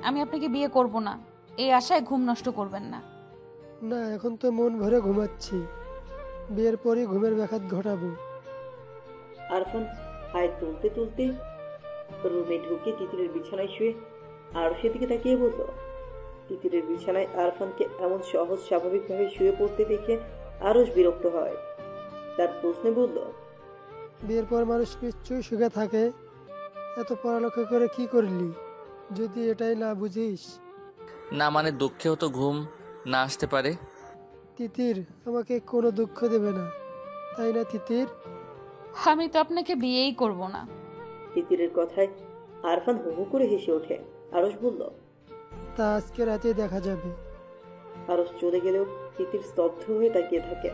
আমি আপনাকে বিয়ে করব না, এই আশায় ঘুম নষ্ট করবেন না। না, এখন তো মন ভরে ঘুমাচ্ছি। বিয়ের পরই ঘুমের ব্যাঘাত ঘটাবো। আরফান হায় তুলতে তুলতে রুমে ঢুকে তিতিরের বিছানায় শুয়ে আরশের দিকে তাকিয়ে বলল। তিতিরের বিছানায় আরফানকে এমন সহজ স্বাভাবিকভাবে শুয়ে পড়তে দেখে আরশ বিরক্ত হয়। তার প্রশ্নে বলল, বিয়ের পর মানুষ নিশ্চয়ই সুখে থাকে। এত পড়ালেখা করে কি করলি যদি এটাই না বুঝিস? না মানে দুঃখেও তো ঘুম না আসতে পারে। তিতির আমাকে কোনো দুঃখ দেবে না, তাই না তিতির? আমি তো আপনাকে বিয়েই করব না। তিতিরের কথায় আরফান হু হু করে হেসে ওঠে। আরশ বলল, তা আজকে রাতে দেখা যাবে। আরশ চলে গেলেও তিতির স্তব্ধ হয়ে তাকিয়ে থাকে।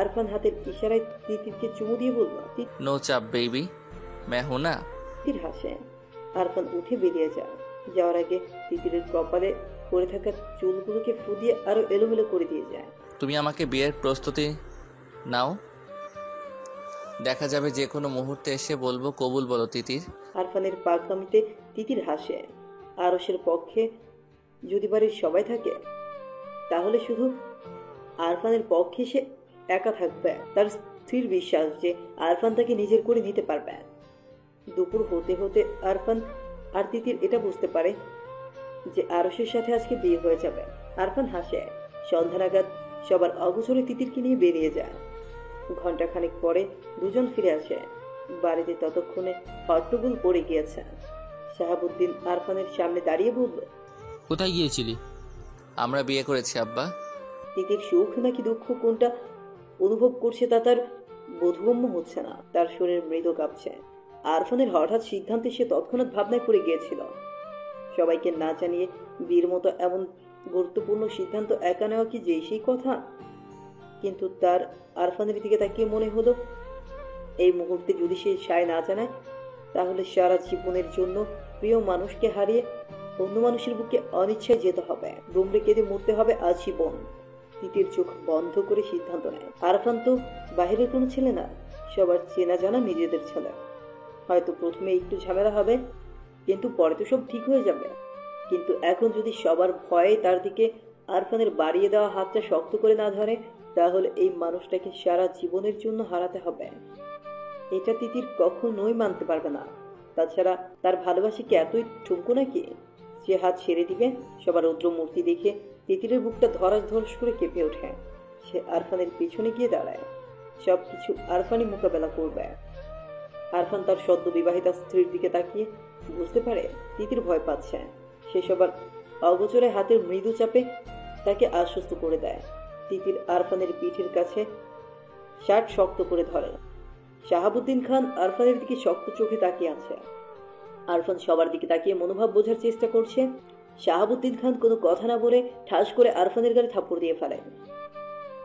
আরফান হাতের ইশারায় তিতিরকে চুমু দিয়ে বলল, নো চাপ বেবি, मैं हूं ना। তিতির হাসে। আরফান উঠে বেরিয়ে যায়। যাওয়ার আগে তিতিরের কপালে পড়ে থাকা চুলগুলোকে ফু দিয়ে আরো এলোমেলো করে দিয়ে যায়। তুমি আমাকে বিয়ের প্রস্তুতি নাও, দেখা যাবে যে কোনো মুহূর্তে এসে বলবো কবুল বলো তিতির। আরফানের পাগলামিতে তিতির হাসে। আরশের পক্ষে যদি বাড়ির সবাই থাকে তাহলে শুধু আরফানের পক্ষে সে একা থাকবে। তার স্থির বিশ্বাস যে আরফান তাকে নিজের করে নিতে পারবে। দুপুর হতে হতে আরফান আর তিতির এটা বুঝতে পারে যে আরশের সাথে আজকে বিয়ে হয়ে যাবে। আরফান হাসে। সন্ধ্যা নাগাদ সবার অগোচরে তিতিরকে নিয়ে বেরিয়ে যায়। ঘণ্টাখানেক পরে দুজন ফিরে আসে। বাড়িতে ততক্ষণে হট্টগোল পড়ে গিয়েছে। শাহাবুদ্দিন আরফানের সামনে দাঁড়িয়ে বলল, কোথায় গিয়েছিলি? আমরা বিয়ে করেছি আব্বা। তিতির সুখ নাকি দুঃখ কোনটা অনুভব করছে তা তার বোধগম্য হচ্ছে না। তার শরীর মৃদু কাঁপছে। আরফানের হঠাৎ সিদ্ধান্তে সে তৎক্ষণাৎ ভাবনায় পড়ে গিয়েছিল। সবাইকে না জানিয়ে বিয়ের মতো এমন গুরুত্বপূর্ণ সিদ্ধান্ত একা নেওয়া কি যেই সেই কথা? কিন্তু তার আরফানের দিকে তাকিয়ে মনে হলো, এই মুহূর্তে যদি সে সায় না জানায় তাহলে সারা জীবনের জন্য প্রিয় মানুষকে হারিয়ে অন্য মানুষের বুকে অনিচ্ছায় যেতে হবে, দুমড়ে কেঁদে মরতে হবে আজীবন। তিতির চোখ বন্ধ করে সিদ্ধান্ত নেয়। আরফান তো বাহিরের কোনো ছেলে না, সবার চেনা জানা নিজেদের ছেলে। হয়তো প্রথমে একটু ঝামেলা হবে, কিন্তু পরে তো সব ঠিক হয়ে যাবে। কিন্তু এখন যদি সবার ভয়ে তার দিকে আরফানের বাড়িয়ে দেওয়া হাতটা শক্ত করে না ধরে, তাহলে এই মানুষটাকে সারা জীবনের জন্য হারাতে হবে। এটা তিতির কখনোই মানতে পারবে না। তাছাড়া তার ভালোবাসি কি এতই ঠুমকো নাকি যে হাত ছেড়ে দিবে? সবার রৌদ্র মূর্তি দেখে তিতিরের বুকটা ধরাস ধরস করে কেঁপে ওঠে। সে আরফানের পিছনে গিয়ে দাঁড়ায়। সবকিছু আরফানই মোকাবেলা করবে। আরফান তার সদ্য বিবাহিতা স্ত্রীর দিকে তাকিয়ে বুঝতে পারে তিতির ভয় পাচ্ছে। সে সবার অগোচরে হাতের মৃদু চাপে তাকে আশ্বস্ত করে দেয়। তিতির আরফানের পিঠের কাছে শার্ট শক্ত করে ধরে। শাহাবুদ্দিন খান আরফানের দিকে শক্ত চোখে তাকিয়ে আছে। আরফান সবার দিকে তাকিয়ে মনোভাব বোঝার চেষ্টা করছে। শাহাবুদ্দিন খান কোনো কথা না বলে ঠাস করে আরফানের গালে থাপ্পড় দিয়ে ফেলেন।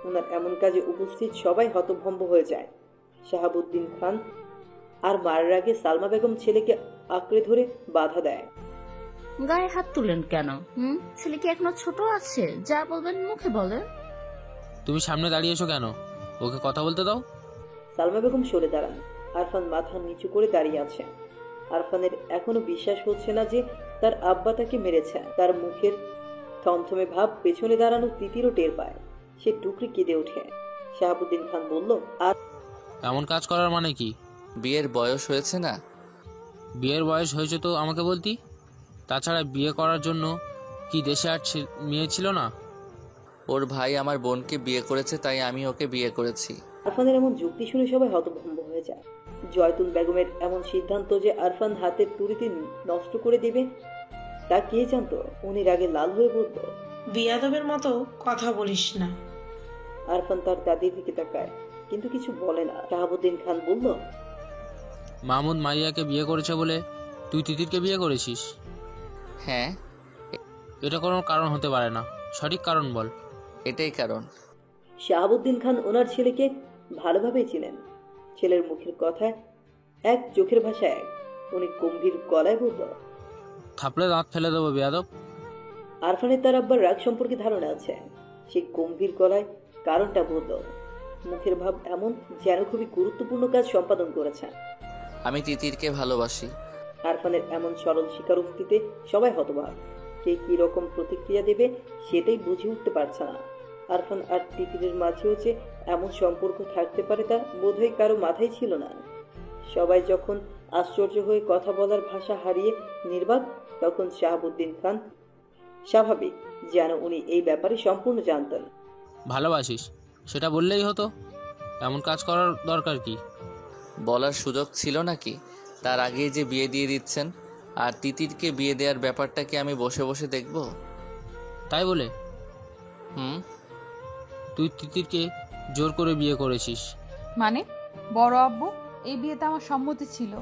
ওনার এমন কাজে উপস্থিত সবাই হতভম্ব হয়ে যায়। শাহাবুদ্দিন খান আর মারার আগে সালমা বেগম ছেলেকে আঁকড়ে ধরে বাধা দেয়। গায়ে হাত তুলেন কেন? ছেলে কি এখনো ছোট আছে? যা বলবেন মুখে বলেন। তুমি সামনে দাঁড়িয়েছো কেন? ওকে কথা বলতে দাও। সালমা বেগম সরে দাঁড়ান। আরফান মাথা নিচু করে দাঁড়িয়ে আছে। আরফানের এখনো বিশ্বাস হচ্ছে না যে তার আব্বা তাকে মেরেছে। তার মুখের থমথমে ভাব পেছনে দাঁড়ানো তিতিরও টের পায়। সে টুকরি কেঁদে ওঠে। শাহাবুদ্দিন খান বলল, আর এমন কাজ করার মানে কি? বিয়ের বয়স হয়েছে না? বিয়ের বয়স হয়েছে তো আমাকে বলতি। তাছাড়া বিয়ে করার জন্য কি দেশে আর মেয়ে ছিল না? ওর ভাই আমার বোনকে বিয়ে করেছে, তাই আমি ওকে বিয়ে করেছি। আরফানের এমন যুক্তি শুনে সবাই হতভম্ব হয়ে যায়। জয়তুন বেগমের এমন সিদ্ধান্ত যে আরফান হাতের তুড়িতে নষ্ট করে দেবে তা কে জানতো? উনি রাগে লাল হয়ে বলল, বিয়াদবের মতো কথা বলিস না। আরফান তার দাদির দিকে তাকায় কিন্তু কিছু বলে না। শাহাবুদ্দিন খান বলল, মাহমুদ মারিয়াকে বিয়ে করেছে বলে তুই তিতিরকে বিয়ে করেছিস? হ্যাঁ। এটা কোনো কারণ হতে পারে না, সঠিক কারণ বল। এটাই কারণ। শাহাবুদ্দিন খান ওনার ছেলেকে ভালোভাবেই চিনেন। ছেলের মুখের কথায় এক, চোখের ভাষায় এক। উনি গম্ভীর গলায় বলল, থাপড়ে দাঁত ফেলে দেবো বেয়াদব। আরফানের তার আব্বার রাগ সম্পর্কে ধারণা আছে। সে গম্ভীর গলায় কারণটা বলল। মুখের ভাব এমন যেন খুবই গুরুত্বপূর্ণ কাজ সম্পাদন করেছে। আমি তিতিরকে ভালোবাসি। আরফানের এমন সরল স্বীকারোক্তিতে সবাই হতবাক। কে কি রকম প্রতিক্রিয়া দেবে সেটাই বুঝে উঠতে পারছে না। আরফান আর তিতিরের মাঝেও যে এমন সম্পর্ক থাকতে পারে তা বোধহয় কারো মাথায় ছিল না। সবাই যখন আশ্চর্য হয়ে কথা বলার ভাষা হারিয়ে নির্বাক, তখন শাহাবুদ্দিন খান স্বাভাবিক যেন উনি এই ব্যাপারে সম্পূর্ণ জানতেন। ভালোবাসিস সেটা বললেই হতো, এমন কাজ করার দরকার কি? বলার সুযোগ ছিল নাকি? তার আগেই যে বিয়ে দিয়ে দিচ্ছেন। আর তিতিরকে বিয়ে দেওয়ার ব্যাপারটা কি আমি বসে বসে দেখব? তাই বলে তুই তিতিরকে জোর করে বিয়ে করেছিস? মানে বড় আব্বু, এই বিয়েতে আমার সম্মতি ছিল।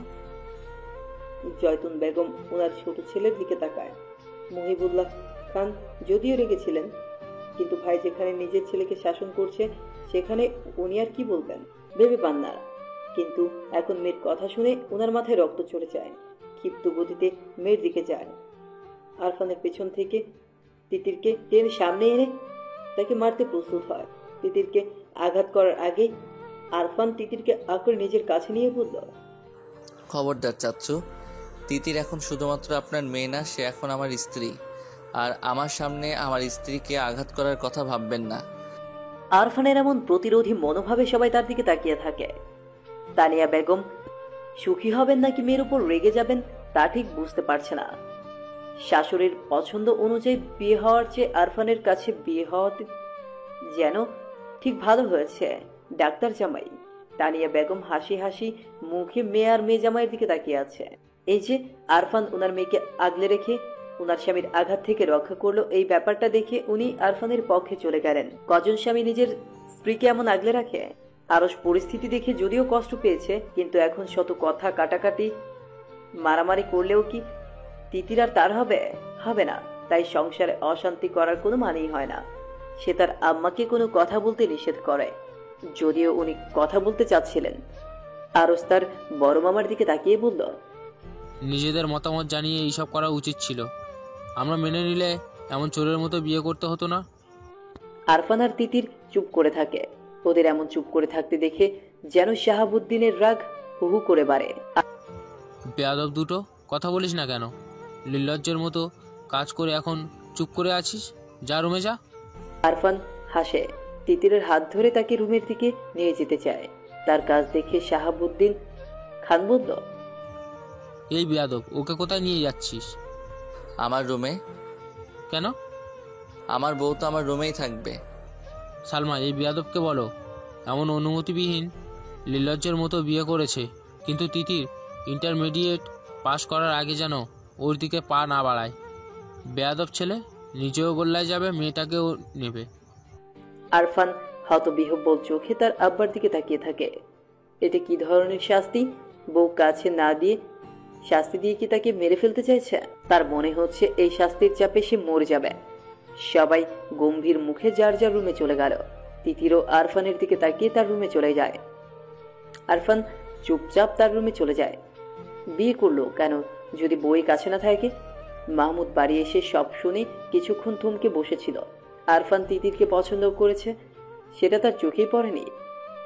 জয়তুন বেগম ওনার ছোট ছেলের দিকে তাকায়। মহিবুল্লাহ খান যদিও রেগেছিলেন, কিন্তু ভাই যেখানে নিজের ছেলেকে শাসন করছে সেখানে উনি আর কি বলবেন ভেবে পান না। কিন্তু এখন মেয়ের কথা শুনে ওনার মাথায় রক্ত চড়ে যায়। ক্ষিপ্ত গতিতে মেয়ের দিকে যায়। আরফানের পেছন থেকে তিতিরকে টেনে সামনে এনে তাকে মারতে প্রস্তুত হয়। তিতিরকে আঘাত করার আগে আরফান তিতিরকে আঁকড়ে নিজের কাছে নিয়ে বলল, খবরদার চাচ্চু, তিতির এখন শুধুমাত্র আপনার মেয়ে না, সে এখন আমার স্ত্রী। আর আমার সামনে আমার স্ত্রীকে আঘাত করার কথা ভাববেন না। আরফানের এমন প্রতিরোধী মনোভাবে সবাই তার দিকে তাকিয়ে থাকে। তানিয়া বেগম সুখী হবেন নাকি মেয়ের উপর রেগে যাবেন তা ঠিক বুঝতে পারছে না। শাশুড়ির পছন্দ অনুযায়ী বিয়ে হওয়ার চেয়ে আরফানের কাছে বিয়ে হওয়াতে যেন ঠিক ভালো হয়েছে। ডাক্তার জামাই। তানিয়া বেগম হাসি হাসি মুখে মেয়ে আর মেয়ে জামাইয়ের দিকে তাকিয়ে আছে। এই যে আরফান ওনার মেয়েকে আগলে রেখে ওনার স্বামীর আঘাত থেকে রক্ষা করলো, এই ব্যাপারটা দেখে উনি আরফানের পক্ষে চলে গেলেন। কজন স্বামী নিজের স্ত্রীকে এমন আগলে রাখে? আরস পরিস্থিতি দেখে যদিও কষ্ট পেয়েছে, কিন্তু এখন শত কথা কাটাকাটি মারামারি করলেও কি তিতির আর তার হবে? হবে না। তাই সংসারে অশান্তি করার কোনো মানেই হয় না। সে তার আম্মাকে কোনো কথা বলতে নিষেধ করে, যদিও উনি কথা বলতে চাচ্ছিলেন। আরস তার বড় মামার দিকে তাকিয়ে বলল, নিজেদের মতামত জানিয়ে এইসব করা উচিত ছিল। আমরা মেনে নিলে এমন চোরের মতো বিয়ে করতে হতো না। আরফান আর তিতির চুপ করে থাকে। ওদের এমন চুপ করে থাকতে দেখে যেন শাহাবুদ্দিনের রাগ হুহু করে বাড়ে। বেয়াদব দুটো, কথা বলিস না কেন? নির্লজ্জের মতো কাজ করে এখন চুপ করে আছিস। যা রুমে যা। আরফান হাসে, তিতিরের হাত ধরে তাকে রুমের দিকে নিয়ে যেতে চায়। তার কাজ দেখে শাহাবুদ্দিন খান বলল, এই বেয়াদব, ওকে কোথায় নিয়ে যাচ্ছিস? আমার রুমে। কেন? আমার বউ তো আমার রুমেই থাকবে। সালমা, এই বেয়াদবকে বলো এমন অনুমতিবিহীন নির্লজ্জের মতো বিয়ে করেছে, কিন্তু তিতির ইন্টারমিডিয়েট পাশ করার আগে যেন ওর দিকে পা না বাড়ায়। বেয়াদব ছেলে, নিজেও গোল্লায় যাবে, মেয়েটাকেও নেবে। আরফান হতবিহ্বল চোখে তার আব্বার দিকে তাকিয়ে থাকে। এটা কি ধরনের শাস্তি? বউ কাছে না দিয়ে শাস্তি দিয়ে কি তাকে মেরে ফেলতে চাইছে? তার মনে হচ্ছে এই শাস্তির চাপে সে মরে যাবে। সবাই গম্ভীর মুখে যার যার রুমে চলে গেল। তিতিরও আরফানের দিকে তাকিয়ে তার রুমে চলে যায়। আরফান চুপচাপ তার রুমে চলে যায়। বিয়ে করলো কেন যদি বউয়ের কাছে না থাকে? মাহমুদ বাড়ি এসে সব শুনে কিছুক্ষণ থমকে বসেছিল। আরফান তিতিরকে পছন্দ করেছে সেটা তার চোখেই পড়েনি।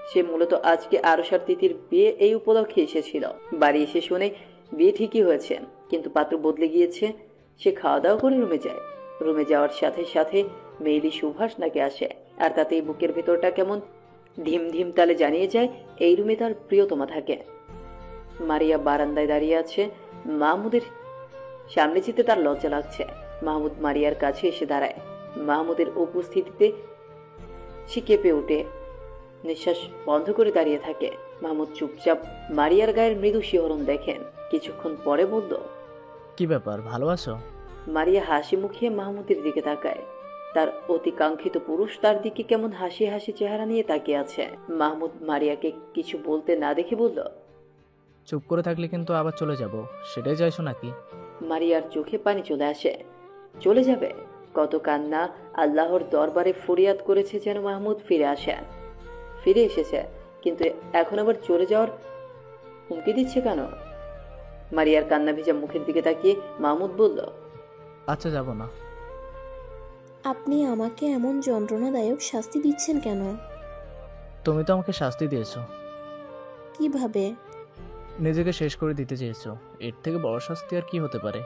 সে মূলত আজকে আরশ আর তিতির বিয়ে এই উপলক্ষে এসেছিল। বাড়ি এসে শুনে বিয়ে ঠিকই হয়েছে, কিন্তু পাত্র বদলে গিয়েছে। সে খাওয়া দাওয়া করে রুমে যায়। রুমে যাওয়ার সাথে সাথে মেইলি সুভাষ নাকি আসে, আর তাতেই বুকের ভেতরটা কেমন ধিম ধিম তালে জানিয়ে যায় এই রুমে তার প্রিয়তমা থাকে। মারিয়া বারান্দায় দাঁড়িয়ে আছে। মাহমুদের সামনে যেতে তার লজ্জা লাগছে। মাহমুদ মারিয়ার কাছে এসে দাঁড়ায়। মাহমুদের উপস্থিতিতে সে কেঁপে ওঠে, নিঃশ্বাস বন্ধ করে দাঁড়িয়ে থাকে। মাহমুদ চুপচাপ মারিয়ার গায়ের মৃদু শিহরণ দেখেন। কিছুক্ষণ পরে বলল, কি ব্যাপার, ভালো আছো? মারিয়া হাসি মুখিয়ে মাহমুদের দিকে তাকায়। তার অতি কাঙ্ক্ষিত পুরুষ তার দিকে কেমন হাসি হাসি চেহারা নিয়ে তাকিয়ে আছে। মাহমুদ মারিয়াকে কিছু বলতে না দেখে বলল, চুপ করে থাকলে কিন্তু আবার চলে যাব, সেটাই চাইছো নাকি? মারিয়ার চোখে পানি চলে আসে। চলে যাবে? কত কান্না আল্লাহর দরবারে ফরিয়াদ করেছে যেন মাহমুদ ফিরে আসে। ফিরে এসেছে, কিন্তু এখন আবার চলে যাওয়ার হুমকি দিচ্ছে কেন? মারিয়ার কান্না ভেজা মুখের দিকে তাকিয়ে মাহমুদ বলল, আচ্ছা, যাব না। আপনি আমাকে এমন যন্ত্রণাদায়ক শাস্তি দিচ্ছেন কেন? তুমি তো আমাকে শাস্তি দিয়েছো। কিভাবে? নিজেকে শেষ করে দিতে চেয়েছো। এর থেকে বড় শাস্তি আর কি হতে পারে?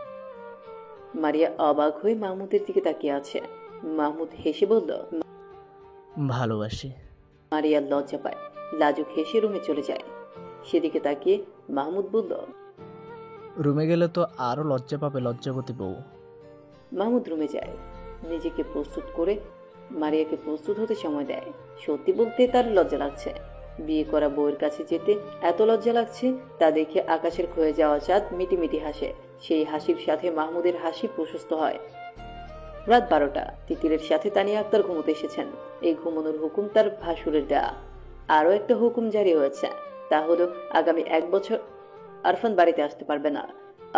মারিয়া অবাক হয়ে মাহমুদের দিকে তাকিয়ে আছে। মাহমুদ হেসে বলল, ভালোবাসি। মারিয়া লজ্জা পায়, লাজুক হেসে রুমে চলে যায়। সেদিকে তাকিয়ে মাহমুদ বলল, রুমে গেলে তো আরো লজ্জা পাবে লজ্জাবতী বউ। মাহমুদ রুমে যায়, নিজেকে প্রস্তুত করে মারিয়াকে প্রস্তুত হতে সময় দেয়। সত্যি বলতে তার লজ্জা লাগছে। বিয়ে করা বউয়ের কাছে যেতে এত লজ্জা লাগছে তা দেখে আকাশের ক্ষয়ে যাওয়া চাঁদ মিটিমিটি হাসে। সেই হাসির সাথে মাহমুদের হাসি প্রশস্ত হয়। রাত 12টা। তিতিরের সাথে তানিয়া আক্তার ঘুমোতে এসেছেন। এই ঘুমানোর হুকুম তার ভাসুরের দেয়া। আরও একটা হুকুম জারি হয়েছে, তা হলো আগামী 1 বছর আরফান বাড়িতে আসতে পারবে না।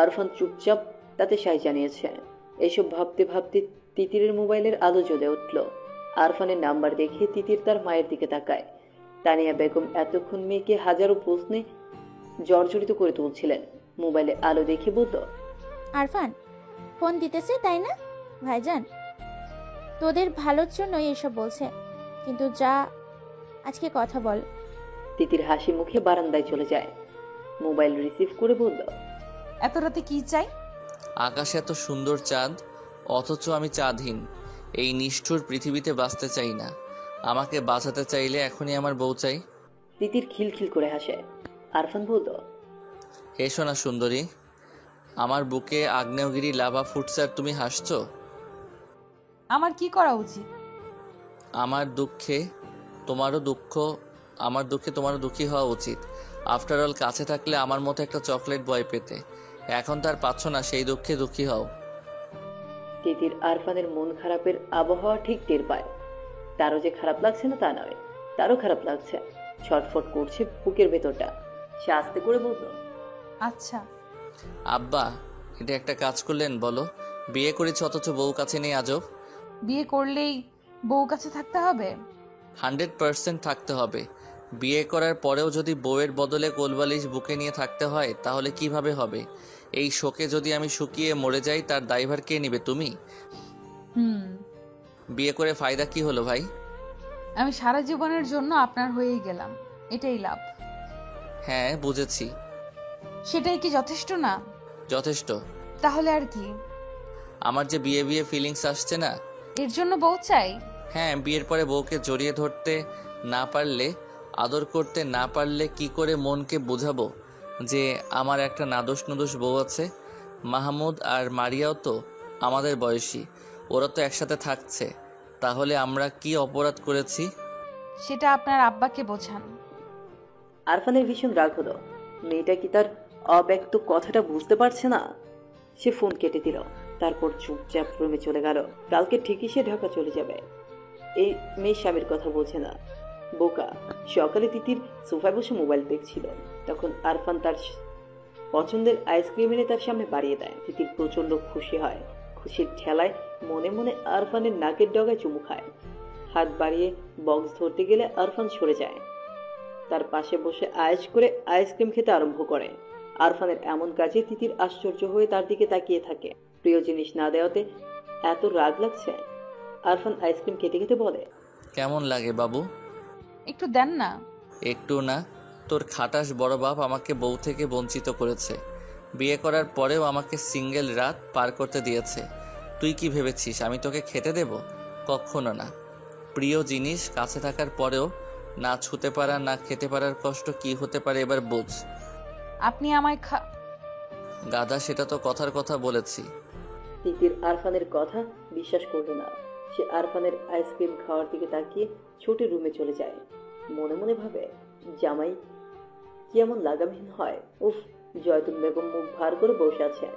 আরফান চুপচাপ তাতে সাই জানিয়েছে। এইসব ভাবতে ভাবতে তিতিরের মোবাইলের আলো জ্বলে উঠল। আরফানের নাম্বার দেখে তিতির তার মায়ের দিকে তাকায়। তানিয়া বেগম এতক্ষণ মেয়েকে হাজারো প্রশ্নে জর্জরিত করে তুলছিলেন। মোবাইলে আলো দেখে বলল, আরফান ফোন দিতেছে তাই না? ভাইজান তোদের ভালোর জন্যই এসব বলছে, কিন্তু যা আজকে কথা বল। তিতির হাসি মুখে বারান্দায় চলে যায়। মোবাইল রিসিভ করে বলল, এত রাতে কি চাই? আকাশে এত সুন্দর চাঁদ, অথচ আমি চাঁদহীন। এই নিষ্ঠুর পৃথিবীতে বাঁচতে চাই না। আমাকে বাঁচাতে চাইলে এখনই আমার বউ চাই। তিতির খিলখিল করে হাসে। আরফান বলল, এসো না সুন্দরী, আমার বুকে আগ্নেয়গিরি লাভা ফুটছে আর তুমি হাসছো। আমার কি করা উচিত? আমার দুঃখে তোমারও দুঃখী হওয়া উচিত। আফটার অল কাছে থাকলে আমার মতো একটা চকলেট বয় পেতে, এখন তার পাচ্ছ না, সেই দুঃখে দুঃখী হও। তিতির আরফানের মন খারাপের আবহাওয়া ঠিক টের পায়। তারও যে খারাপ লাগছে না তা নয়, তারও খারাপ লাগছে। ছটফট করছে বুকের ভেতরটা। সে আস্তে করে বলল, আচ্ছা। আব্বা, এটা একটা কাজ করলেন বলো? বিয়ে করেছি অথচ বউ কাছে নেই, আজব। বিয়ে করলেই বউ কাছে থাকতে হবে? 100% থাকতে হবে। বিয়ে করার পরেও যদি বউয়ের বদলে কোলবালিশ বুকে নিয়ে থাকতে হয় তাহলে কিভাবে হবে? এই শোকে যদি আমি শুকিয়ে মরে যাই তার দায়ভার কে নেবে, তুমি? বিয়ে করে ফায়দা কি হলো ভাই? আমি সারা জীবনের জন্য আপনার হয়েই গেলাম, এটাই লাভ। হ্যাঁ বুঝেছি। সেটাই কি যথেষ্ট না? যথেষ্ট। তাহলে আর কি? আমার যে বিয়ে বিয়ে ফিলিংস আসছে না, এর জন্য বউ চাই? হ্যাঁ, বিয়ের পরে বউকে জড়িয়ে ধরতে না পারলে, আদর করতে না পারলে কি করে মনকে বোঝাবো যে আমার একটা নাদোষ নুদোষ বউ আছে? মাহমুদ আর মারিয়াও তো আমাদের বয়সী, ওরা তো একসাথে থাকছে, তাহলে আমরা কি অপরাধ করেছি? সেটা আপনার আব্বাকে বোঝান। আরফানের ভীষণ রাগ হলো। মেয়েটা কি তার অব্যক্ত কথাটা বুঝতে পারছে না? সে ফোন কেটে দিল, তারপর চুপচাপ রুমে চলে গেল। কালকে ঠিকই সে ঢাকা চলে যাবে। এই মেয়ে স্বামীর কথা বোঝে না, বোকা। সকালে তিতির সোফায় বসে মোবাইল দেখছিল, তখন আরফান তার পছন্দের আইসক্রিম এনে তার সামনে বাড়িয়ে দেয়। তিতির প্রচন্ড খুশি হয়। খুশির ঠেলায় মনে মনে আরফানের নাকের ডগায় চুমু খায়। হাত বাড়িয়ে বক্স ধরতে গেলে আরফান সরে যায়। তার পাশে বসে আয়েশ করে আইসক্রিম খেতে আরম্ভ করে। আরফানের এমন কাজে তিতির আশ্চর্য হয়ে তার দিকে তাকিয়ে থাকে। প্রিয় জিনিস না দেওয়াতে এত রাগ লাগছে? আরফান আইসক্রিম খেতে খেতে বলে, কেমন লাগে বাবু? একটু দেন না। একটু না? তোর খাটাস বড় বাপ আমাকে বউ থেকে বঞ্চিত করেছে। বিয়ে করার পরেও আমাকে সিঙ্গেল রাত পার করতে দিয়েছে। তুই কি ভেবেছিস আমি তোকে খেতে দেব? কখনো না। প্রিয় জিনিস কাছে থাকার পরেও না ছুতে পারা, না খেতে পারার কষ্ট কি হতে পারে এবার বোঝ। আপনি আমায় গাধা, সেটা তো কথার কথা বলেছি। তিতির আরফানের কথা বিশ্বাস করল না। সে আরফানের আইসক্রিম খাওয়ার দিকে তাকিয়ে ছুটে রুমে চলে যায়। মনে মনে ভাবে, জামাই কি এমন লাগামহীন হয়? উফ! জয়তুন বেগম মুখ ভার করে বসে আছে।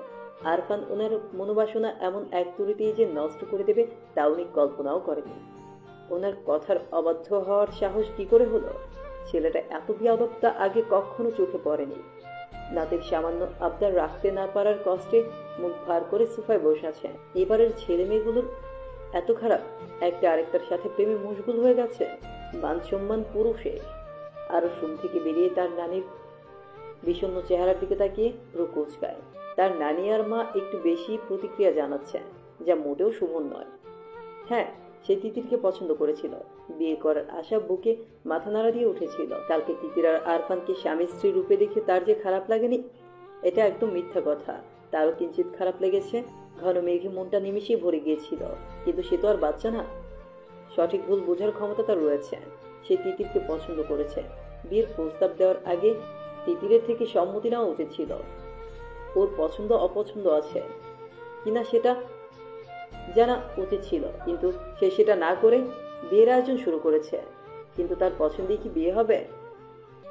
আরফান ওনার মনোবাসনা এমন এক তুড়িতেই যে নষ্ট করে দেবে তা উনি কল্পনাও করেনি। ওনার কথার অবাধ্য হওয়ার সাহস কি করে হলো? ছেলেটা এত বিয়াদবতা আগে কখনো চোখে পড়েনি। নাতির সামান্য আবদার রাখতে না পারার কষ্টে মুখ ভার করে সোফায় বসে আছে। এবারের ছেলে মেয়েগুলোর এত খারাপ, একটা আরেকটার সাথে প্রেমে মশগুল হয়ে গেছে। মান সম্মান পুরো শেষ। আরো রুম থেকে বেরিয়ে তার নানির বিষণ্ণ চেহারার দিকে তাকিয়ে ভ্রু কুঁচকায়। তার নানি আর মা একটু বেশি প্রতিক্রিয়া জানাচ্ছে, যা মোটেও শুভ নয়। হ্যাঁ, সে তিতিরকে পছন্দ করেছিল। বিয়ে করার আশা বুকে মাথা নাড়া দিয়ে উঠেছিল। কালকে তিতির আর আরফানকে স্বামী স্ত্রী রূপে দেখে তার যে খারাপ লাগেনি, এটা একদম মিথ্যা কথা। তারও কিঞ্চিত খারাপ লেগেছে। ঘন মেঘে মনটা নিমিশেই ভরে গিয়েছিল, কিন্তু সে তো আর বাচ্চা না। সঠিক ভুল বোঝার ক্ষমতা তার রয়েছে। সে তিতিরকে পছন্দ করেছে। বিয়ের প্রস্তাব দেওয়ার আগে তিতিরের থেকে সম্মতি নেওয়া উচিত ছিল। ওর পছন্দ অপছন্দ আছে কিনা সেটা জানা উচিত ছিল, কিন্তু সে সেটা না করে বিয়ের আয়োজন শুরু করেছে। কিন্তু তার পছন্দেই কি বিয়ে হবে?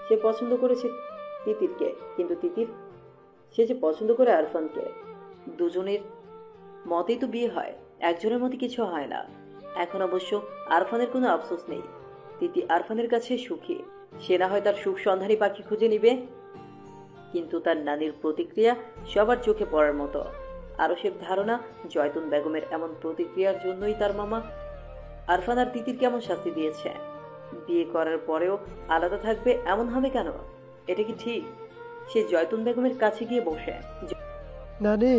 সে পছন্দ করেছে তিতিরকে, কিন্তু তিতির সে যে পছন্দ করে আরফানকে। দুজনের মতেই তো বিয়ে হয়, একজনের মতে কিছু হয় না। এখন অবশ্য আরফানের কোনো আফসোস নেই। তিতি আরফানের কাছে সুখী। সে না হয় তার সুখ সন্ধানী পাখি খুঁজে নিবে, কিন্তু তার নানির প্রতিক্রিয়া সবার চোখে পড়ার মতো। আরশের ধারণা, জয়তুন বেগমের এমন প্রতিক্রিয়ার জন্যই তার মামা আরফান আর তিতির কেমন শাস্তি দিয়েছে। বিয়ে করার পরেও আলাদা থাকবে এমন হবে কেন? এটা কি ঠিক? সে জয়তুন বেগমের কাছে গিয়ে বসে। নানি।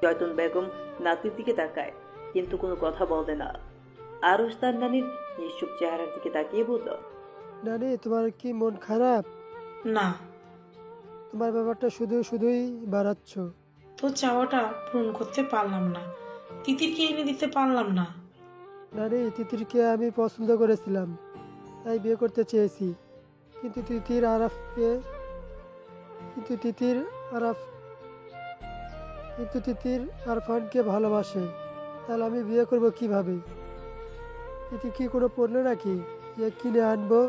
জয়তুন বেগম নাতির দিকে তাকায়, কিন্তু কোনো কথা বলে না। আরশ তার নানির নিশ্চুপ চেহারার দিকে তাকিয়ে বলল, নানি, তোমার কি মন খারাপ? না। তোমার ব্যাপারটা শুধুই বাড়াচ্ছ। তোর চাওয়াটা পূরণ করতে পারলাম না, তিতিরকে এনে দিতে পারলাম না। নানি, তিতিরকে আমি পছন্দ করেছিলাম, তাই বিয়ে করতে চেয়েছি। কিন্তু তিতির আরফানকে ভালোবাসে। তাহলে আমি বিয়ে করব কিভাবে? তিতির কি কোনো পণ্য নাকি যে কিনে আনবো?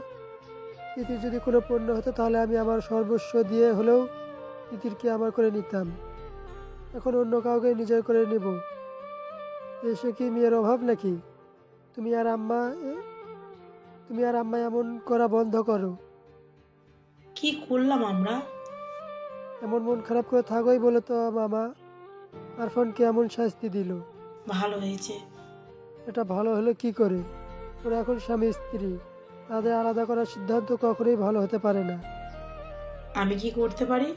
তিতির যদি কোনো পণ্য হতো তাহলে আমি আমার সর্বস্ব দিয়ে হলেও তিতিরকে আমার করে নিতাম। এখন অন্য কাউকে নিজের করে নেব। এসে কি মেয়ের অভাব নাকি? তুমি আর আম্মা তুমি আর আম্মা এমন করা বন্ধ করো। কি করলাম আমরা? এমন মন খারাপ করে থাকোই বলে তো মামা আরফানকে এমন শাস্তি দিল। ভালো হয়েছে। এটা ভালো হলো কি করে? ওরা এখন স্বামী স্ত্রী, তাদের আলাদা করার সিদ্ধান্ত কখনোই ভালো হতে পারে না। আমি কি করতে পারি?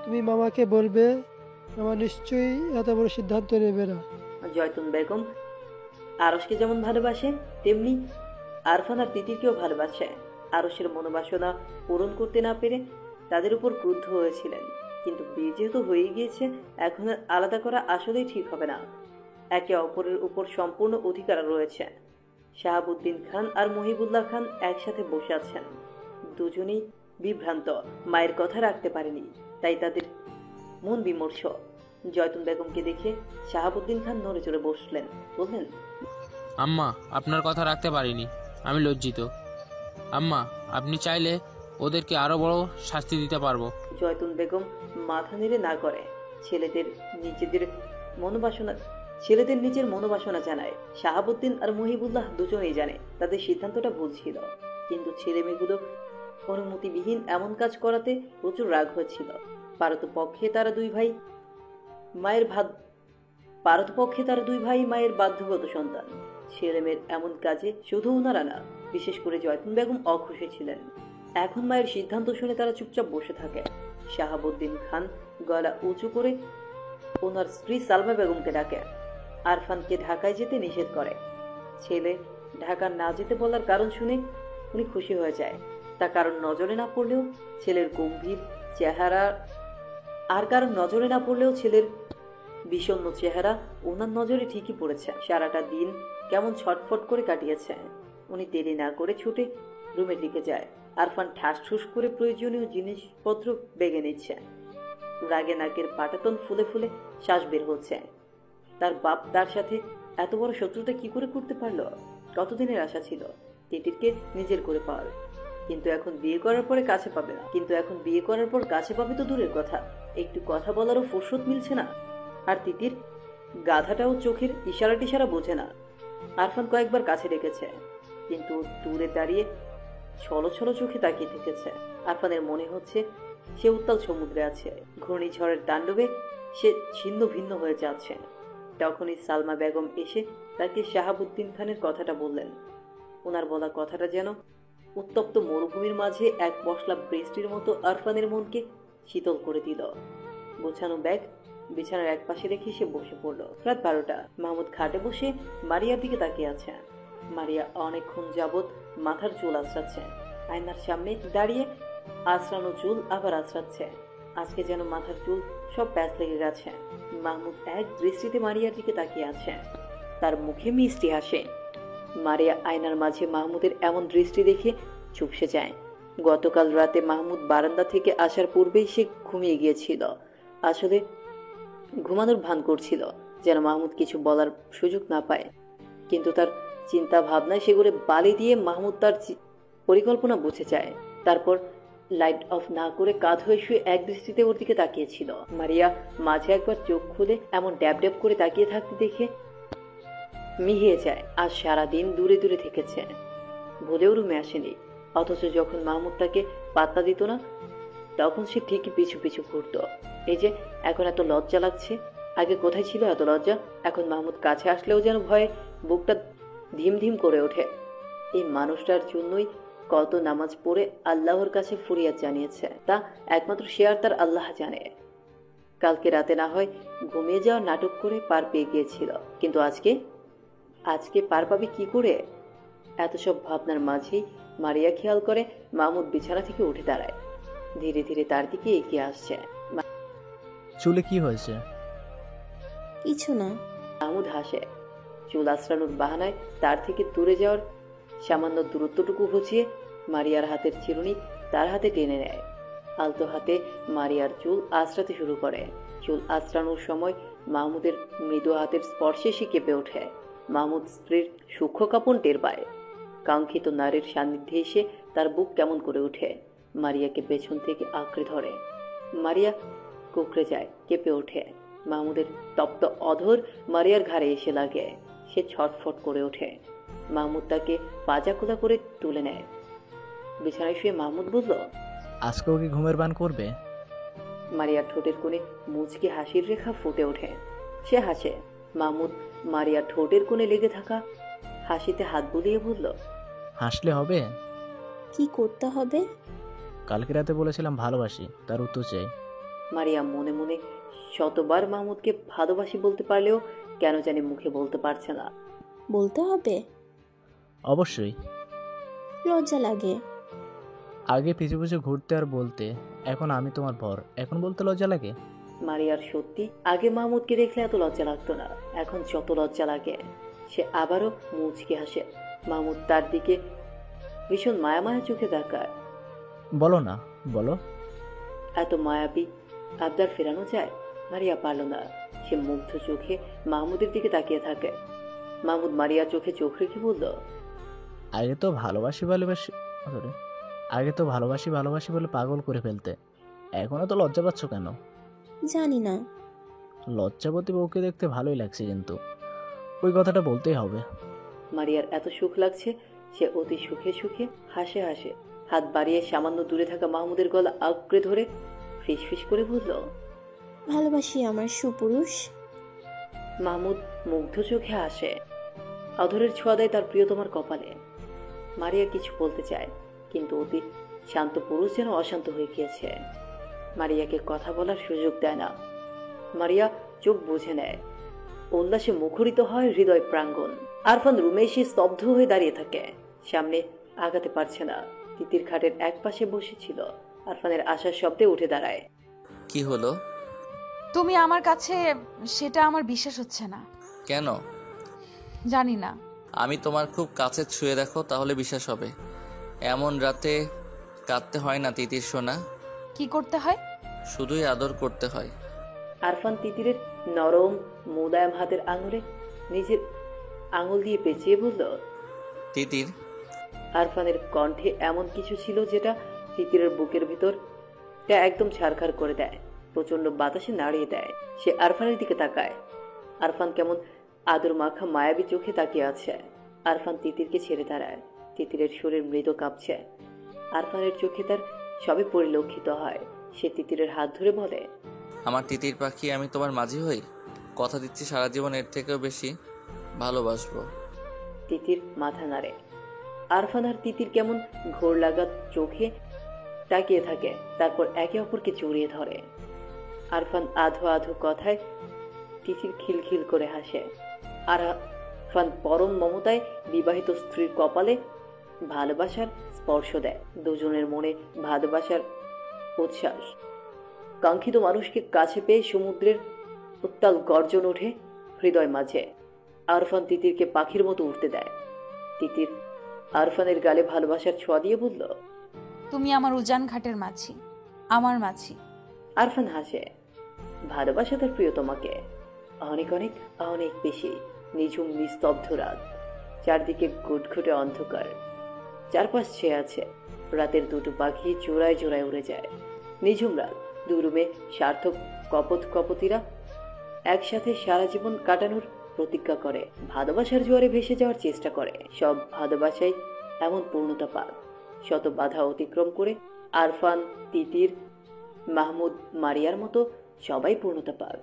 তুমি মামাকে বলবে, মামা নিশ্চয়ই এত বড় সিদ্ধান্ত নেবে না। জয়তুন বেগম আরশকে যেমন ভালোবাসে তেমনি আরফান আর তিতিরকেও ভালোবাসে। আরশের মনোবাসনা পূরণ করতে না পেরে তাদের উপর ক্রুদ্ধ হয়েছিলেন, কিন্তু বিয়ে যেহেতু হয়ে গিয়েছে এখন আর আলাদা করা আসলেই ঠিক হবে না। একে অপরের উপর সম্পূর্ণ অধিকার রয়েছে। শাহাবুদ্দিন খান আর মহিবুল্লাহ খান একসাথে বসে আছেন, দুজনেই বিভ্রান্ত, মায়ের কথা রাখতে পারেনি, তাই তাদের মন বিমর্ষ। জয়তুন বেগমকে দেখে শাহাবুদ্দিন খান নড়ে চড়ে বসলেন, বললেন, আম্মা আপনার কথা রাখতে পারিনি, আমি লজ্জিত। আম্মা আপনি চাইলে ওদেরকে আরো বড় শাস্তি দিতে পারবো। জয়তুন বেগম মাথা নেড়ে না করে। ছেলেদের নিজের মনোবাসনা জানায়। শাহাবুদ্দিন আর মহিবুল্লাহ দুজনেই জানে তাদের সিদ্ধান্তটা ভুল ছিল, কিন্তু ছেলে মেয়েগুলো অনুমতিবিহীন এমন কাজ করাতে প্রচুর রাগ হয়েছিল। পারতপক্ষে তারা দুই ভাই মায়ের বাধ্যগত সন্তান। ছেলে মেয়ের এমন কাজে শুধু ওনারা না, বিশেষ করে জয়তুন বেগম অখুশি ছিলেন। এখন মায়ের সিদ্ধান্ত শুনে তারা চুপচাপ বসে থাকে। শাহাবুদ্দিন খান গলা উঁচু করে ওনার স্ত্রী সালমা বেগমকে ডাকে, আরফানকে ঢাকায় যেতে নিষেধ করে। ছেলে ঢাকা না যেতে বলার কারণ শুনে উনি খুশি হয়ে যায়। তা কারণ নজরে না পড়লেও ছেলের গম্ভীর চেহারা ছেলের বিষণ্ণ চেহারা ওনার নজরে ঠিকই পড়েছে। সারাটা দিন কেমন ছটফট করে কাটিয়েছে। উনি দেরি না করে ছুটে রুমের দিকে যায়। আরফান ঠাস ঠুস করে প্রয়োজনীয় জিনিসপত্র বেগে নিচ্ছে। রাগে নাকের পাটাতন ফুলে ফুলে শ্বাস বের হচ্ছে। তার বাপ তার সাথে এত বড় শত্রুতা কি করে করতে পারলো? কতদিনের আশা ছিল তিতিরকে নিজের করে পাওয়ার, কিন্তু এখন বিয়ে করার পর কাছে পাবে তো দূরের কথা, একটু কথা বলারও ফুরসত মিলছে না। আর তিতির গাধাটাও চোখের ইশারা বোঝে না। আরফান কয়েকবার কাছে ডেকেছে, কিন্তু দূরে দাঁড়িয়ে ছলো চোখে তাকিয়ে থেকেছে। আরফানের মনে হচ্ছে সে উত্তাল সমুদ্রে আছে, ঘূর্ণিঝড়ের তাণ্ডবে সে ছিন্ন ভিন্ন হয়ে যাচ্ছে। তখনই সালমা বেগম এসে তাকে শাহাবুদ্দিন খানের কথাটা বললেন। ওনার বলা কথাটা যেন উত্তপ্ত মরুভূমির মাঝে এক পশলা বৃষ্টির মতো আরফানের মনকে শীতল করে দিল। গোছানো ব্যাগ বিছানার এক পাশে রেখে সে বসে পড়ল। রাত 12টা। মাহমুদ খাটে বসে মারিয়ার দিকে তাকিয়ে আছে। মারিয়া অনেকক্ষণ যাবৎ মাথার চুল আঁচড়াচ্ছে। আয়নার সামনে দাঁড়িয়ে আঁচড়ানো চুল আবার আঁচড়াচ্ছে। আজকে যেন মাথার চুল সব প্যাঁচ লেগে গেছে। মাহমুদ এক দৃষ্টিতে মারিয়ার দিকে তাকিয়ে আছে, তার মুখে মিষ্টি হাসে। মারিয়া আয়নার মাঝে মাহমুদের এমন দৃষ্টি দেখে চুপসে যায়। গতকাল রাতে মাহমুদ বারান্দা থেকে আসার পূর্বেই সে ঘুমিয়ে গিয়েছিল। আসলে ঘুমানোর ভান করছিল যেন মাহমুদ কিছু বলার সুযোগ না পায়, কিন্তু তার চিন্তা ভাবনায় সেগুলো বালি দিয়ে মাহমুদ তার পরিকল্পনা বুঝে যায়। তারপর লাইট অফ না করে কাঁধ হয়ে শুয়ে এক দৃষ্টিতে ওর দিকে তাকিয়েছিল। মারিয়া মাঝে একবার চোখ খুলে এমন ড্যাব ড্যাব করে তাকিয়ে থাকতে দেখে মিহিয়ে যায়। আজ সারাদিন দূরে দূরে থেকেছে, ভুলেও রুমে আসেনি। অথচ যখন মাহমুদ তাকে পাত্তা দিত না তখন সে ঠিকই পিছু পিছু ঘুরত। এই যে এখন এত লজ্জা লাগছে, আগে কোথায় ছিল এত লজ্জা? এখন মাহমুদ কাছে আসলেও যেন ভয়ে বুকটা ধিম ধিম করে ওঠে। এই মানুষটার জন্যই কত নামাজ পড়ে আল্লাহর কাছে ফরিয়াদ জানিয়েছে, তা একমাত্র সে আর তার আল্লাহ জানে। কালকে রাতে না হয় ঘুমিয়ে যাওয়ার নাটক করে পার পেয়ে গিয়েছিল, কিন্তু আজকে পার পাবে কি করে? এত সব ভাবনার মাঝেই মারিয়া খেয়াল করে মাহমুদ বিছানা থেকে উঠে দাঁড়ায়, ধীরে ধীরে তার দিকে এগিয়ে আসছে। চুলে কি হয়েছে? কিছু না। মাহমুদ হাসে। চুল আশ্রানোর বাহানায় তার থেকে দূরে যাওয়ার সামান্য দূরত্বটুকু ঘুচিয়ে মারিয়ার হাতের চিরুনি তার হাতে টেনে নেয়। আলতো হাতে মারিয়ার চুল আশ্রাতে শুরু করে। চুল আশ্রানোর সময় মাহমুদের মৃদু হাতের স্পর্শে সে কেঁপে ওঠে। মাহমুদ স্ত্রীর সূক্ষ্ম কাঁপন টের পায়। কাঙ্ক্ষিত নারীর সান্নিধ্যে এসে তার বুক কেমন করে ওঠে। মারিয়াকে পেছন থেকে আঁকড়ে ধরে। মারিয়া কুকড়ে যায়, কেঁপে ওঠে। মাহমুদের তপ্ত অধর মারিয়ার ঘাড়ে এসে লাগে। সে ছটফট করে ওঠে। মাহমুদ তাকে পাজাকোলা করে তুলে নেয়। বিছানায় শুয়ে মাহমুদ বলল, আজকেও কি ঘুমের বান করবে? মারিয়ার ঠোঁটের কোণে মুচকি হাসির রেখা ফুটে ওঠে। সে হাসে। মাহমুদ মারিয়ার ঠোঁটের কোণে লেগে থাকা হাসিতে হাত বুলিয়ে বলল, হাসলে হবে? কি করতে হবে? কালকে রাতে বলেছিলাম ভালোবাসি, তার উত্তর চাই। মারিয়া মনে মনে শতবার মাহমুদকে ভালোবাসি বলতে পারলেও কেন জানি মুখে বলতে পারছে না। বলতে হবে? অবশ্যই। লজ্জা লাগে। আগে পিছু পিছু ঘুরতে আর বলতে, এখন আমি তোমার বর, এখন বলতে লজ্জা লাগে? মারিয়ার সত্যি আগে মাহমুদকে দেখলে এত লজ্জা লাগতো না, এখন যত লজ্জা লাগে। সে আবারও মুচকি হাসে। মাহমুদ তার দিকে ভীষণ মায়া মায়া চোখে তাকায়। বলো না, বলো। এত মায়াবী আবদার ফেরানো যায়? মারিয়া পারল না। সে মুগ্ধ চোখে মাহমুদের দিকে তাকিয়ে থাকে। মাহমুদ মারিয়ার চোখে চোখ রেখে বলল, আগে তো ভালোবাসি ভালোবাসি বলে পাগল করে ফেলতে, এখনো তো লজ্জা পাচ্ছ কেন? জানি না। লজ্জাবতী বউকে দেখতে ভালোই লাগছে, কিন্তু ওই কথাটা বলতেই হবে। মারিয়ার এত সুখ লাগছে, সে অতি সুখে সুখে হাসে হাসে হাত বাড়িয়ে সামান্য দূরে থাকা মাহমুদের গলা আঁকড়ে ধরে ফিসফিস করে বলল, ভালোবাসি আমার সুপুরুষ। মাহমুদ মুগ্ধ চোখে হাসে। আদরের ছোঁয়া দেয় তার প্রিয়তমার কপালে। মারিয়া কিছু বলতে চায়, কিন্তু অতি শান্ত পুরুষ যেন অশান্ত হয়ে গিয়েছে। মারিয়াকে কথা বলার সুযোগ দেয় না। মারিয়া চোখ বুঝে নেয়। উল্লাসে মুখরিত হয় হৃদয় প্রাঙ্গণ। আরফান রুমে এসে স্তব্ধ হয়ে দাঁড়িয়ে থাকে। সামনে আগাতে পারছে না। তিতির খাটের এক পাশে বসেছিল। আরফানের আশার শব্দে উঠে দাঁড়ায়। কি হলো? তুমি আমার কাছে, সেটা আমার বিশ্বাস হচ্ছে না। কেন? জানি না। আমি তোমার খুব কাছে ছুঁয়ে দেখো, তাহলে বিশ্বাস হবে। এমন রাতে কাঁদতে হয় না তিতির সোনা। কি করতে হয়? শুধুই আদর করতে হয়। আরফান তিতিরের নরম মোলায়েম হাতের আঙুলে নিজের আঙুল দিয়ে পেঁচিয়ে বলল, তিতির। আরফানের কণ্ঠে এমন কিছু ছিল যেটা তিতিরের বুকের ভিতরটা একদম ছারখার করে দেয়, প্রচন্ড বাতাসে নাড়িয়ে দেয়। সে আরফানের দিকে তাকায়। আরফান কেমন আদর মাখা মায়াবী চোখে তাকিয়ে আছে। আরফান তিতিরকে ছেড়ে দাঁড়ায়। তিতিরের শরীর মৃদু কাঁপছে। আরফানের চোখে তার সবে পরিলক্ষিত হয়। সে তিতিরের হাত ধরে বলে, আমার তিতির পাখি, আমি তোমার মাঝি হই। কথা দিচ্ছি সারা জীবন এর থেকেও বেশি ভালোবাসবো। তিতির মাথা নাড়ে। আরফান আর তিতির কেমন ঘোর লাগা চোখে তাকিয়ে থাকে, তারপর একে অপরকে জড়িয়ে ধরে। আরফান আধো আধো কথায় তিতির খিলখিল করে হাসে। আরফান পরম মমতায় বিবাহিত স্ত্রীর কপালে ভালোবাসার স্পর্শ দেয়। দুজনের মনে ভালোবাসার উচ্ছ্বাস। কাঙ্ক্ষিত মানুষকে কাছে পেয়ে সমুদ্রের উত্তাল গর্জন ওঠে হৃদয় মাঝে। আরফান তিতিরকে পাখির মতো উঠতে দেয়। তিতির আরফানের গালে ভালোবাসার ছোঁয়া দিয়ে বলল, তুমি আমার উজান ঘাটের মাছি, আমার মাছি। আরফান হাসে। ভালোবাসা তার প্রিয়তমাকে অনেক অনেক অনেক বেশি। নিঝুম নিস্তব্ধ রাত, চারদিকে ঘুটঘুটে অন্ধকার, চারপাশ ছেয়ে আছে। রাতের দুটো পাখি জোড়ায় জোড়ায় উড়ে যায়। নিঝুম রাত, দুরুমে সার্থক কপতিরা একসাথে সারা জীবন কাটানোর প্রতিজ্ঞা করে, ভালোবাসার জোয়ারে ভেসে যাওয়ার চেষ্টা করে। সব ভালোবাসাই এমন পূর্ণতা পাক। শত বাধা অতিক্রম করে আরফান, তিতির, মাহমুদ, মারিয়ার মতো সবাই পূর্ণতা পাক।